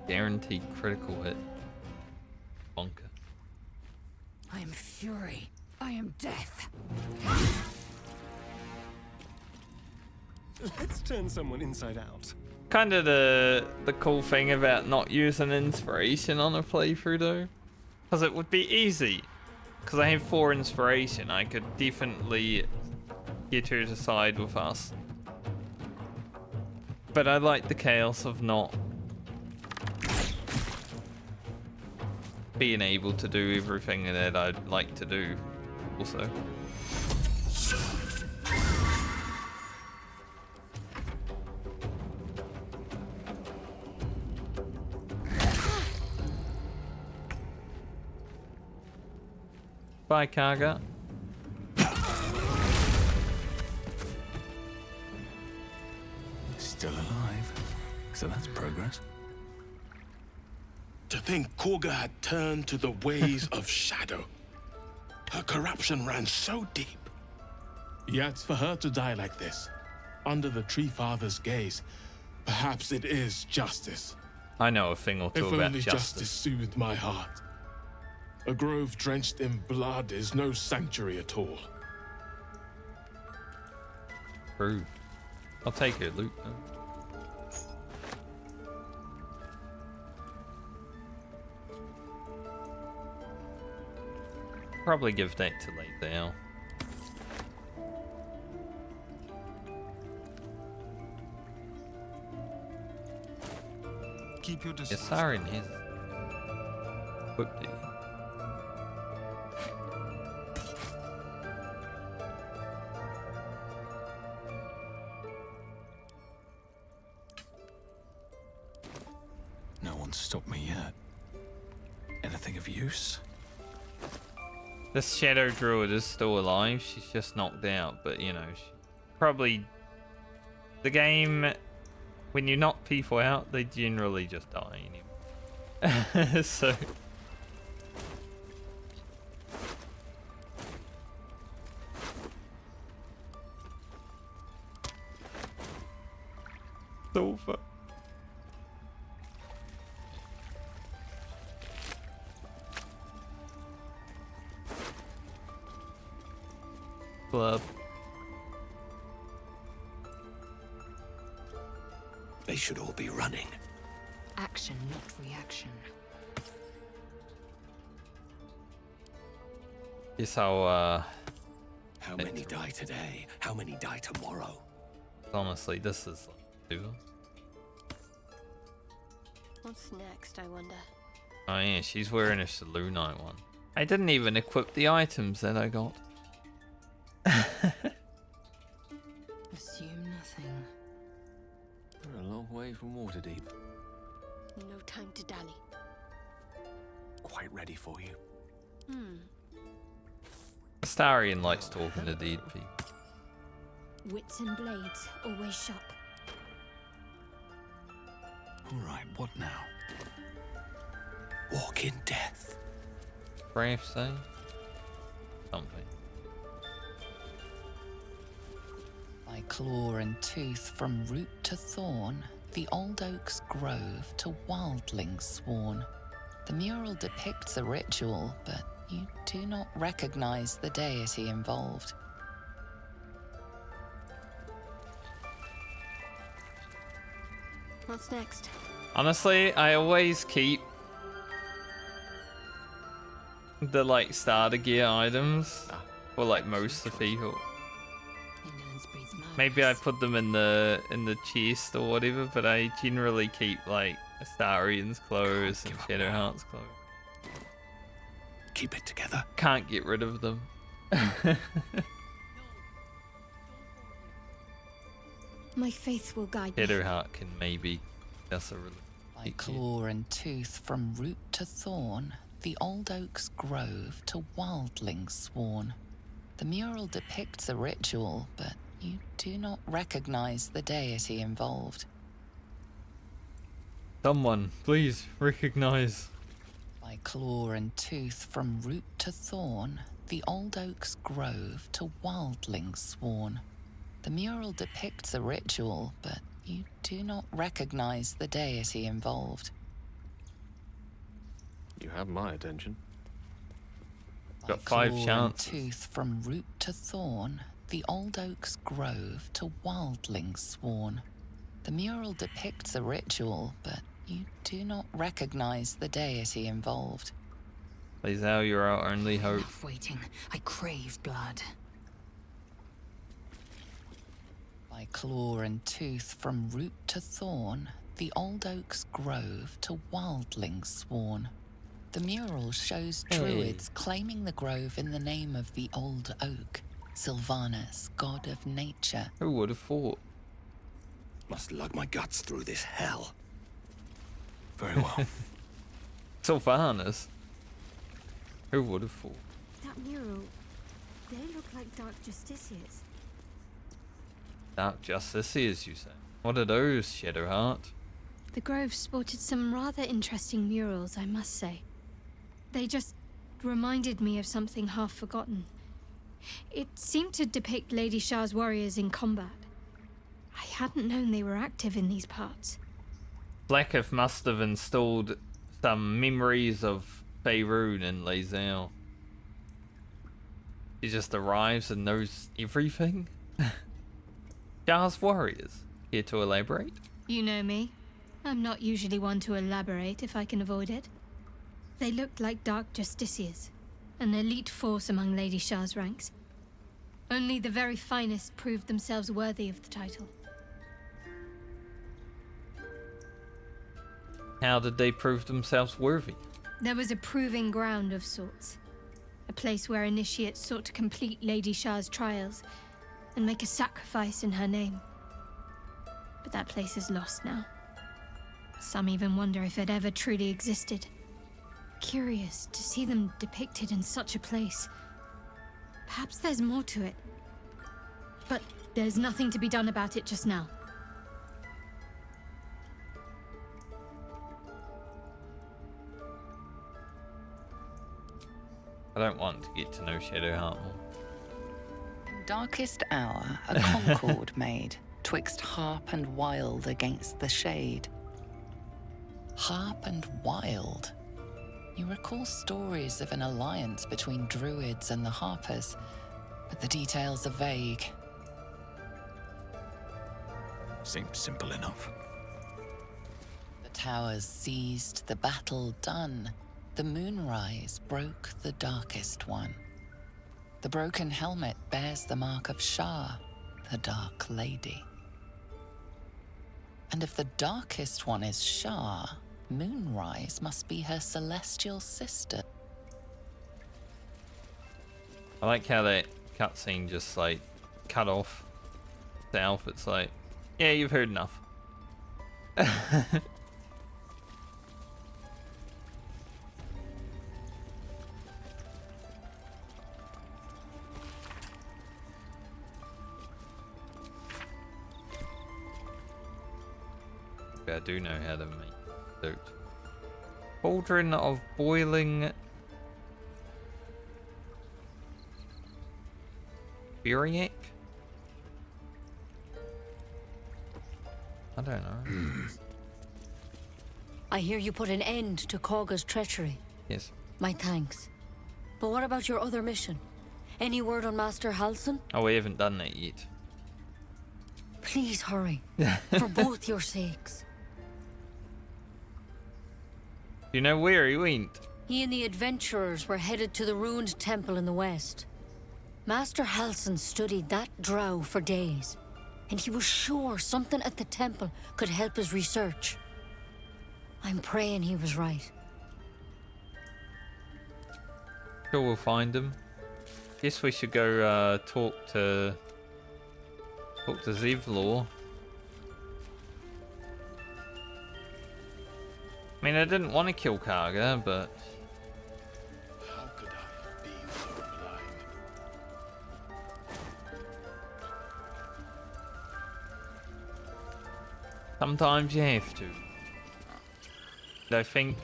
Guaranteed critical hit. Bonker. I am fury. I am death. Let's turn someone inside out. Kind of the cool thing about not using inspiration on a playthrough though, because it would be easy. Because I have 4 inspiration, I could definitely get her to side with us. But I like the chaos of not being able to do everything that I'd like to do also. Bye, Kagha. Still alive. So that's progress. To think Kagha had turned to the ways of shadow. Her corruption ran so deep. Yet for her to die like this, under the Tree Father's gaze, perhaps it is justice. I know a thing or two If about only justice soothed my heart. A grove drenched in blood is no sanctuary at all. True. I'll take it, Luke. Probably give that to Lae'zel. Keep your distance. Astarion is equipped it. No one's stopped me yet. Anything of use? This Shadow Druid is still alive. She's just knocked out, but you know, she probably the game. When you knock people out, they generally just die anyway. So. Sofa. Club. They should all be running. Action, not reaction. Is how How many die today? How many die tomorrow? honestly, this is like over. What's next, I wonder? Oh yeah, she's wearing a Salunite one. I didn't even equip the items that I got. Assume nothing. We're a long way from Waterdeep. No time to dally. Quite ready for you. Astarion likes talking to dead people. Wits and blades, always sharp. All right, what now? Walk in death. Brave say? Something. By claw and tooth from root to thorn, the old oak's grove to wildlings sworn. The mural depicts a ritual, but you do not recognize the deity involved. What's next? Honestly, I always keep the like starter gear items for like most of the people. Maybe I put them in the chest or whatever, but I generally keep like Astarion's clothes and Shadowheart's clothes. Keep it together. Can't get rid of them. My faith will guide me. Shadowheart can maybe just a By claw and tooth from root to thorn, the old oak's grove to wildlings sworn. The mural depicts a ritual, but you do not recognize the deity involved. Someone, please recognize. By claw and tooth from root to thorn, the old oak's grove to wildlings sworn. The mural depicts a ritual, but you do not recognize the deity involved. You have my attention. Got 5 claw chances. And tooth from root to thorn, the old oak's grove to wildlings sworn. The mural depicts a ritual, but you do not recognize the deity involved. Lae'zel, you're our only hope. Enough waiting. I crave blood. By claw and tooth from root to thorn, the old oak's grove to wildlings sworn. The mural shows druids claiming the grove in the name of the old oak, Sylvanas, god of nature. Who would have thought? Must lug my guts through this hell. Very well. Sylvanas. Who would have thought? That mural, they look like dark justiciars. Dark Justiciars, you say? What are those, Shadowheart? The grove sported some rather interesting murals, I must say. They just reminded me of something half forgotten. It seemed to depict Lady Shah's warriors in combat. I hadn't known they were active in these parts. Blacketh must have installed some memories of Faerun in Lae'zel. He just arrives and knows everything? Shah's warriors. Here to elaborate? You know me. I'm not usually one to elaborate if I can avoid it. They looked like dark justiciars, an elite force among Lady Shah's ranks. Only the very finest proved themselves worthy of the title. How did they prove themselves worthy? There was a proving ground of sorts. A place where initiates sought to complete Lady Shah's trials and make a sacrifice in her name. But that place is lost now. Some even wonder if it ever truly existed. Curious to see them depicted in such a place. Perhaps there's more to it. But there's nothing to be done about it just now. I don't want to get to know Shadowheart more. Darkest hour, a concord made, twixt harp and wild against the shade. Harp and wild. You recall stories of an alliance between druids and the harpers, but the details are vague. Seems simple enough. The towers seized, the battle done. The moonrise broke the darkest one. The broken helmet bears the mark of Shah, the Dark Lady. And if the darkest one is Shah, Moonrise must be her celestial sister. I like how that cutscene just like cut off south. It's like, yeah, you've heard enough. I do know how to make suit. Cauldron of boiling Buriak? I don't know. I hear you put an end to Kagha's treachery. Yes. My thanks. But what about your other mission? Any word on Master Halsin? Oh, we haven't done that yet. Please hurry. For both your sakes. You know where he went? He and the adventurers were headed to the ruined temple in the west. Master Halsin studied that drow for days, and he was sure something at the temple could help his research. I'm praying he was right. Sure, we'll find him. Guess we should go talk to Zevlor. I mean, I didn't want to kill Kagha, but How could I have been so blind? sometimes you have to. And I think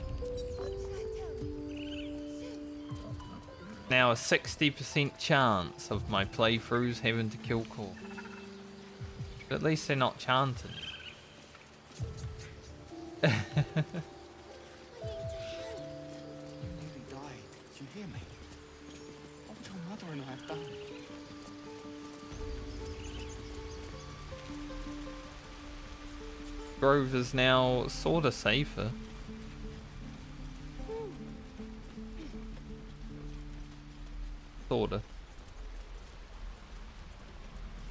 now a 60% chance of my playthroughs having to kill Core. But at least they're not chanting. Did you hear me? What would your mother and I have done? Grove is now sorta safer. Sorta.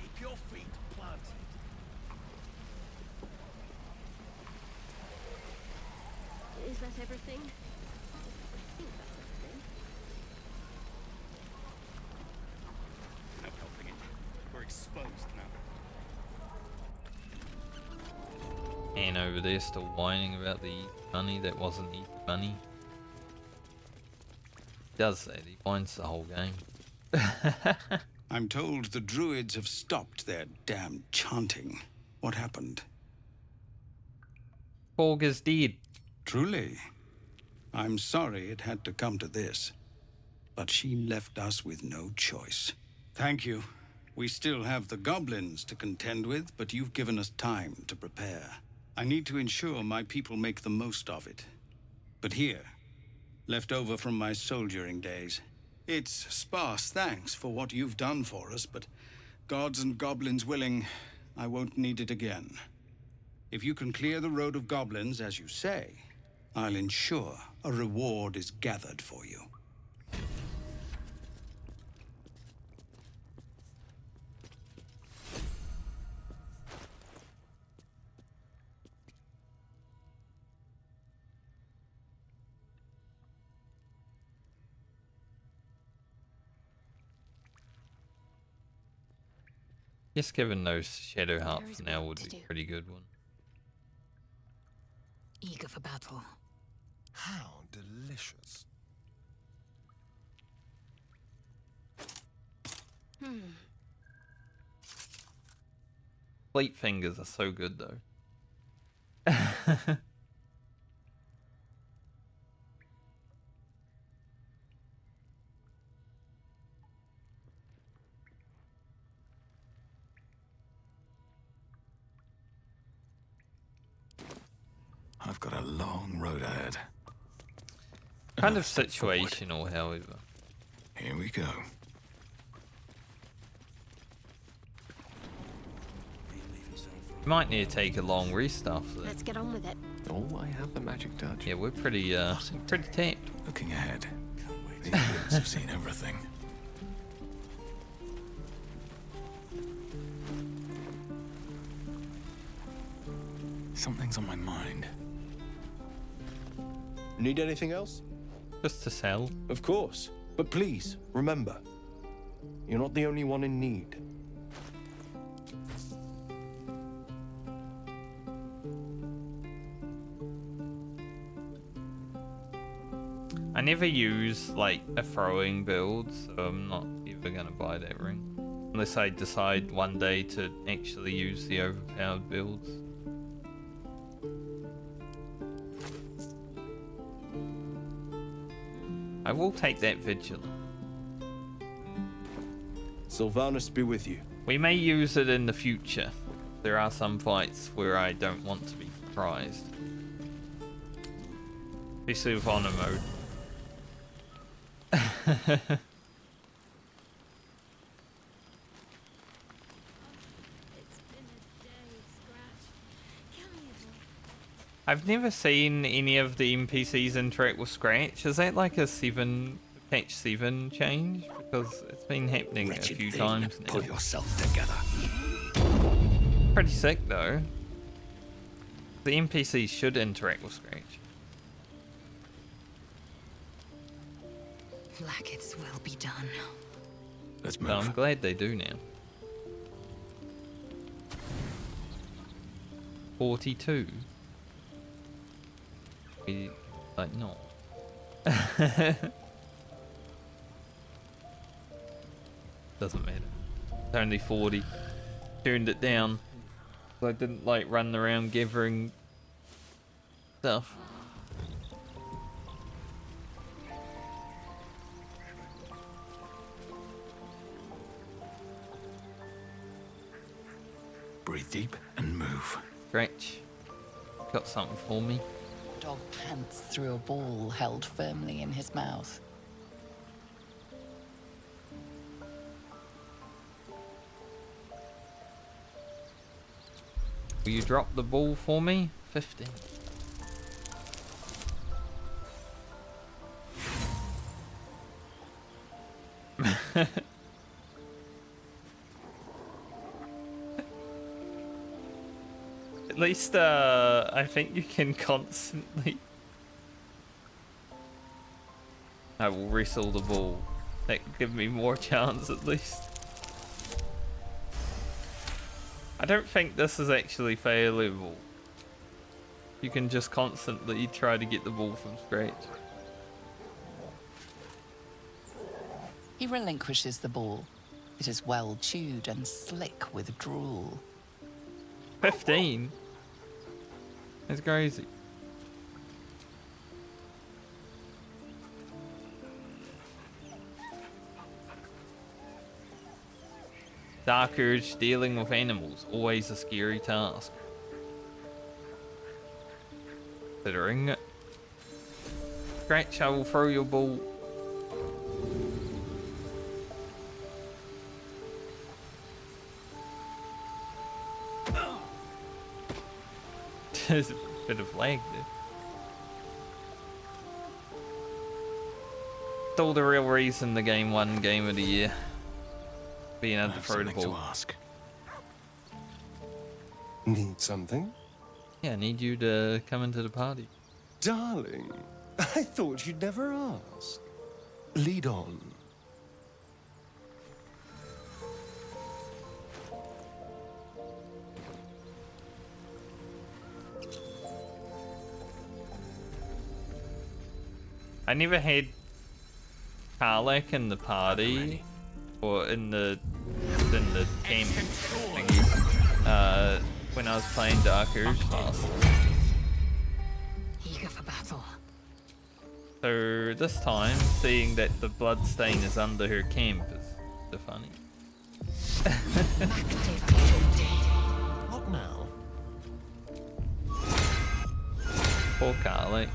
Keep your feet planted. Is that everything? I think that's everything. No helping it. We're exposed now. And over there still whining about the money that wasn't money. He does that, he whines the whole game. I'm told the Druids have stopped their damn chanting. What happened? Borg is dead. Truly. I'm sorry it had to come to this. But she left us with no choice. Thank you. We still have the goblins to contend with, but you've given us time to prepare. I need to ensure my people make the most of it. But here, left over from my soldiering days. It's sparse thanks for what you've done for us, but gods and goblins willing, I won't need it again. If you can clear the road of goblins, as you say, I'll ensure a reward is gathered for you. Yes, given those Shadow Heart for now would be a pretty good one. Eager for battle. How delicious. Fleet fingers are so good though. I've got a long road ahead. Kind of situational, however. Here we go. You might need to take a long rest after that. Let's get on with it. Oh, I have the magic touch. Yeah, we're pretty tapped. Looking ahead. These birds have seen everything. Something's on my mind. Need anything else? Just to sell. Of course. But please, remember, you're not the only one in need. I never use like a throwing build, so I'm not ever gonna buy that ring. Unless I decide one day to actually use the overpowered builds. I will take that vigilant. Sylvanas be with you. We may use it in the future. There are some fights where I don't want to be surprised. Especially with honor mode. I've never seen any of the NPCs interact with Scratch. Is that like a patch 7 change? Because it's been happening Wretched a few thing, times now. pull yourself together. Pretty sick though. The NPCs should interact with Scratch. Blacket's will be done. Let's So I'm glad they do now. 42. Like not. Doesn't matter. It's only 40. Tuned it down. I didn't like run around gathering stuff. Breathe deep and move. Scratch. Got something for me. Dog pants through a ball held firmly in his mouth. Will you drop the ball for me? 15. At least, I think you can constantly... I will wrestle the ball. That could give me more chance at least. I don't think this is actually fair level. You can just constantly try to get the ball from scratch. He relinquishes the ball. It is well chewed and slick with drool. 15? That's crazy. Dark Urge, dealing with animals, always a scary task. Considering it. Scratch, I will throw your ball. There's a bit of lag there. Still the real reason the game won Game of the Year. Being able to throw the ball. Ask. Need something? Yeah, I need you to come into the party. Darling, I thought you'd never ask. Lead on. I never had Karlach in the party, or in the camp thingy, when I was playing Dark Urge last. Eager for battle. So this time, seeing that the bloodstain is under her camp is the funny. What now? Poor Karlach.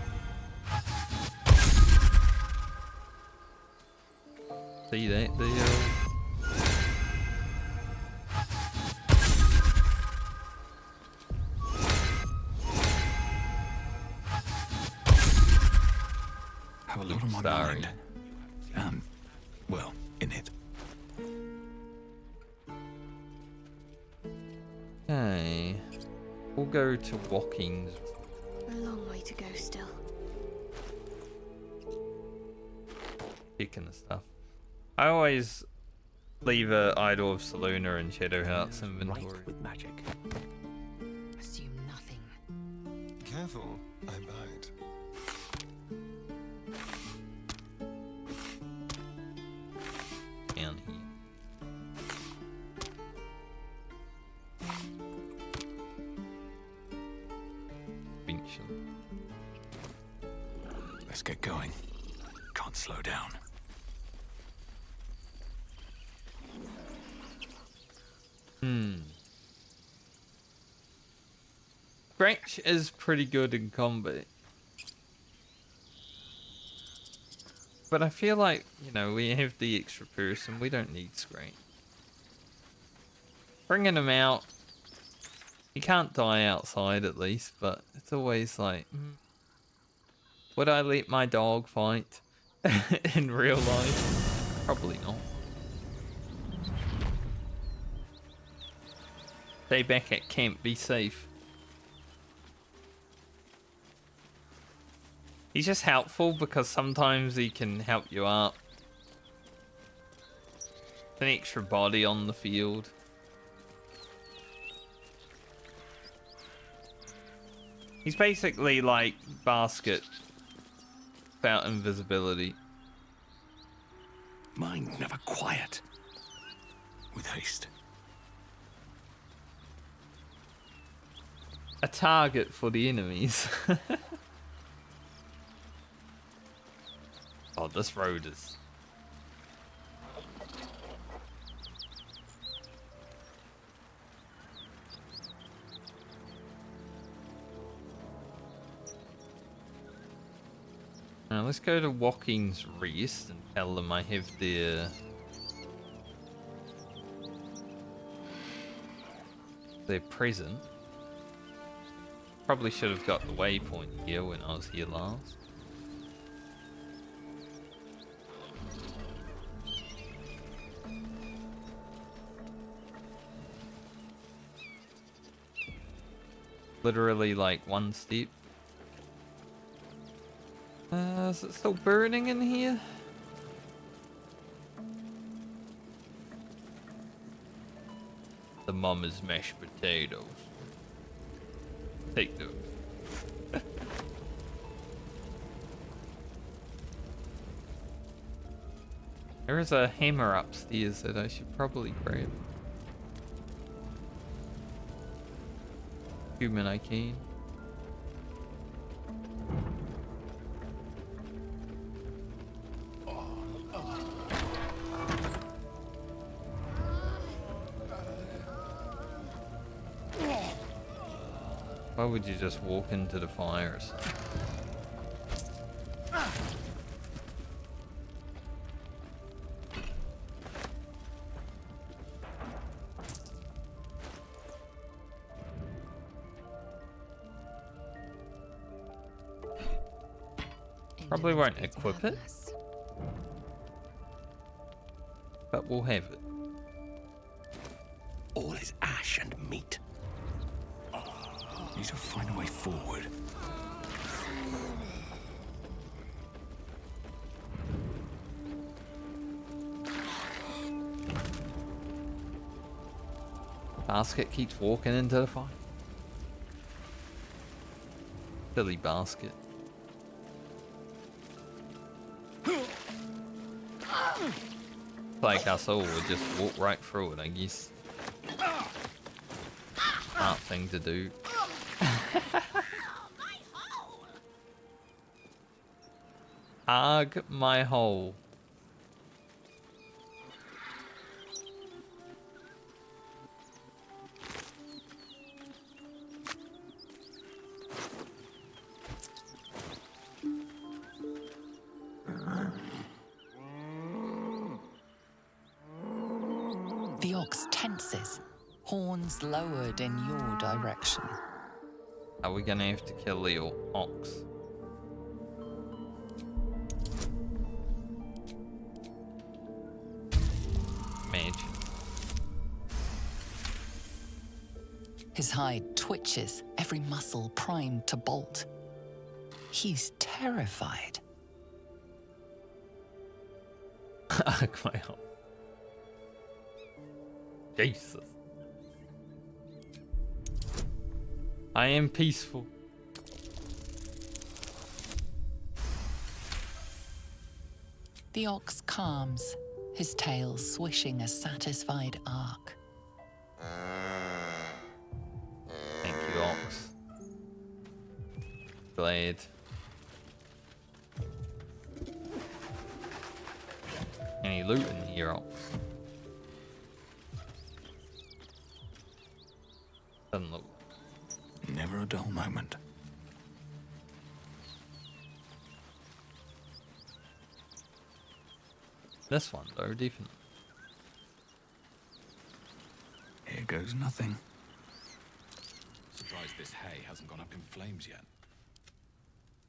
See that there? Have a lot on my mind. Well, in it. Okay. We'll go to Walking's. A long way to go still. Checking the stuff. I always leave a Idol of Selûne and Shadow Heart's inventory. Right with magic. Assume nothing. Careful, I bite. Down here. Eventually. Let's get going. Can't slow down. Scratch is pretty good in combat. But I feel like, you know, we have the extra person. We don't need Scratch. Bringing him out You can't die outside at least, but it's always like, would I let my dog fight in real life? Probably not. Stay back at camp, be safe. He's just helpful because sometimes he can help you out. An extra body on the field. He's basically like Basket without invisibility. Mind never quiet. With haste. A target for the enemies. Oh, this road is... Now let's go to Walking's Rest and tell them I have their present. Probably should have got the waypoint here when I was here last. Literally like one step. Is it still burning in here? The mama's mashed potatoes. Take those. There is a hammer upstairs that I should probably grab. Human I can. Why would you just walk into the fires? Probably won't equip it, but we'll have it. All is ash and meat. Need to find a way forward. Basket keeps walking into the fire. Silly Basket. Like us all would just walk right through it, I guess. Smart thing to do. Arg my hole. The ox tenses, horns lowered in your direction. Are we gonna have to kill the ox? Mage. His hide twitches, every muscle primed to bolt. He's terrified. My hole. Jesus. I am peaceful. The ox calms, his tail swishing a satisfied arc. Thank you, ox. Glad. Any loot in here, ox? Doesn't look. Never a dull moment. This one, though, definitely. Here goes nothing. surprised this hay hasn't gone up in flames yet.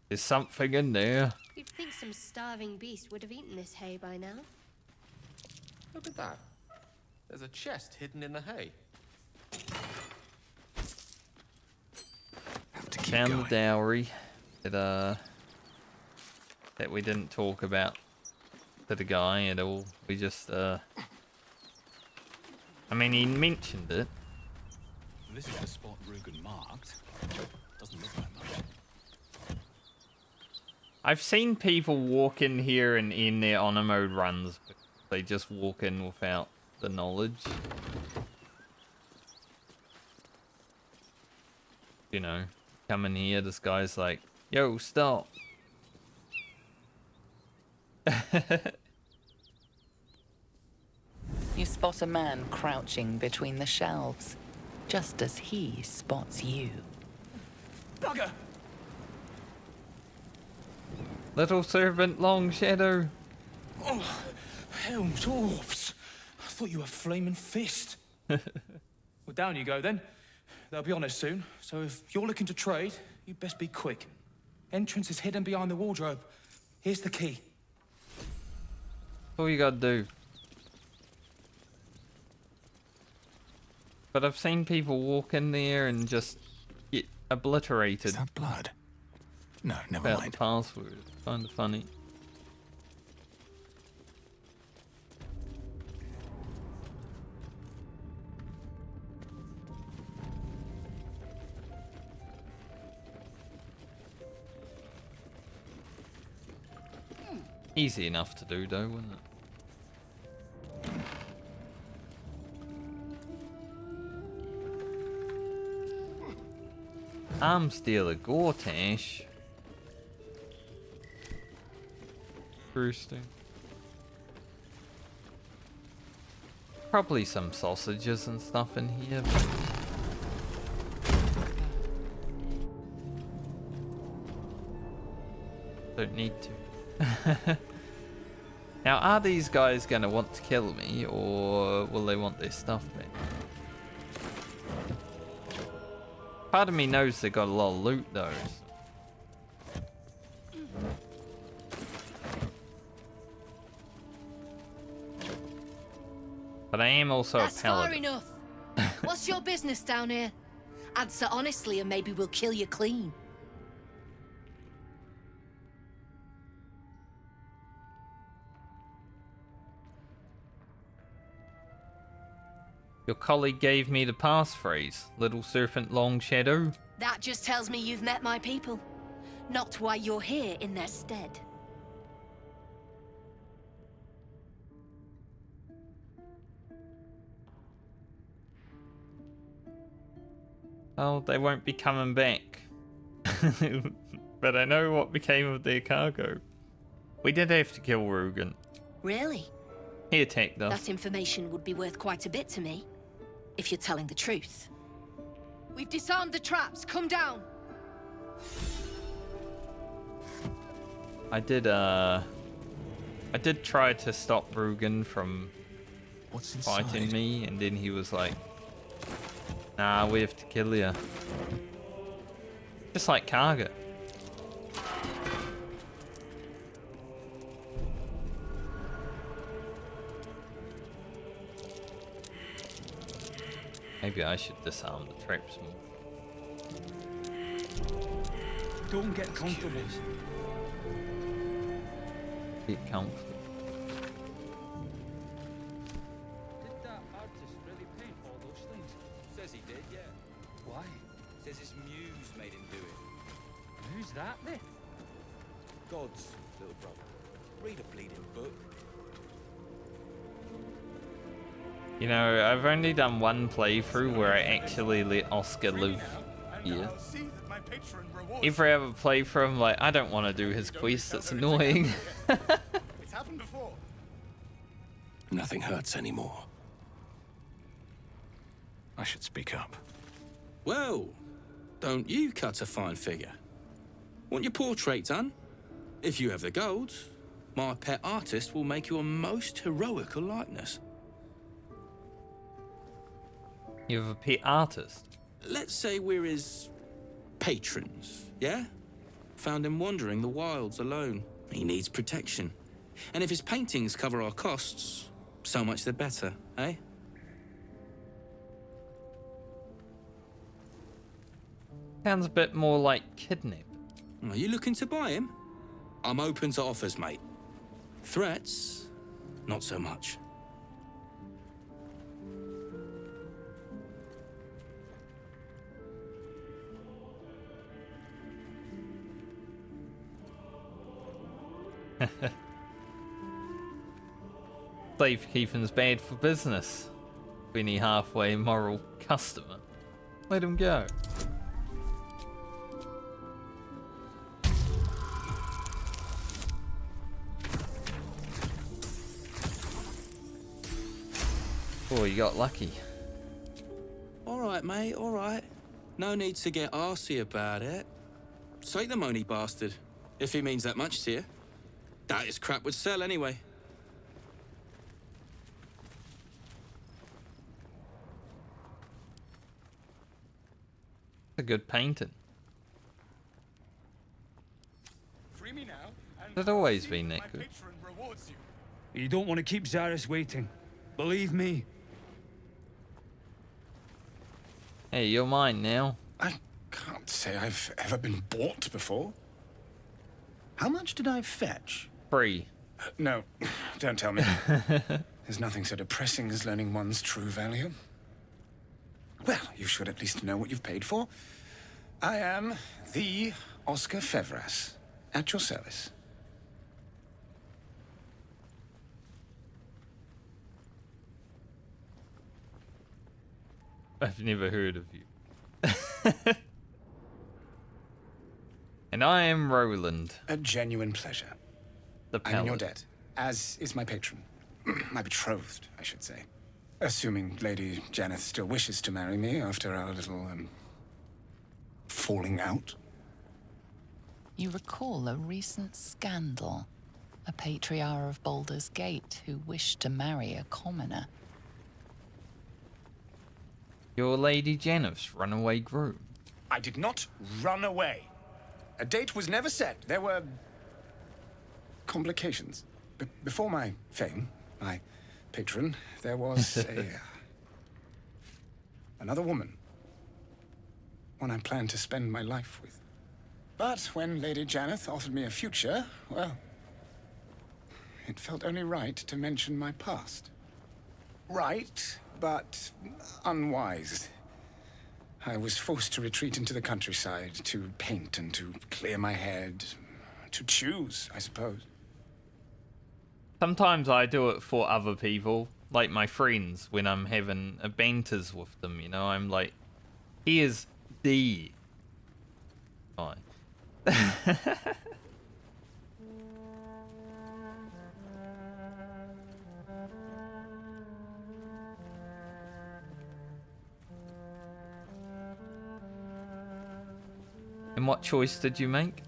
There's something in there. You'd think some starving beast would have eaten this hay by now. Look at that. There's a chest hidden in the hay. Found the dowry that we didn't talk about to the guy at all. We just I mean, he mentioned it. This is the spot Rugen marked. Doesn't look like much. I've seen people walk in here and end their honor mode runs because they just walk in without the knowledge. You know, come in here, this guy's like, yo, stop. You spot a man crouching between the shelves, just as he spots you. Bugger! Little servant, long shadow. Oh, Helm's Orbs. I thought you were Flaming Fist. Well, down you go then. They'll be on us soon, so if you're looking to trade, you'd best be quick. Entrance is hidden behind the wardrobe. Here's the key. All you gotta do. But I've seen people walk in there and just get obliterated. Is that blood? No, never About mind. the password. It's kind of funny. Easy enough to do though, wasn't it? Arms dealer Gortash. Interesting. Probably some sausages and stuff in here. Don't need to. Now, are these guys gonna want to kill me, or will they want their stuff back? Part of me knows they got a lot of loot, though. But I am also That's a far paladin. enough. What's your business down here? Answer honestly and maybe we'll kill you clean. Your colleague gave me the passphrase, Little Serpent Long Shadow. That just tells me you've met my people. Not why you're here in their stead. Oh, they won't be coming back. But I know what became of their cargo. We did have to kill Rugen. Really? He attacked us. That information would be worth quite a bit to me, if you're telling the truth. We've disarmed the traps. Come down. I did try to stop Rugen from fighting me, and then he was like, nah, we have to kill you. Just like Kagha. Maybe I should disarm the traps more. Don't get comfortable. Get comfortable. Did that artist really paint all those things? Says he did, yeah. Why? Says his muse made him do it. Who's that then? God's little brother. Read a bleeding book. You know, I've only done one playthrough where I actually let Oscar live here. Every other playthrough, I'm like, I don't want to do his quest, it's annoying. It's happened before. Nothing hurts anymore. I should speak up. Well, don't you cut a fine figure? Want your portrait done? If you have the gold, my pet artist will make you a most heroical likeness. You have a pet artist? let's say we're his patrons, yeah? Found him wandering the wilds alone. He needs protection. And if his paintings cover our costs, so much the better, eh? Sounds a bit more like kidnap. Are you looking to buy him? I'm open to offers, mate. Threats? Not so much. Safekeeping's bad for business. Any halfway moral customer. Let him go. Oh, you got lucky. All right, mate, all right. No need to get arsey about it. Take the moany bastard, if he means that much to you. That his crap would sell anyway. A good painting. Free me now, and It's always been that good. patron rewards you. You don't want to keep Zarus waiting. Believe me. Hey, you're mine now. I can't say I've ever been bought before. How much did I fetch? Free. No, don't tell me. There's nothing so depressing as learning one's true value. Well, you should at least know what you've paid for. I am the Oscar Fevras, at your service. I've never heard of you. And I am Roland. A genuine pleasure. The I'm in your Paladin. debt, as is my patron. My betrothed, I should say. Assuming Lady Janeth still wishes to marry me after our little, falling out. You recall a recent scandal. A patriarch of Baldur's Gate who wished to marry a commoner. Your Lady Janeth's runaway groom. I did not run away. A date was never set. There were complications. Before my fame, my patron, there was another woman. One I planned to spend my life with. But when Lady Janeth offered me a future, well, it felt only right to mention my past. Right, but unwise. I was forced to retreat into the countryside, to paint and to clear my head, to choose, I suppose. Sometimes I do it for other people, like my friends, when I'm having a banters with them, you know, I'm like, here's D. Fine. And what choice did you make?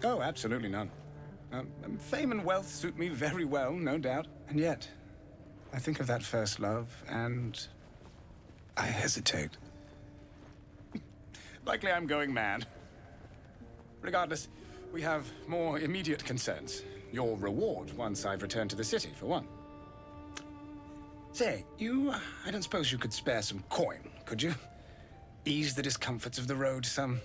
Oh, absolutely none. Fame and wealth suit me very well, no doubt. And yet, I think of that first love, and I hesitate. Likely I'm going mad. Regardless, we have more immediate concerns. Your reward once I've returned to the city, for one. Say, I don't suppose you could spare some coin, could you? Ease the discomforts of the road some.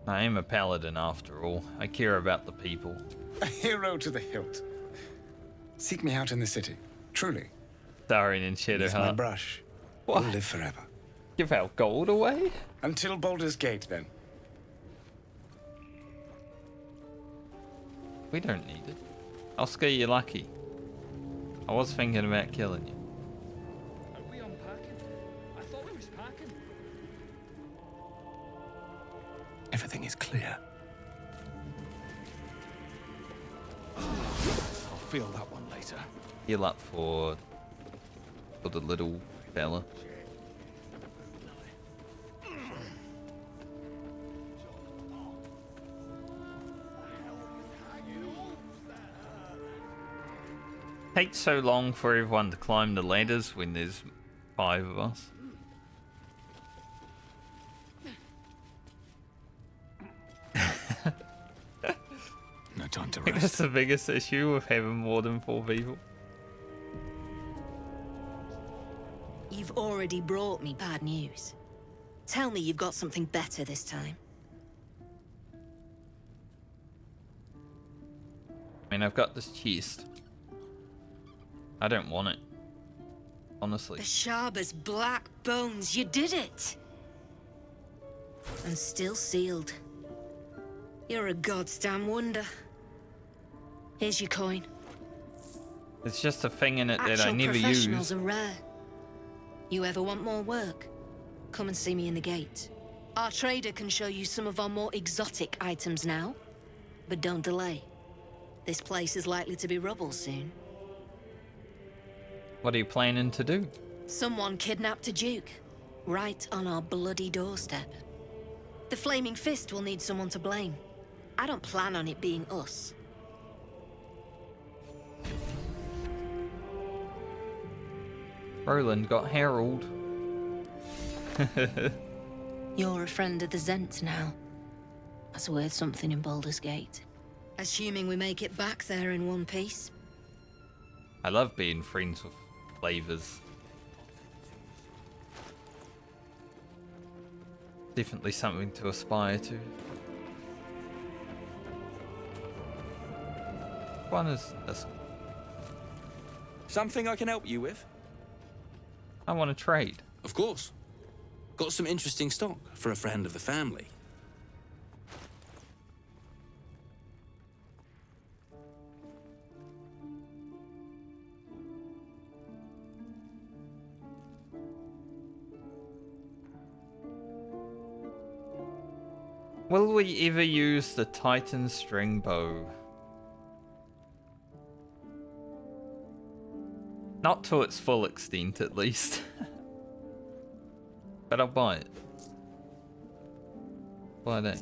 I am a paladin after all. I care about the people. A hero to the hilt. Seek me out in the city, truly. Astarion and With my Shadowheart. brush, What? we'll live forever. Give our gold away? Until Baldur's Gate, then. We don't need it. Oscar, you're lucky. I was thinking about killing you. Are we unpacking? I thought we was packing. Everything is clear. I'll feel that one later. Heal up for the little fella. takes so long for everyone to climb the ladders when there's 5 of us. No time to I think rest. that's the biggest issue with having more than 4 people. You've already brought me bad news. Tell me you've got something better this time. I mean, I've got this chest. I don't want it. Honestly. The Shaba's black bones, you did it! And still sealed. You're a goddamn wonder. Here's your coin. It's just a thing in it that I Actual never professionals use. are rare. You ever want more work? Come and see me in the gate. Our trader can show you some of our more exotic items now. But don't delay. This place is likely to be rubble soon. What are you planning to do? Someone kidnapped a duke. Right on our bloody doorstep. The Flaming Fist will need someone to blame. I don't plan on it being us. Roland got Harold. You're a friend of the Zhent now. That's worth something in Baldur's Gate. Assuming we make it back there in one piece. I love being friends with flavors. Definitely something to aspire to. One is this. Something I can help you with? I want to trade. Of course. Got some interesting stock for a friend of the family. Will we ever use the Titan string bow? Not to its full extent, at least. But I'll buy it. Why don't?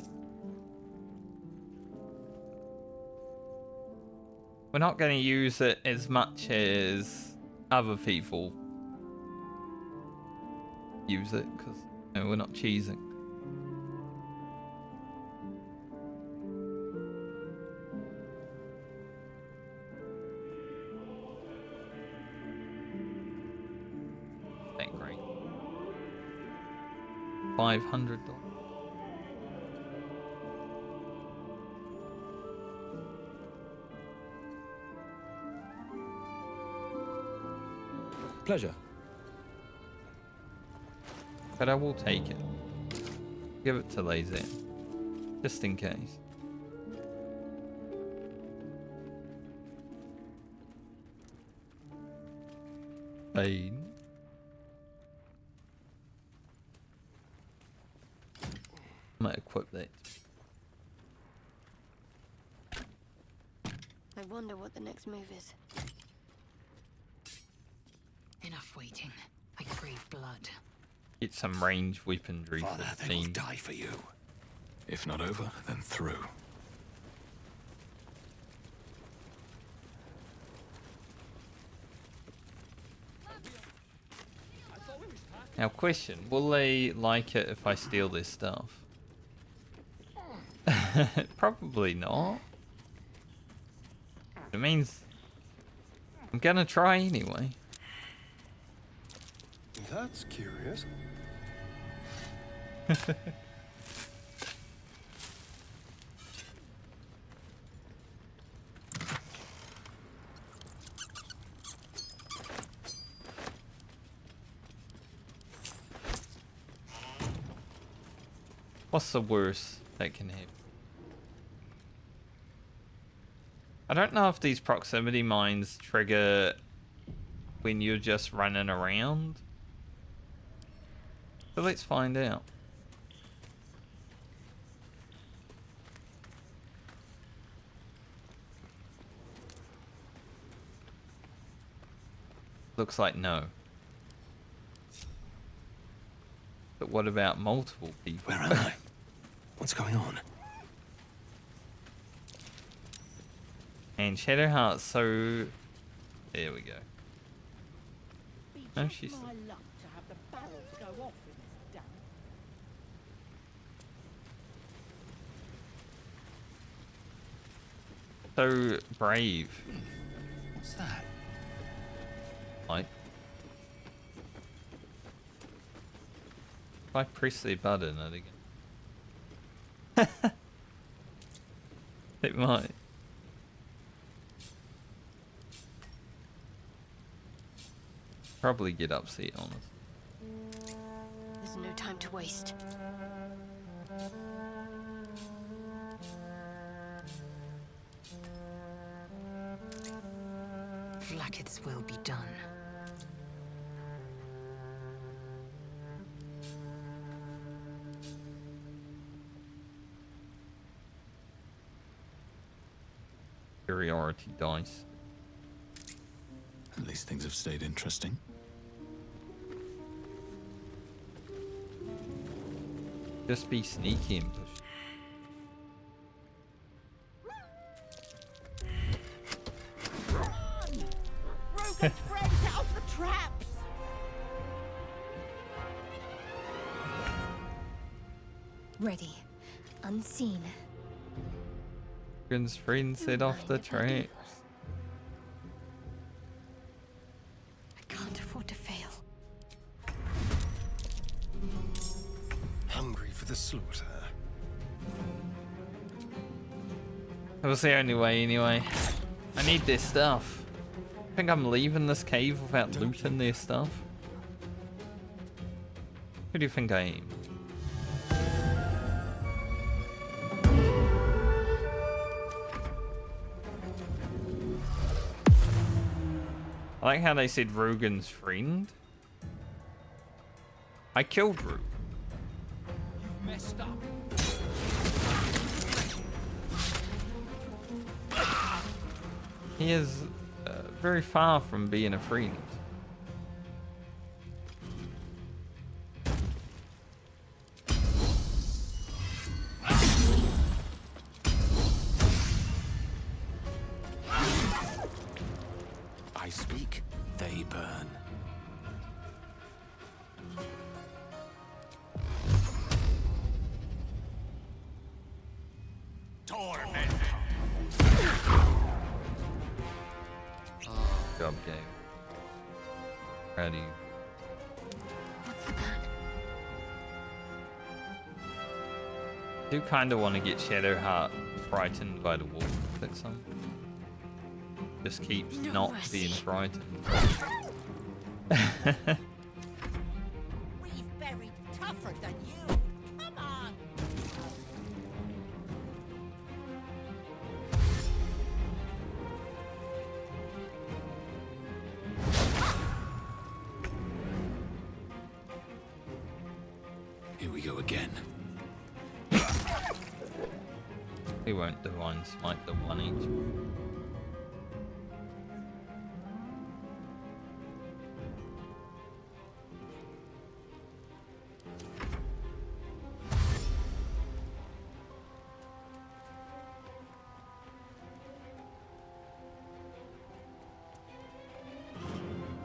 We're not going to use it as much as other people use it, because we're not cheesing. $500. Pleasure. But I will take it. Give it to Lae'zel, just in case. Bane. I might equip that. I wonder what the next move is. Enough waiting. I crave blood. Get some range weaponry Father, for the they will team. die for you. If not over, then through. Now question, will they like it if I steal their stuff? Probably not. It means I'm gonna try anyway. That's curious. What's the worst that can happen? I don't know if these proximity mines trigger when you're just running around. But let's find out. Looks like no. But what about multiple people? Where am I? What's going on? And Shadowheart's so There we go. Oh, she's. My luck to have the barrels go off in this damp. So brave. What's that? Like. If I press the button, it again. It might. Probably get upset, honestly. There's no time to waste. Blacketh's will be done. Superiority dice. At least things have stayed interesting. Just be sneaky and push. Rogan's friend, get off the traps! Ready. Unseen. Gun's friend set off the track. I can't afford to fail. Hungry for the slaughter. That was the only way anyway. I need their stuff. I think I'm leaving this cave without looting their stuff. Who do you think I am? I like how they said Rugen's friend. I killed Rugen. You've messed up. He is very far from being a friend. I speak, they burn. Torment. Job game. Proud of you. What's the plan? I do kind of want to get Shadowheart frightened by the wolf. That's something. Just keeps No not mercy. being frightened. We've buried tougher than you. Come on! Here we go again. We won't divine smite the one each.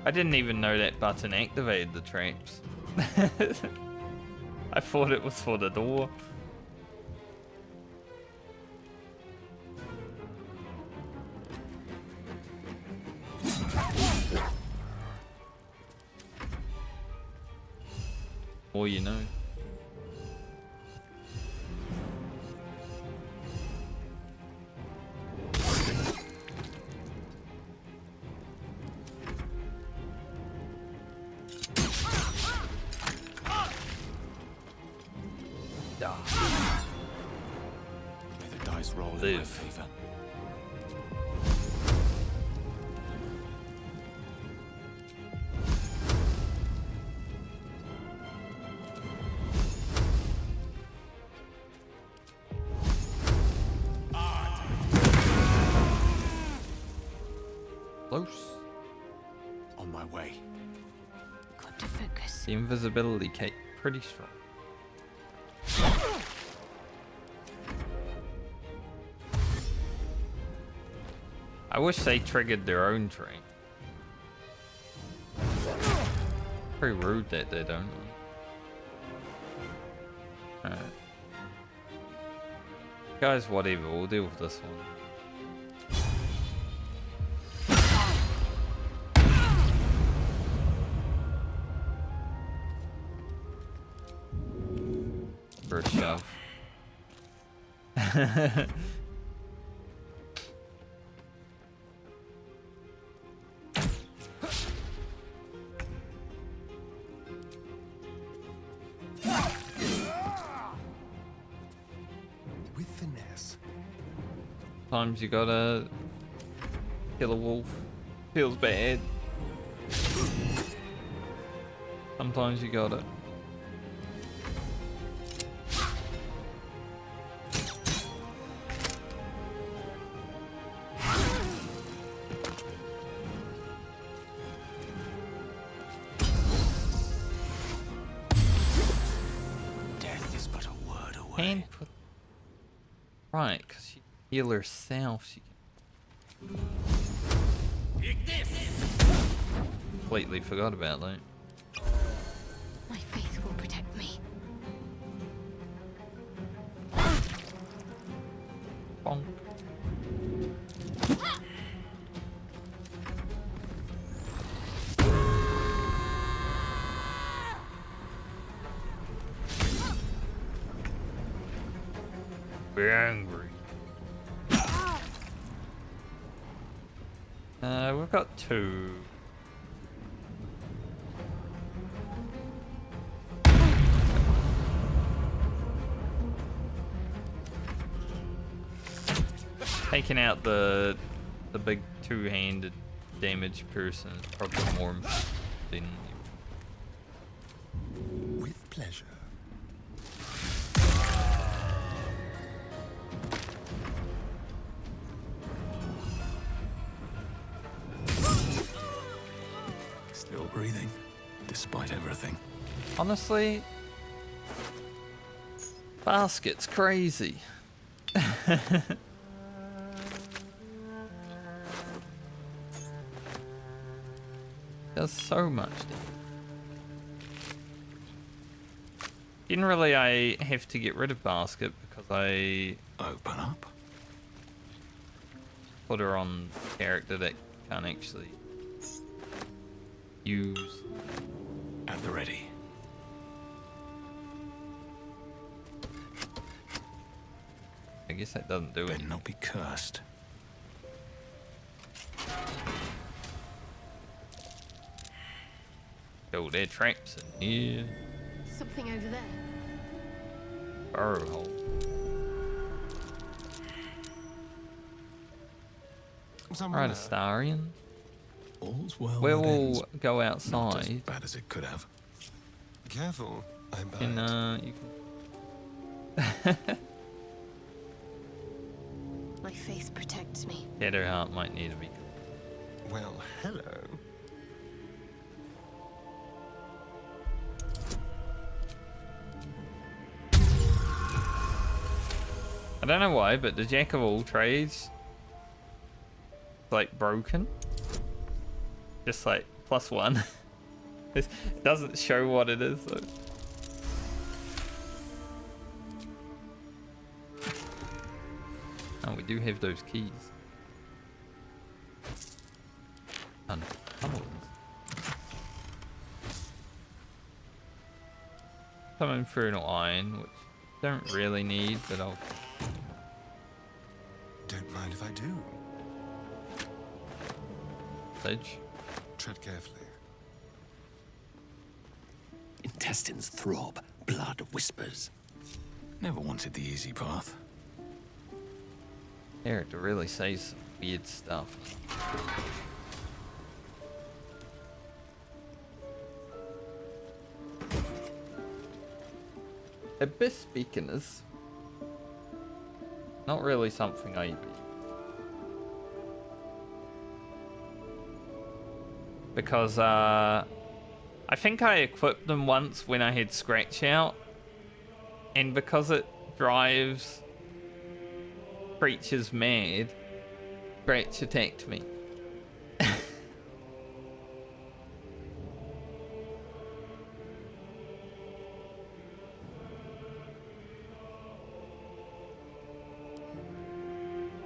I didn't even know that button activated the traps. I thought it was for the door. Or you know. May the dice roll in my favor. Close. On my way. Got to focus. The invisibility cape, pretty strong. I wish they triggered their own train. Pretty rude that they don't. Alright. Guys, whatever, we'll deal with this one. For a shove. With finesse. Sometimes you gotta kill a wolf. Feels bad. Sometimes you gotta. Death is but a word away. And put right, because she can heal herself. She can. Completely forgot about that. My faith will protect me. Bonk. Be angry. We've got 2. Taking out the big 2-handed damage person is probably more than With pleasure. Still breathing, despite everything. honestly, basket's crazy. Does so much. Generally, I have to get rid of basket because I open up. Put her on a character that can't actually use. At the ready. I guess that doesn't do it. Better not be cursed. Oh, there are traps in here. Something over there. Burrow hole. Alright, Astarion. All's well. We that will ends. go Not as outside. bad as it could have. Careful, I'm bad. And you can. My faith protects me. Shadowheart might need to be. Well, hello. I don't know why, but the Jack of all trades is like broken. Just like +1. It doesn't show what it is though. Oh, we do have those keys. And tunnels. Some infernal iron, which I don't really need, but I'll. Don't mind if I do. Ledge. Tread carefully. Intestines throb, blood whispers. Never wanted the easy path. Character really says some weird stuff. Abyss beaconers. Not really something I because I think I equipped them once when I had Scratch out, and because it drives creatures mad, Scratch attacked me.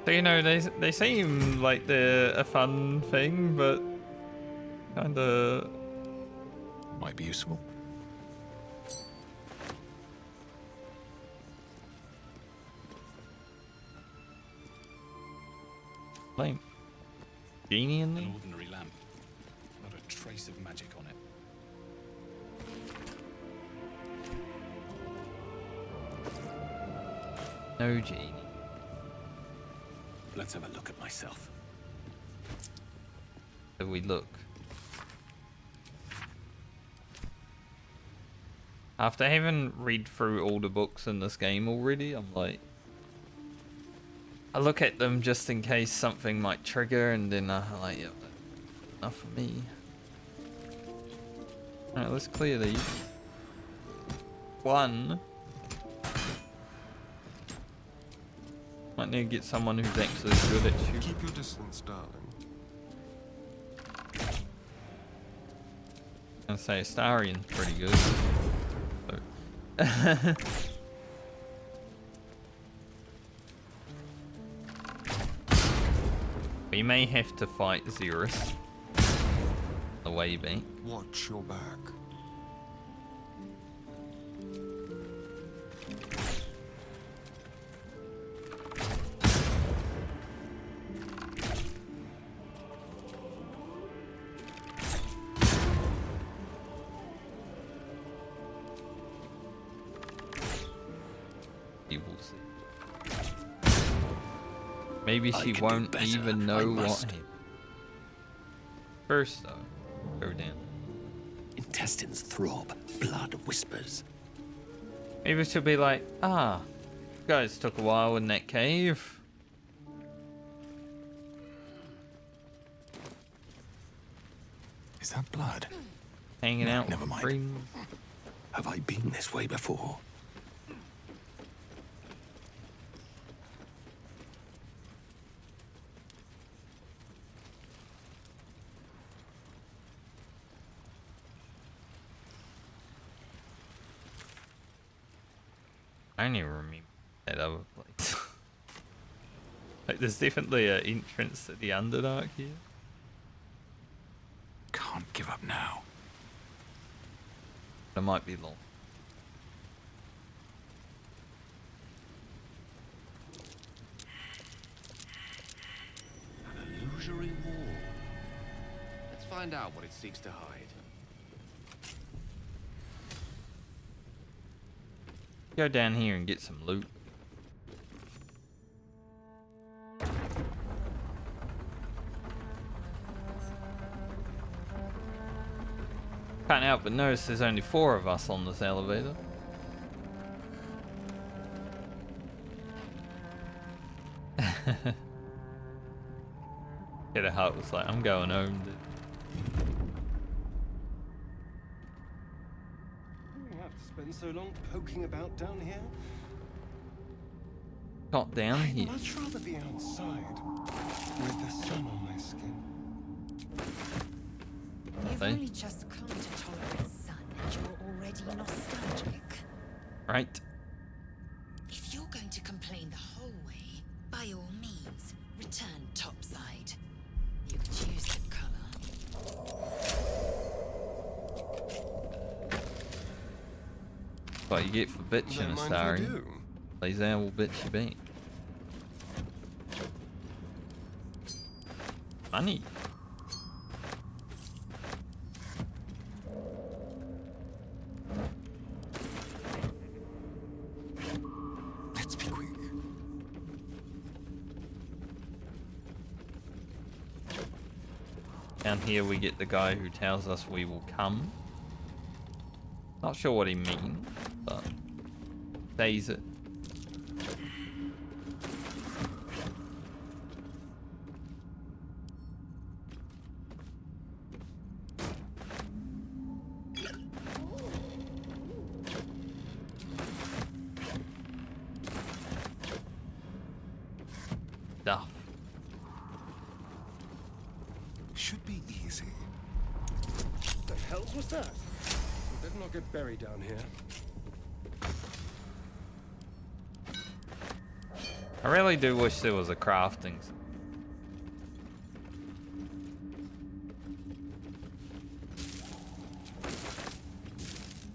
So, you know, they seem like they're a fun thing, but kinda might be useful. Lame. Genie in there? An ordinary lamp. Not a trace of magic on it. No genie. Let's have a look at myself. So we look. After having read through all the books in this game already, I'm like, I look at them just in case something might trigger, and then I'm like, yep, enough for me. Alright, let's clear these. One. Might need to get someone who's actually good at shooting. Keep your distance, darling. I'm gonna say Astarion's pretty good. So. We may have to fight Xerus the way back. Watch your back. You will see. Maybe she won't even know what happened. First, though, go down. Intestines throb, blood whispers. Maybe she'll be like, ah, guys took a while in that cave. Is that blood? Hanging out Never with mind. friends. Have I been this way before? I don't even remember that other place. Like, there's definitely an entrance to the Underdark here. Can't give up now. It might be long. An illusory wall. Let's find out what it seeks to hide. Go down here and get some loot. Can't help but notice there's only 4 of us on this elevator. Get a heart was like, I'm going home, dude. You have to spend so long poking about down here. Not down here. I'd much rather be outside with the sun on my skin. You've only just come to tolerate sun and you're already nostalgic. Right. If you're going to complain the whole way, by all means, return topside. You could use the color. What you get for bitching, Don't mind if I Astarion. do. Lae'zel will bitch you back. Money. Let's be quick. Down here we get the guy who tells us we will come. Not sure what he means, but says it. Stuff. Should be easy. The hell's was that? We better not get buried down here. I really do wish there was a crafting.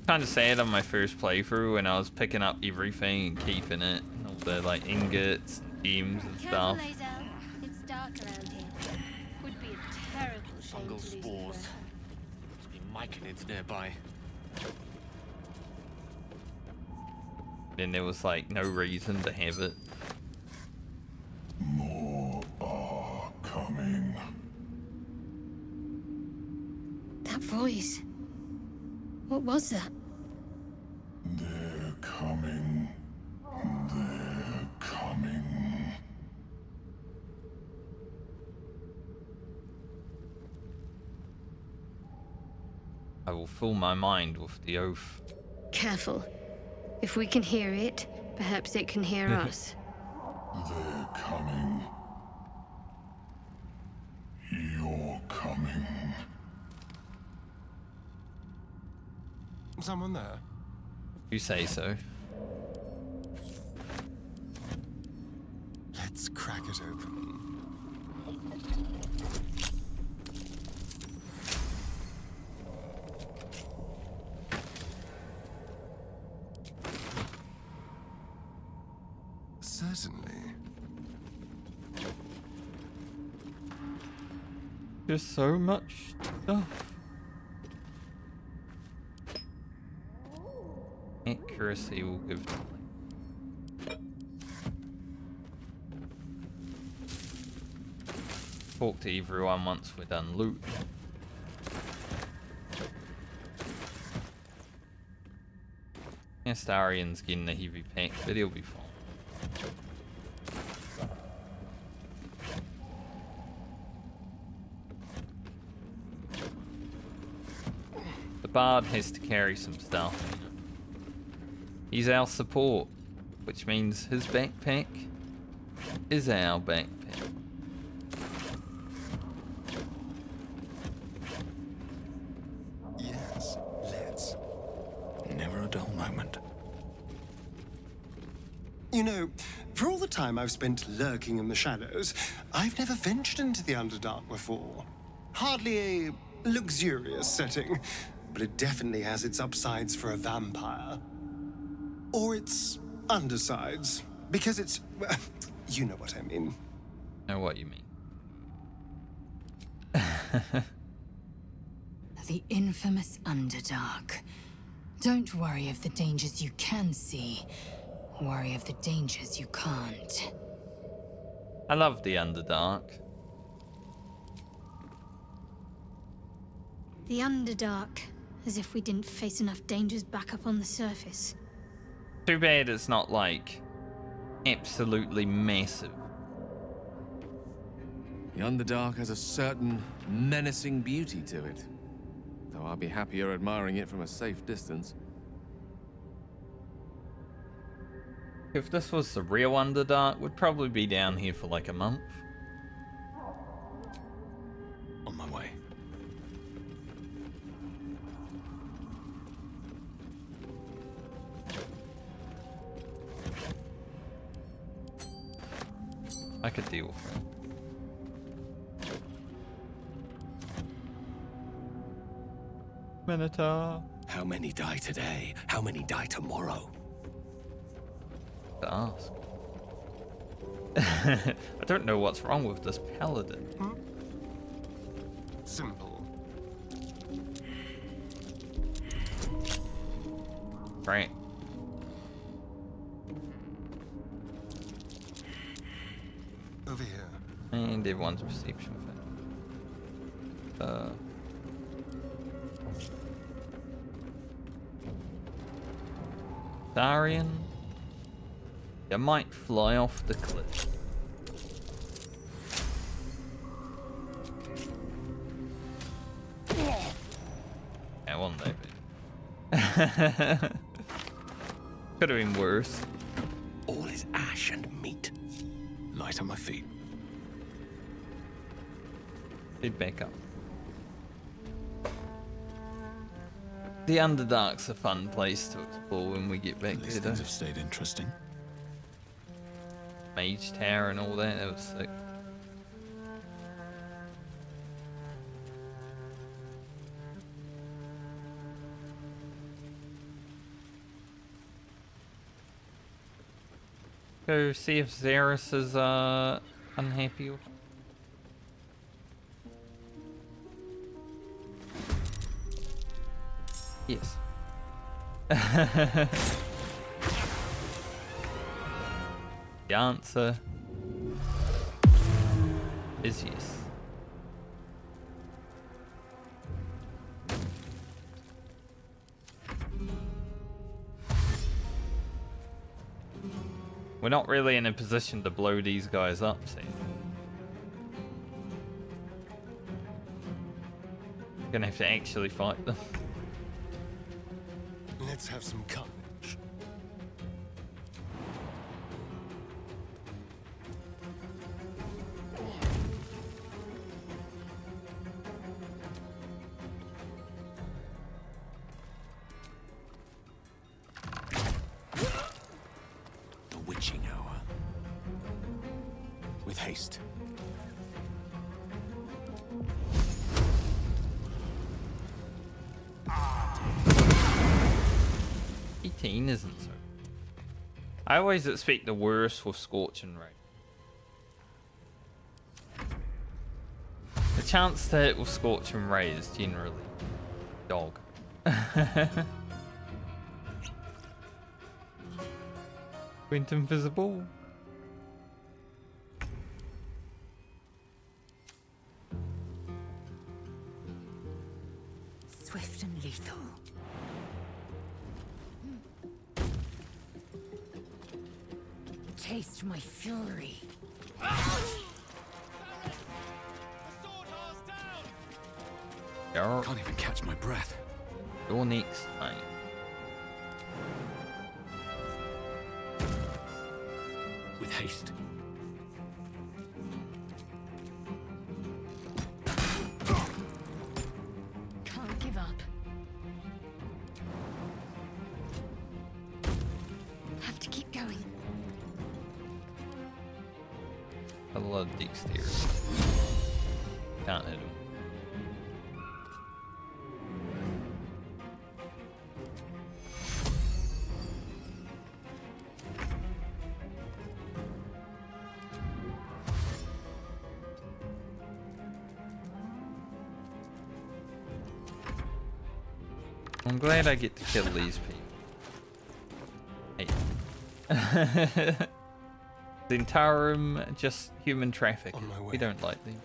Kind of sad on my first playthrough when I was picking up everything and keeping it, and all the like ingots and gems and stuff. Careful, Lae'zel. It's dark around here. Would be a terrible shame Fungal to lose you spores. forever. Must be myconids nearby. Then there was like no reason to have it. More are coming. That voice. What was that? They're coming. They're coming. I will fill my mind with the oath. Careful. If we can hear it, perhaps it can hear us. They're coming. You're coming. Someone there? You say so. Let's crack it open. Certainly. There's so much stuff. Accuracy will give talk to everyone once we're done loot. Astarion's getting a heavy pack, but he'll be fine. The Bard has to carry some stuff. He's our support, which means his backpack is our backpack. Yes, let's. Never a dull moment. You know, for all the time I've spent lurking in the shadows, I've never ventured into the Underdark before. Hardly a luxurious setting, but it definitely has its upsides for a vampire. Or its undersides, because it's... you know what I mean. Know what you mean. The infamous Underdark. Don't worry of the dangers you can see. Worry of the dangers you can't. I love the Underdark. The Underdark, as if we didn't face enough dangers back up on the surface. Too bad it's not like absolutely massive. The Underdark has a certain menacing beauty to it, though I'll be happier admiring it from a safe distance. If this was the real Underdark, we'd probably be down here for like a month. On my way. I could deal with it. Minotaur. How many die today? How many die tomorrow? To ask. I don't know what's wrong with this paladin. Simple. Right. Over here. And everyone's perception thing. Astarion. You might fly off the cliff. Yeah, one day, but could have been worse. All is ash and meat. Light on my feet. Head back up. The Underdark's a fun place to explore when we get back These there. things have stayed interesting. mage tower and all that. That was sick. Go see if Xeris is unhappy with it. Yes. The answer is yes. We're not really in a position to blow these guys up, see. We're gonna have to actually fight them. Let's have some carnage. The witching hour. With haste. 18 isn't so. I always expect the worst with Scorching Ray. The chance to hit with Scorching Ray is generally dog. Went invisible. Swift and lethal. Taste my fury. Can't even catch my breath. You're next, mate. With haste. Can't give up. Have to keep going. I love dexterity. Can't hit him. I'm glad I get to kill these people. Hey. Zhentarim, just human traffic. We don't like them.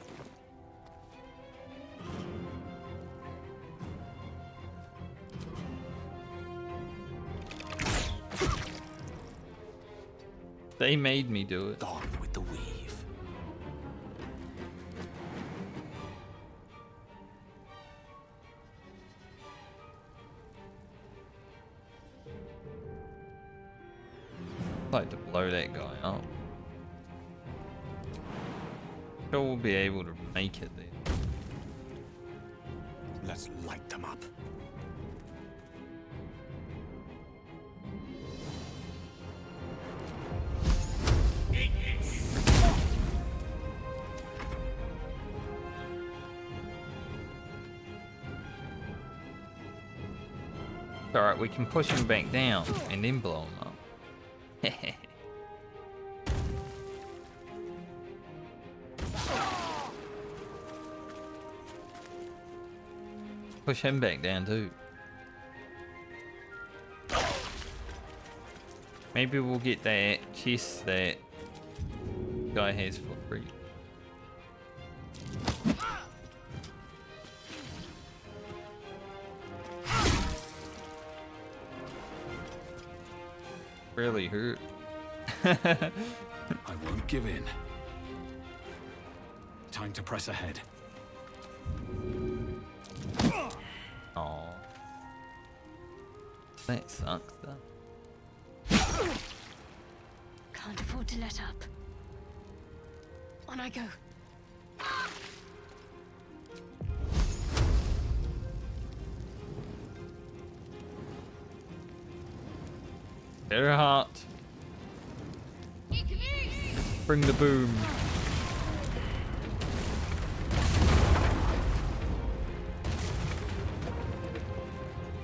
They made me do it. Gone with the weave. I'd like to blow that guy up. Sure we'll be able to make it there. Let's light them up. Alright, we can push him back down and then blow him up. Push him back down too. Maybe we'll get that chest that guy has for free. Really hurt. I won't give in. Time to press ahead. Aww. That sucks though. Can't afford to let up. On I go. Their heart. Bring the boom.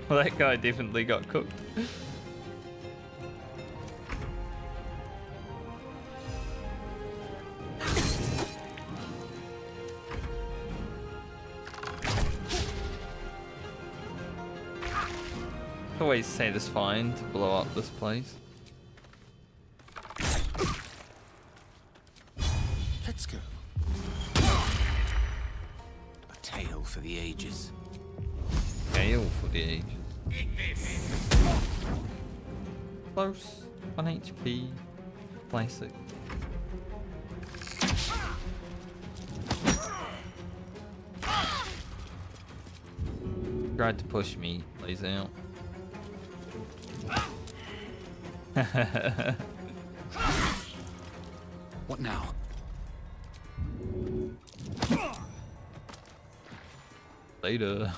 Well, that guy definitely got cooked. Always satisfying to blow up this place. Let's go. A tale for the ages. Gale for the ages. Close. 1 HP. Classic. Tried to push me. Lae'zel. What now? Later.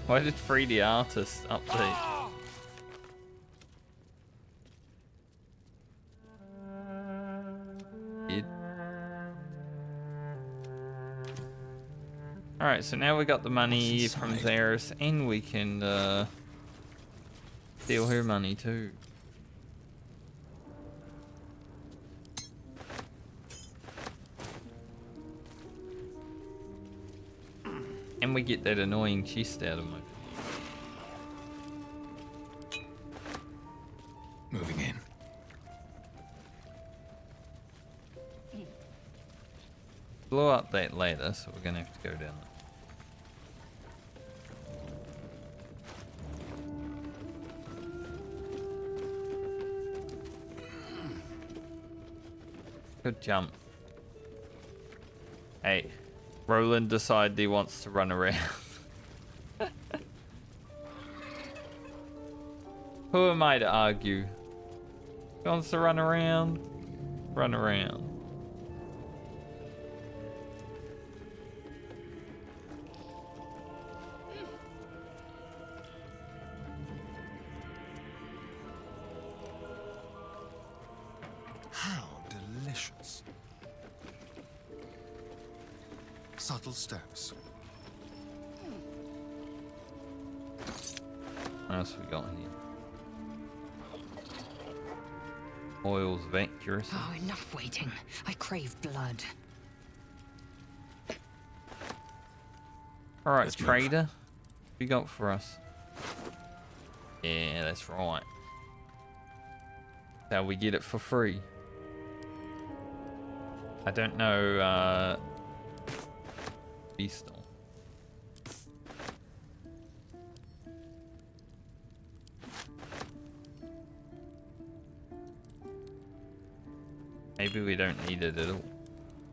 Why did 3D Artist update? Alright, so now we got the money from Xeris, and we can steal her money too. And we get that annoying chest out of my... Moving in. Blow up that ladder, so we're gonna have to go down there. Good jump. Hey, Roland decided he wants to run around. Who am I to argue? He wants to run around? Run around. How delicious. Subtle steps. What else we got here? Oils of accuracy. Oh, enough waiting. I crave blood. Alright, trader. What you got for us? Yeah, that's right. That's how we get it for free. I don't know, Beastal. Maybe we don't need it at all.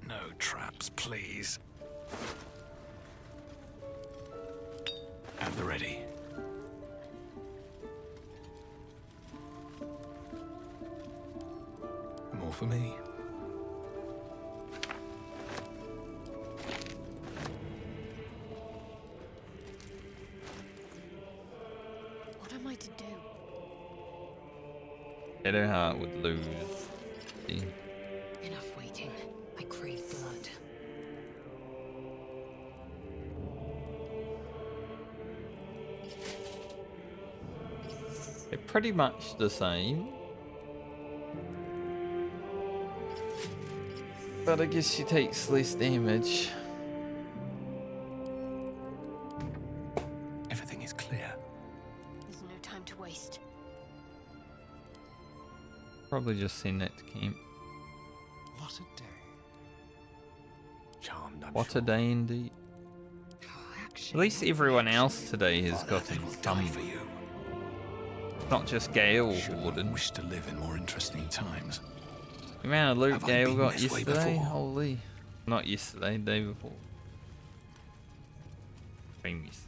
No traps, please. At the ready. More for me. What am I to do? Shadowheart would lose. See? Enough waiting. I crave blood. They're pretty much the same. But I guess she takes less damage. Everything is clear. There's no time to waste. Probably just send that to camp. What a day. Charmed, I'm What sure. a day indeed. At least everyone else today has gotten some. Not just Gale Warden. Wish to live in more interesting times. The amount of loot Have I Gale been got this way yesterday, before? holy. Not yesterday, the day before. Previous.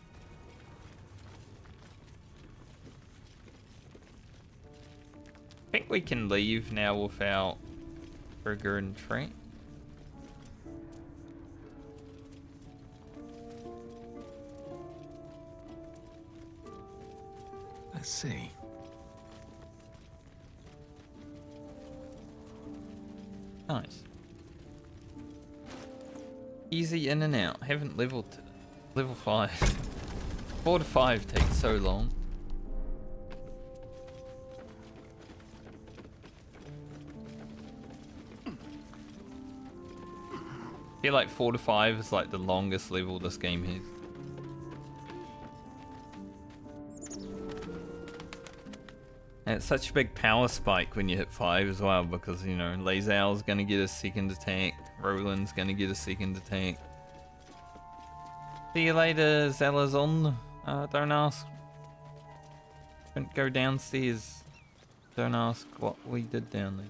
I think we can leave now without Trigger and Trent. Let's see. Nice. Easy in and out. Haven't leveled to level 5. 4 to 5 takes so long. I feel like 4 to 5 is like the longest level this game has. And it's such a big power spike when you hit 5 as well, because, you know, Lae'zel's gonna get a second attack, Roland's gonna get a second attack. See you later, Zalazon. Don't ask. Don't go downstairs. Don't ask what we did down there.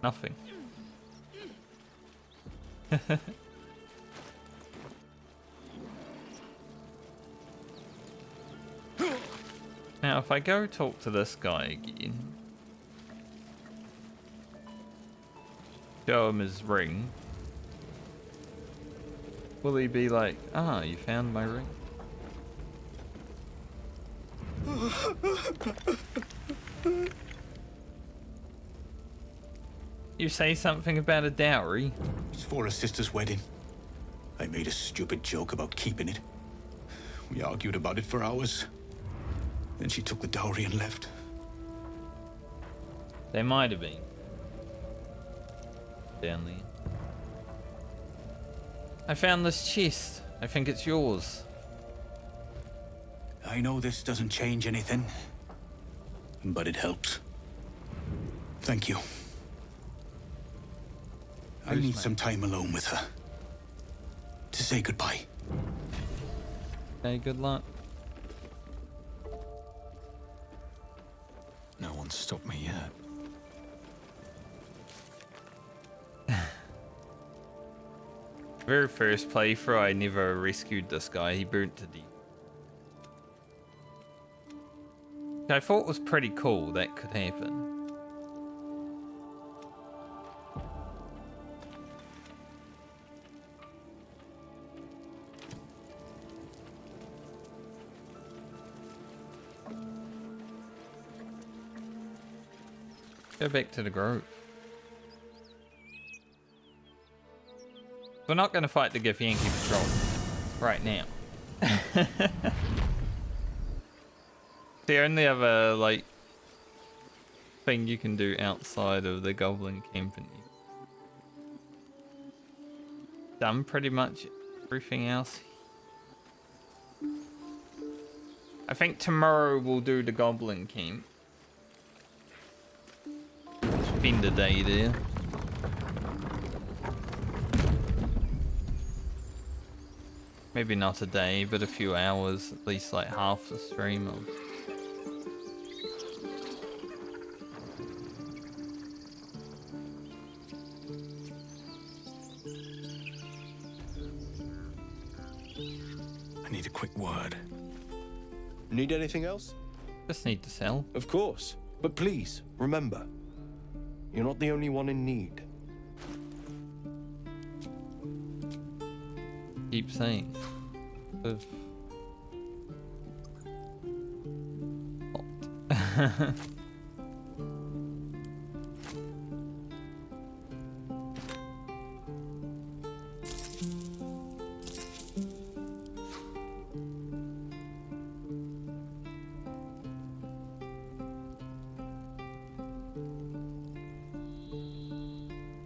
Nothing. Now, if I go talk to this guy again, show him his ring, will he be like, ah, you found my ring? You say something about a dowry? It's for a sister's wedding. I made a stupid joke about keeping it. We argued about it for hours. Then she took the dowry and left. There might have been. Down there. I found this chest. I think it's yours. I know this doesn't change anything, but it helps. Thank you. I need some time alone with her. To say goodbye. Okay, good luck. No one's stopped me yet. Very first playthrough, I never rescued this guy. He burnt to death. I thought was pretty cool that could happen. Go back to the grove. We're not going to fight the Githyanki patrol right now. The only other, like, thing you can do outside of the goblin camp. Done pretty much everything else. I think tomorrow we'll do the goblin camp. Spend a day there. Maybe not a day, but a few hours, at least like half the stream of. I need a quick word. Need anything else? Just need to sell. Of course. But please, remember, you're not the only one in need. Keep saying. Of...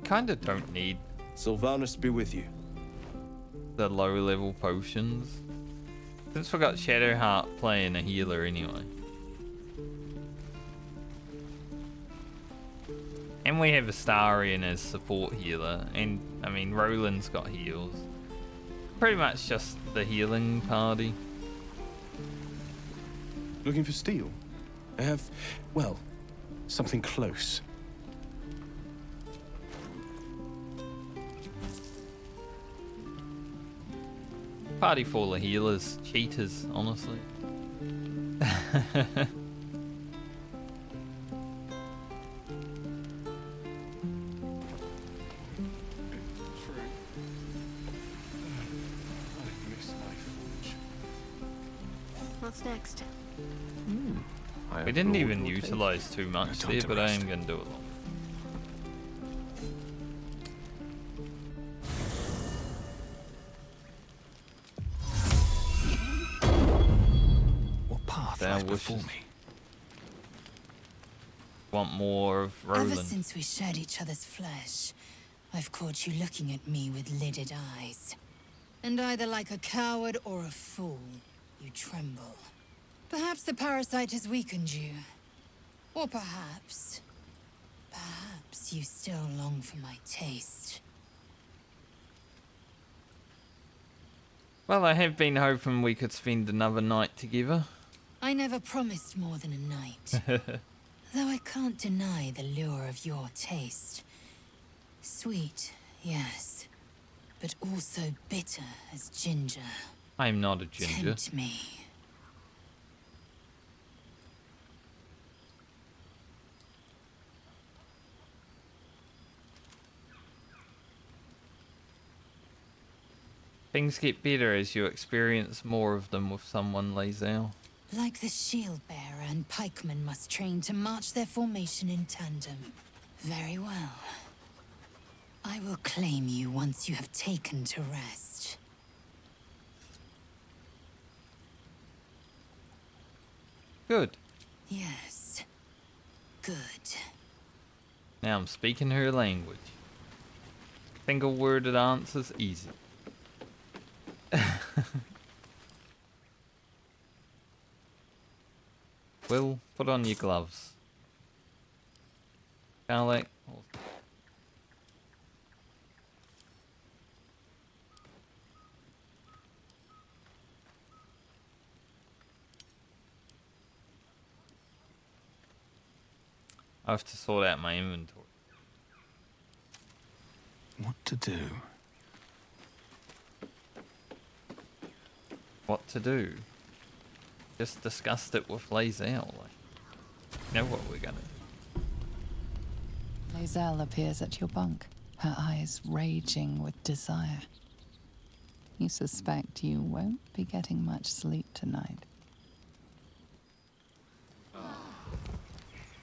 Kinda don't need Sylvanas be with you. The low level potions. Since we got Shadowheart playing a healer anyway. And we have Astarion as support healer, and I mean Roland's got heals. Pretty much just the healing party. Looking for steel? I have, well, something close. Party full of healers, cheaters, honestly. didn't even utilize too much there, but I am going to do it. What path lies before me? Want more of Roland? Ever since we shared each other's flesh, I've caught you looking at me with lidded eyes. And either like a coward or a fool, you tremble. Perhaps the parasite has weakened you. Or perhaps you still long for my taste. Well, I have been hoping we could spend another night together. I never promised more than a night. Though I can't deny the lure of your taste. Sweet, yes. But also bitter as ginger. I'm not a ginger. Tempt me. Things get better as you experience more of them with someone, Lae'zel. Like the shield bearer and pikemen must train to march their formation in tandem. Very well. I will claim you once you have taken to rest. Good. Yes. Good. Now I'm speaking her language. Single worded answers easy. Will, put on your gloves. Garlic. I have to sort out my inventory. What to do? What to do? Just discussed it with Lae'zel. Like, you know what we're gonna do. Lae'zel appears at your bunk, her eyes raging with desire. You suspect you won't be getting much sleep tonight.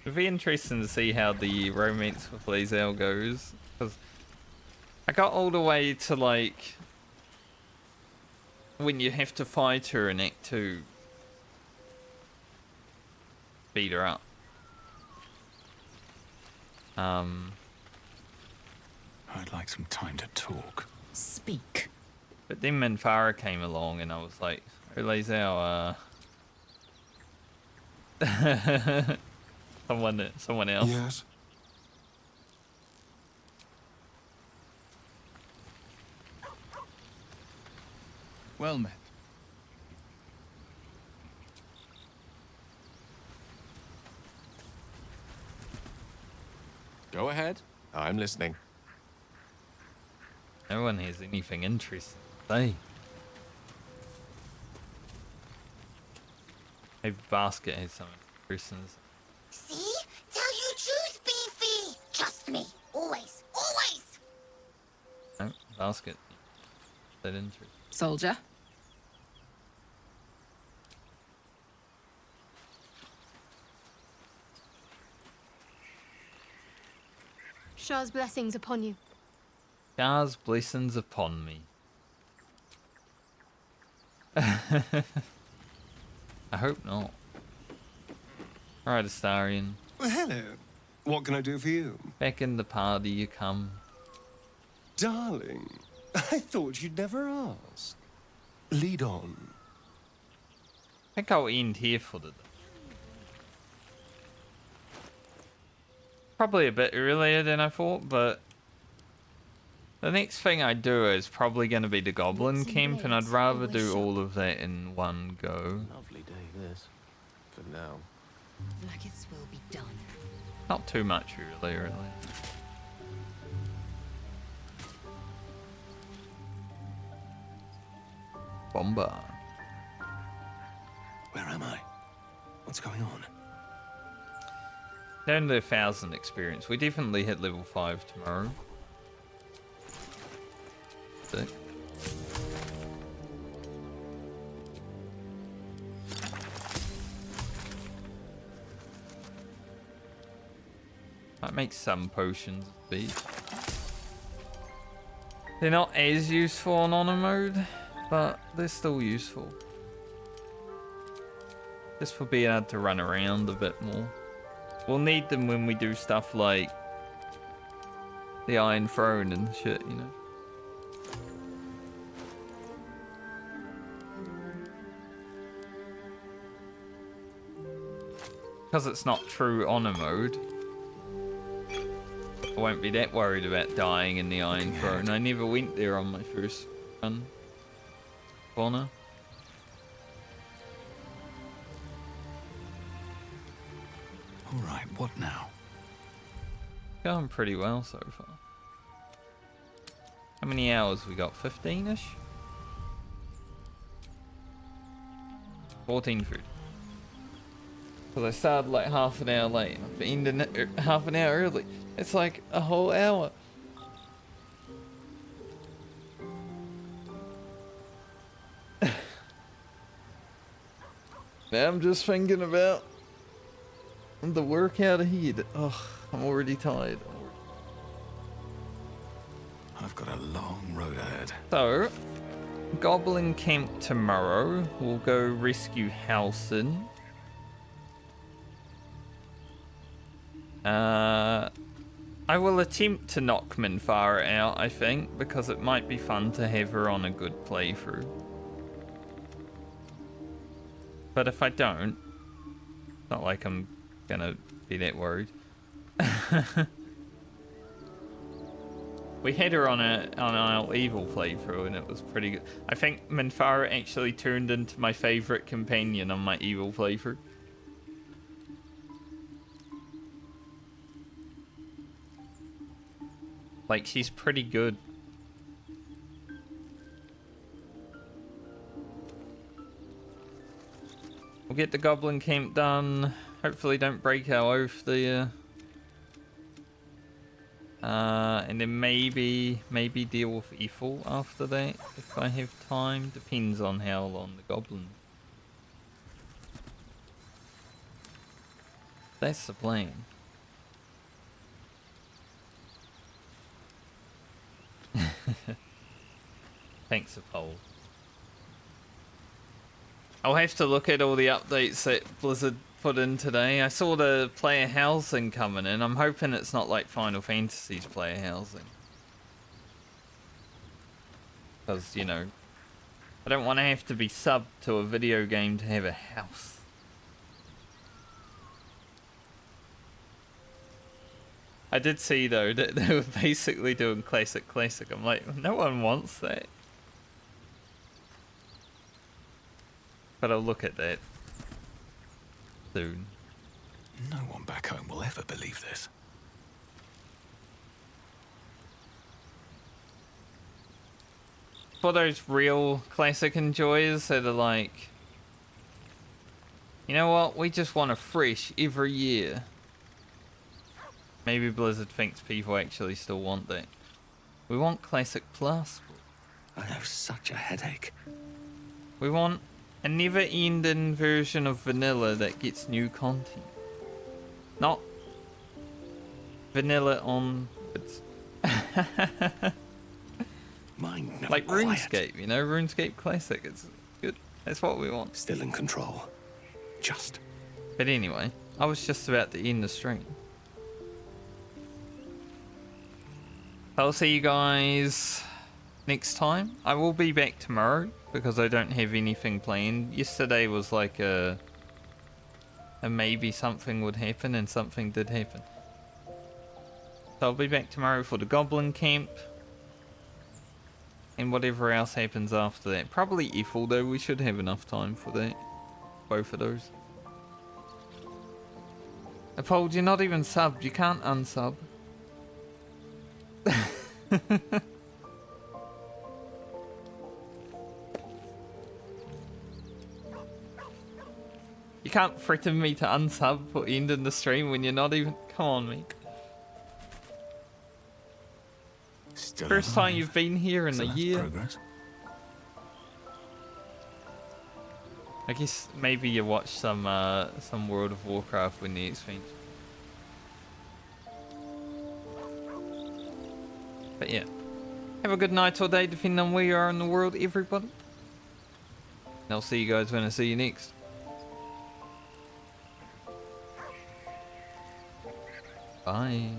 It'd be interesting to see how the romance with Lae'zel goes, because I got all the way to like when you have to fight her in Act 2. Beat her up. I'd like some time to talk. Speak. But then Minfara came along and I was like, oh Lae'zel, someone else. Yes. Well met. Go ahead. I'm listening. No one has anything interesting to say. Maybe Basket has something interesting to say. See? Tell you truth, Beefy! Trust me. Always. Always! No, Basket. That interesting. Soldier? Shah's blessings upon you. God's blessings upon me. I hope not. Alright, Astarion. Well, hello. What can I do for you? Back in the party you come. Darling, I thought you'd never ask. Lead on. I think I'll end here for the day. Probably a bit earlier than I thought, but the next thing I do is probably going to be the Goblin Camp, and I'd rather do all of that in one go. Lovely day this. For now. Nuggets will be done. Not too much earlier, really. Bomba. Where am I? What's going on? Down to 1,000 experience. We definitely hit level 5 tomorrow. Sick. Might make some potions be. They're not as useful on honor mode, but they're still useful. Just for being able to run around a bit more. We'll need them when we do stuff like the Iron Throne and shit, you know. Because it's not true honor mode, I won't be that worried about dying in the Iron Throne. I never went there on my first run. Honor. Alright, what now? Going pretty well so far. How many hours we got? 15-ish? 14 food. Because I started like half an hour late. I've ended it half an hour early. It's like a whole hour. Now I'm just thinking about the workout ahead. Oh, I'm already tired. I've got a long road ahead. So, Goblin Camp tomorrow. We'll go rescue Halsin. I will attempt to knock Minfara out, I think, because it might be fun to have her on a good playthrough. But if I don't, it's not like I'm gonna be that worried. We had her on our evil playthrough and it was pretty good. I think Minfara actually turned into my favourite companion on my evil playthrough. Like, she's pretty good. We'll get the Goblin Camp done. Hopefully don't break our oath there. And then maybe deal with Ethel after that, if I have time. Depends on how long the Goblin. That's the plan. Thanks, Apollo. I'll have to look at all the updates that Blizzard put in today. I saw the player housing coming in. I'm hoping it's not like Final Fantasy's player housing. Because, you know, I don't want to have to be subbed to a video game to have a house. I did see, though, that they were basically doing classic. I'm like, no one wants that. But I'll look at that soon. No one back home will ever believe this. For those real classic enjoyers that are like, you know what, we just want a fresh every year. Maybe Blizzard thinks people actually still want that. We want Classic Plus. I have such a headache. We want a never-ending version of vanilla that gets new content. Not vanilla on... like RuneScape, you know? RuneScape Classic, it's good. That's what we want. Still in control. Just. But anyway, I was just about to end the stream. I'll see you guys next time. I will be back tomorrow because I don't have anything planned. Yesterday was like a maybe something would happen, and something did happen. So I'll be back tomorrow for the Goblin Camp. And whatever else happens after that. Probably Ethel, though. We should have enough time for that. Both of those. Apol, you're not even subbed. You can't unsub. You can't threaten me to unsub or end in the stream when you're not even... Come on, mate. Still First time you've been here in a year. Progress. I guess maybe you watch some World of Warcraft when the expansion. But yeah. Have a good night or day, depending on where you are in the world, everybody. And I'll see you guys when I see you next. Bye.